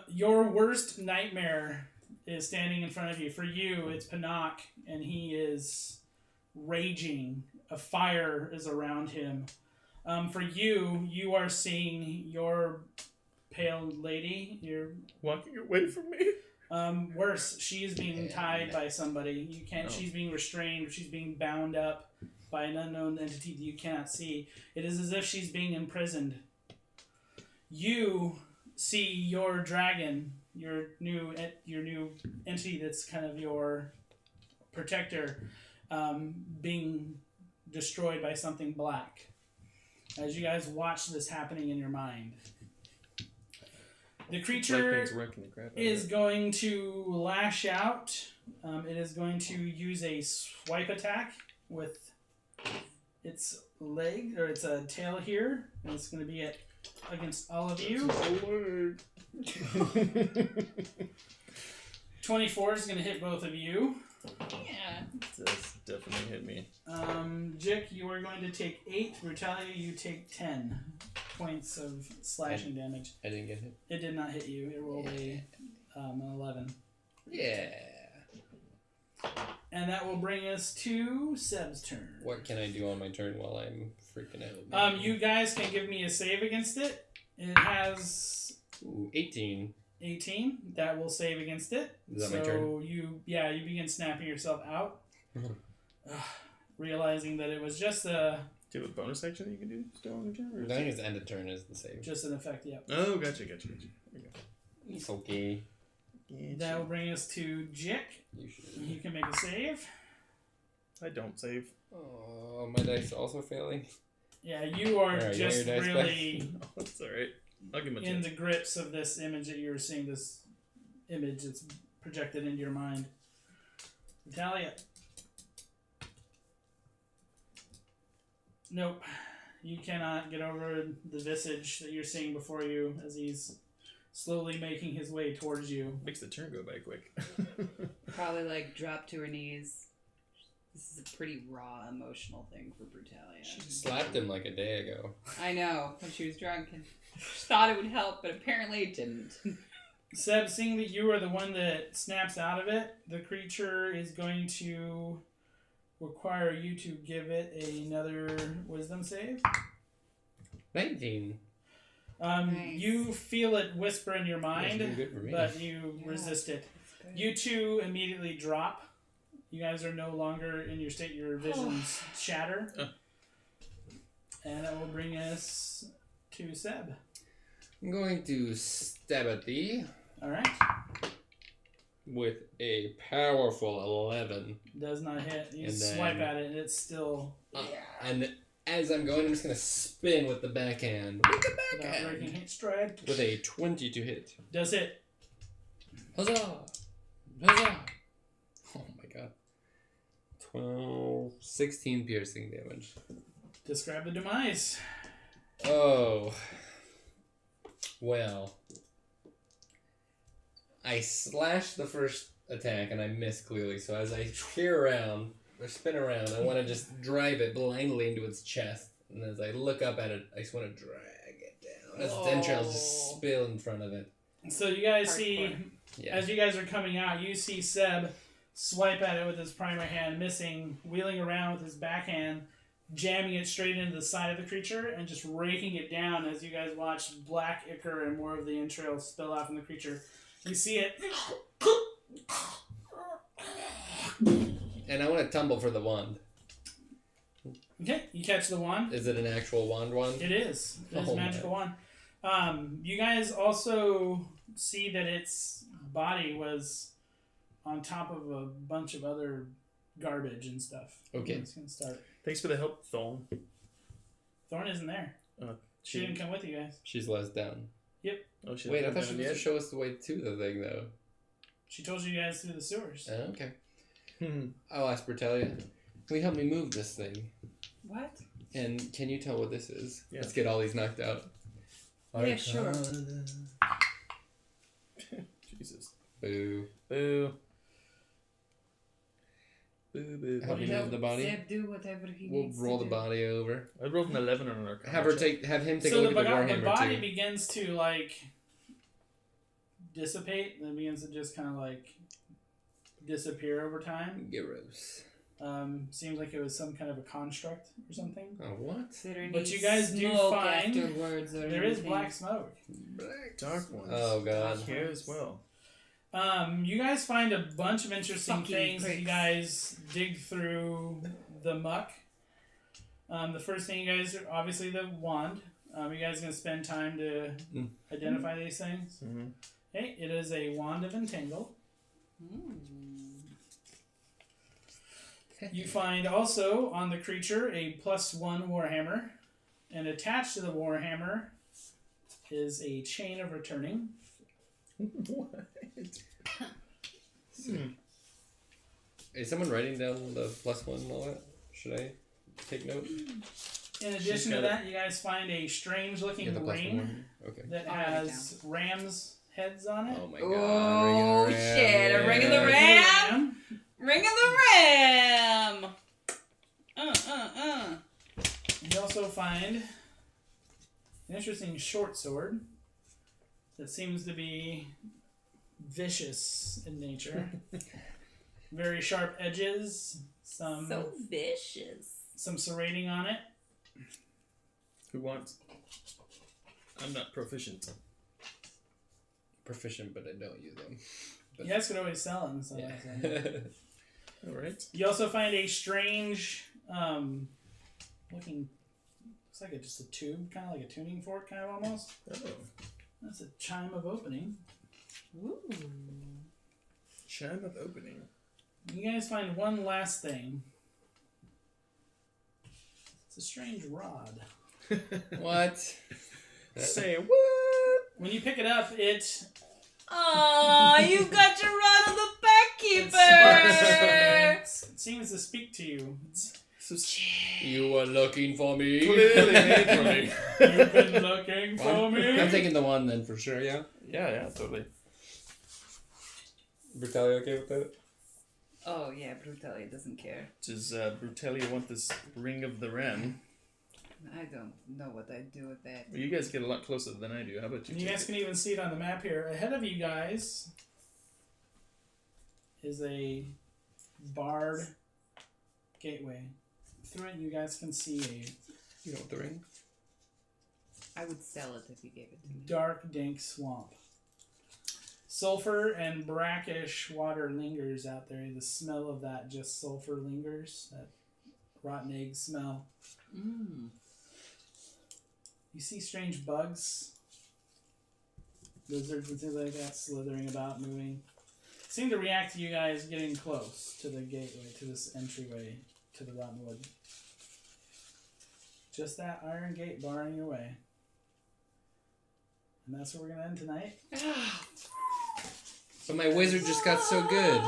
[SPEAKER 1] Your worst nightmare is standing in front of you. For you, it's Panak, and he is raging. A fire is around him. For you, you are seeing your pale lady. Your
[SPEAKER 2] Walking away from me.
[SPEAKER 1] worse, she is being tied by somebody. You can't.
[SPEAKER 2] Oh.
[SPEAKER 1] She's being restrained. She's being bound up by an unknown entity that you cannot see. It is as if she's being imprisoned. You see your dragon, your new entity that's kind of your protector, being destroyed by something black. As you guys watch this happening in your mind, the creature
[SPEAKER 2] Lightning's wrecking the crap out of
[SPEAKER 1] is
[SPEAKER 2] it.
[SPEAKER 1] going to lash out. It is going to use a swipe attack with its leg or its tail here, and it's going to be against all of you. 24 is going to hit both of you.
[SPEAKER 3] Yeah.
[SPEAKER 2] That's definitely hit me.
[SPEAKER 1] Jiik, you are going to take 8. Brutalia, you take 10 points of slashing damage.
[SPEAKER 4] I didn't get hit.
[SPEAKER 1] It did not hit you. It rolled an 11.
[SPEAKER 4] Yeah.
[SPEAKER 1] And that will bring us to Seb's turn.
[SPEAKER 4] What can I do on my turn while I'm freaking out?
[SPEAKER 1] You guys can give me a save against it. It has
[SPEAKER 4] 18.
[SPEAKER 1] 18. That will save against it.
[SPEAKER 4] Is that
[SPEAKER 1] so
[SPEAKER 4] my turn?
[SPEAKER 1] you begin snapping yourself out, realizing that it was just
[SPEAKER 2] Do you have a bonus action that you can do still on the turn? Or
[SPEAKER 4] I think it's end of turn is the save.
[SPEAKER 1] just an effect. Yep.
[SPEAKER 2] Oh, gotcha. There you
[SPEAKER 4] It's okay.
[SPEAKER 2] go.
[SPEAKER 1] That will bring us to Jiik.
[SPEAKER 4] You should.
[SPEAKER 1] You can make a save.
[SPEAKER 2] I don't save.
[SPEAKER 4] Oh, my dice also failing.
[SPEAKER 1] Yeah, you are
[SPEAKER 4] Alright, you want
[SPEAKER 1] just
[SPEAKER 4] your dice
[SPEAKER 1] really
[SPEAKER 2] No, that's alright. I'll give him a
[SPEAKER 1] in
[SPEAKER 2] chance.
[SPEAKER 1] the grips of this image that you're seeing, this image that's projected into your mind. Brutalia. Nope. You cannot get over the visage that you're seeing before you as he's slowly making his way towards you.
[SPEAKER 2] Makes the turn go by quick.
[SPEAKER 3] Probably like drop to her knees. This is a pretty raw emotional thing for Brutalia.
[SPEAKER 4] She slapped him like a day ago.
[SPEAKER 3] I know, when she was drunk and she thought it would help, but apparently it didn't.
[SPEAKER 1] Seb, seeing that you are the one that snaps out of it, the creature is going to require you to give it another wisdom save.
[SPEAKER 4] 19.
[SPEAKER 3] Nice.
[SPEAKER 1] You feel it whisper in your mind,
[SPEAKER 4] That's good for me.
[SPEAKER 1] but you
[SPEAKER 3] Yeah.
[SPEAKER 1] resist it.
[SPEAKER 3] That's good.
[SPEAKER 1] You two immediately drop. You guys are no longer in your state. Your visions shatter. And that will bring us to Seb.
[SPEAKER 4] I'm going to stab at thee
[SPEAKER 1] Alright.
[SPEAKER 4] with a powerful 11.
[SPEAKER 1] Does not hit. You
[SPEAKER 4] And
[SPEAKER 1] swipe
[SPEAKER 4] then-
[SPEAKER 1] at it and it's still
[SPEAKER 4] And as I'm going, I'm just going to spin with the backhand. With the
[SPEAKER 1] without breaking
[SPEAKER 4] backhand.
[SPEAKER 1] hit stride.
[SPEAKER 4] With a 20 to hit.
[SPEAKER 1] Does hit.
[SPEAKER 4] Huzzah! Huzzah! Oh my god. 16 piercing damage.
[SPEAKER 1] Describe the demise.
[SPEAKER 4] Oh. Well. I slash the first attack and I miss clearly, so as I tear around, or spin around, I want to just drive it blindly into its chest. And as I look up at it, I just want to drag it down. As its entrails just spill in front of it.
[SPEAKER 1] So you guys see,
[SPEAKER 4] Yeah.
[SPEAKER 1] as you guys are coming out, you see Seb swipe at it with his primary hand, missing, wheeling around with his backhand, jamming it straight into the side of the creature, and just raking it down as you guys watch black ichor and more of the entrails spill out from the creature. You see it.
[SPEAKER 4] And I want to tumble for the wand.
[SPEAKER 1] Okay, you catch the wand.
[SPEAKER 4] Is it an actual wand?
[SPEAKER 1] It is. It is
[SPEAKER 4] Oh,
[SPEAKER 1] a magical wand. You guys also see that its body was on top of a bunch of other garbage and stuff.
[SPEAKER 4] Okay.
[SPEAKER 1] It's gonna start.
[SPEAKER 2] Thanks for the help, Thorne.
[SPEAKER 1] Thorne isn't there. She didn't come with you guys.
[SPEAKER 4] She's less down.
[SPEAKER 2] Oh, she
[SPEAKER 4] Wait, I
[SPEAKER 2] hasn't
[SPEAKER 4] thought she
[SPEAKER 2] done
[SPEAKER 4] was
[SPEAKER 2] it
[SPEAKER 4] to show us the way to the thing, though.
[SPEAKER 1] She told you guys through the sewers.
[SPEAKER 4] Oh, okay.
[SPEAKER 2] yet.
[SPEAKER 4] I'll ask Brutalia. Can you help me move this thing?
[SPEAKER 3] What?
[SPEAKER 4] And can you tell what this is?
[SPEAKER 2] Yeah.
[SPEAKER 4] Let's get all these knocked out.
[SPEAKER 3] Yeah, sure.
[SPEAKER 2] Jesus.
[SPEAKER 4] Boo.
[SPEAKER 2] Boo. Boo, boo,
[SPEAKER 4] Help me
[SPEAKER 2] boo.
[SPEAKER 4] move the body.
[SPEAKER 3] Zeb, do whatever he
[SPEAKER 4] We'll
[SPEAKER 3] needs
[SPEAKER 4] roll
[SPEAKER 3] to
[SPEAKER 4] the
[SPEAKER 3] do.
[SPEAKER 4] body over.
[SPEAKER 2] I rolled an 11 on an Arcana
[SPEAKER 4] Have her
[SPEAKER 2] check.
[SPEAKER 4] have him take
[SPEAKER 1] So
[SPEAKER 4] a look
[SPEAKER 1] the,
[SPEAKER 4] at the
[SPEAKER 1] the
[SPEAKER 4] warhammer
[SPEAKER 1] body
[SPEAKER 4] too.
[SPEAKER 1] begins to like dissipate, and then begins to just kind of like disappear over time.
[SPEAKER 4] Gross.
[SPEAKER 1] Seems like it was some kind of a construct or something.
[SPEAKER 4] Oh, what?
[SPEAKER 3] There
[SPEAKER 1] But
[SPEAKER 3] any
[SPEAKER 1] you guys do
[SPEAKER 3] smoke
[SPEAKER 1] find
[SPEAKER 3] afterwards or
[SPEAKER 1] There is
[SPEAKER 3] anything?
[SPEAKER 1] black smoke.
[SPEAKER 2] Dark ones.
[SPEAKER 4] Oh, God.
[SPEAKER 2] Here as well.
[SPEAKER 1] You guys find a bunch of interesting
[SPEAKER 3] Fucking
[SPEAKER 1] things as you
[SPEAKER 3] pricks.
[SPEAKER 1] guys dig through the muck. The first thing you guys are obviously the wand. You guys gonna spend time to identify these things?
[SPEAKER 2] Mm-hmm.
[SPEAKER 1] Okay, it is a wand of entangle. You find also on the creature a +1 warhammer, and attached to the warhammer is a chain of returning.
[SPEAKER 2] What?
[SPEAKER 4] Is someone writing down the +1 and all that? Should I take note?
[SPEAKER 1] In addition to
[SPEAKER 2] got
[SPEAKER 1] that, you guys find a strange looking
[SPEAKER 4] the
[SPEAKER 1] ring
[SPEAKER 4] +1. Okay.
[SPEAKER 1] that
[SPEAKER 3] I'll write it
[SPEAKER 1] has ram's heads on it.
[SPEAKER 4] Oh my god.
[SPEAKER 3] Oh,
[SPEAKER 4] ring of the ram,
[SPEAKER 3] shit, a ring of the
[SPEAKER 4] yeah.
[SPEAKER 3] ram? Ring of the ram!
[SPEAKER 1] You also find an interesting short sword that seems to be vicious in nature. Very sharp edges, some
[SPEAKER 3] vicious.
[SPEAKER 1] serrating on it.
[SPEAKER 2] Who wants? I'm not proficient.
[SPEAKER 4] Proficient, but I don't use them.
[SPEAKER 1] You guys could always sell them. So
[SPEAKER 4] Yeah.
[SPEAKER 2] Alright.
[SPEAKER 1] You also find a strange looking, looks like just a tube, kind of like a tuning fork, kind of almost.
[SPEAKER 2] Oh.
[SPEAKER 1] That's a chime of opening.
[SPEAKER 3] Ooh.
[SPEAKER 2] Chime of opening.
[SPEAKER 1] You guys find one last thing. It's a strange rod.
[SPEAKER 4] What?
[SPEAKER 2] Say what?
[SPEAKER 1] When you pick it up, it
[SPEAKER 3] Oh, you've got your rod on the
[SPEAKER 1] it
[SPEAKER 3] backkeeper.
[SPEAKER 1] seems to speak to you.
[SPEAKER 4] You were looking for me.
[SPEAKER 2] Clearly made for me.
[SPEAKER 1] You've been looking for me.
[SPEAKER 4] I'm taking the 1 then for sure, yeah?
[SPEAKER 2] Yeah, totally.
[SPEAKER 4] Brutalia okay with that?
[SPEAKER 3] Oh yeah, Brutalia doesn't care.
[SPEAKER 2] Does Brutalia want this Ring of the Ren?
[SPEAKER 3] I don't know what I'd do with that.
[SPEAKER 2] Well, you guys get a lot closer than I do. How about you?
[SPEAKER 1] You guys can even see it on the map here. Ahead of you guys is a barred gateway. Through it, you guys can see a
[SPEAKER 2] You want the ring?
[SPEAKER 3] I would sell it if you gave it to me.
[SPEAKER 1] dark, dank swamp. Sulfur and brackish water lingers out there. The smell of that just sulfur lingers. That rotten egg smell.
[SPEAKER 3] Mm.
[SPEAKER 1] You see strange bugs, lizards and things like that slithering about, moving. Seem to react to you guys getting close to the gateway, to this entryway to the rotten wood. Just that iron gate barring your way. And that's where we're going to end tonight.
[SPEAKER 4] But my wizard just got so good.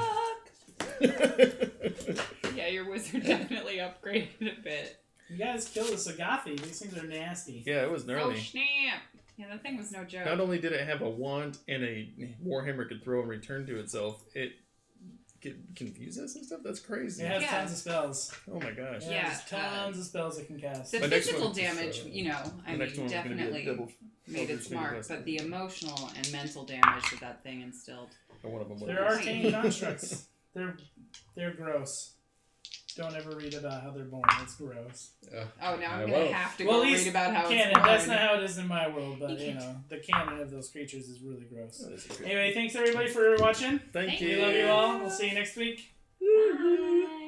[SPEAKER 3] Yeah, your wizard definitely upgraded a bit.
[SPEAKER 1] You guys killed a Sagathi. These things are nasty.
[SPEAKER 2] Yeah, it was
[SPEAKER 3] Oh
[SPEAKER 2] gnarly.
[SPEAKER 3] snap! Yeah, that thing was no joke.
[SPEAKER 2] Not only did it have a wand and a warhammer could throw and return to itself, it could confuse us and stuff. That's crazy.
[SPEAKER 1] It has
[SPEAKER 3] Yeah.
[SPEAKER 1] tons of spells.
[SPEAKER 2] Oh my gosh.
[SPEAKER 1] It
[SPEAKER 3] Yeah,
[SPEAKER 1] has tons of spells it can cast.
[SPEAKER 3] The
[SPEAKER 2] My next
[SPEAKER 3] physical
[SPEAKER 2] one-
[SPEAKER 3] damage, you know, I
[SPEAKER 2] The next
[SPEAKER 3] mean,
[SPEAKER 2] one was gonna be a
[SPEAKER 3] definitely
[SPEAKER 2] double
[SPEAKER 3] made it
[SPEAKER 2] Eldritch
[SPEAKER 3] smart,
[SPEAKER 2] Blast.
[SPEAKER 3] but the emotional and mental damage that that thing instilled.
[SPEAKER 2] Or one of them.
[SPEAKER 1] They're arcane constructs. They're gross. Don't ever read about how they're born. It's gross.
[SPEAKER 3] Oh, now
[SPEAKER 4] I
[SPEAKER 3] I'm
[SPEAKER 4] won't.
[SPEAKER 3] gonna have to
[SPEAKER 1] Well,
[SPEAKER 3] go
[SPEAKER 1] at least
[SPEAKER 3] read about how
[SPEAKER 1] Canon.
[SPEAKER 3] it's born.
[SPEAKER 1] That's not how it is in my world, but
[SPEAKER 3] You
[SPEAKER 1] you
[SPEAKER 3] can't.
[SPEAKER 1] know, the canon of those creatures is really gross.
[SPEAKER 2] Oh, that's a good-
[SPEAKER 1] Anyway, thanks everybody for watching.
[SPEAKER 2] Thank
[SPEAKER 3] Thank
[SPEAKER 2] you.
[SPEAKER 1] We love you all. We'll see you next week.
[SPEAKER 3] Bye.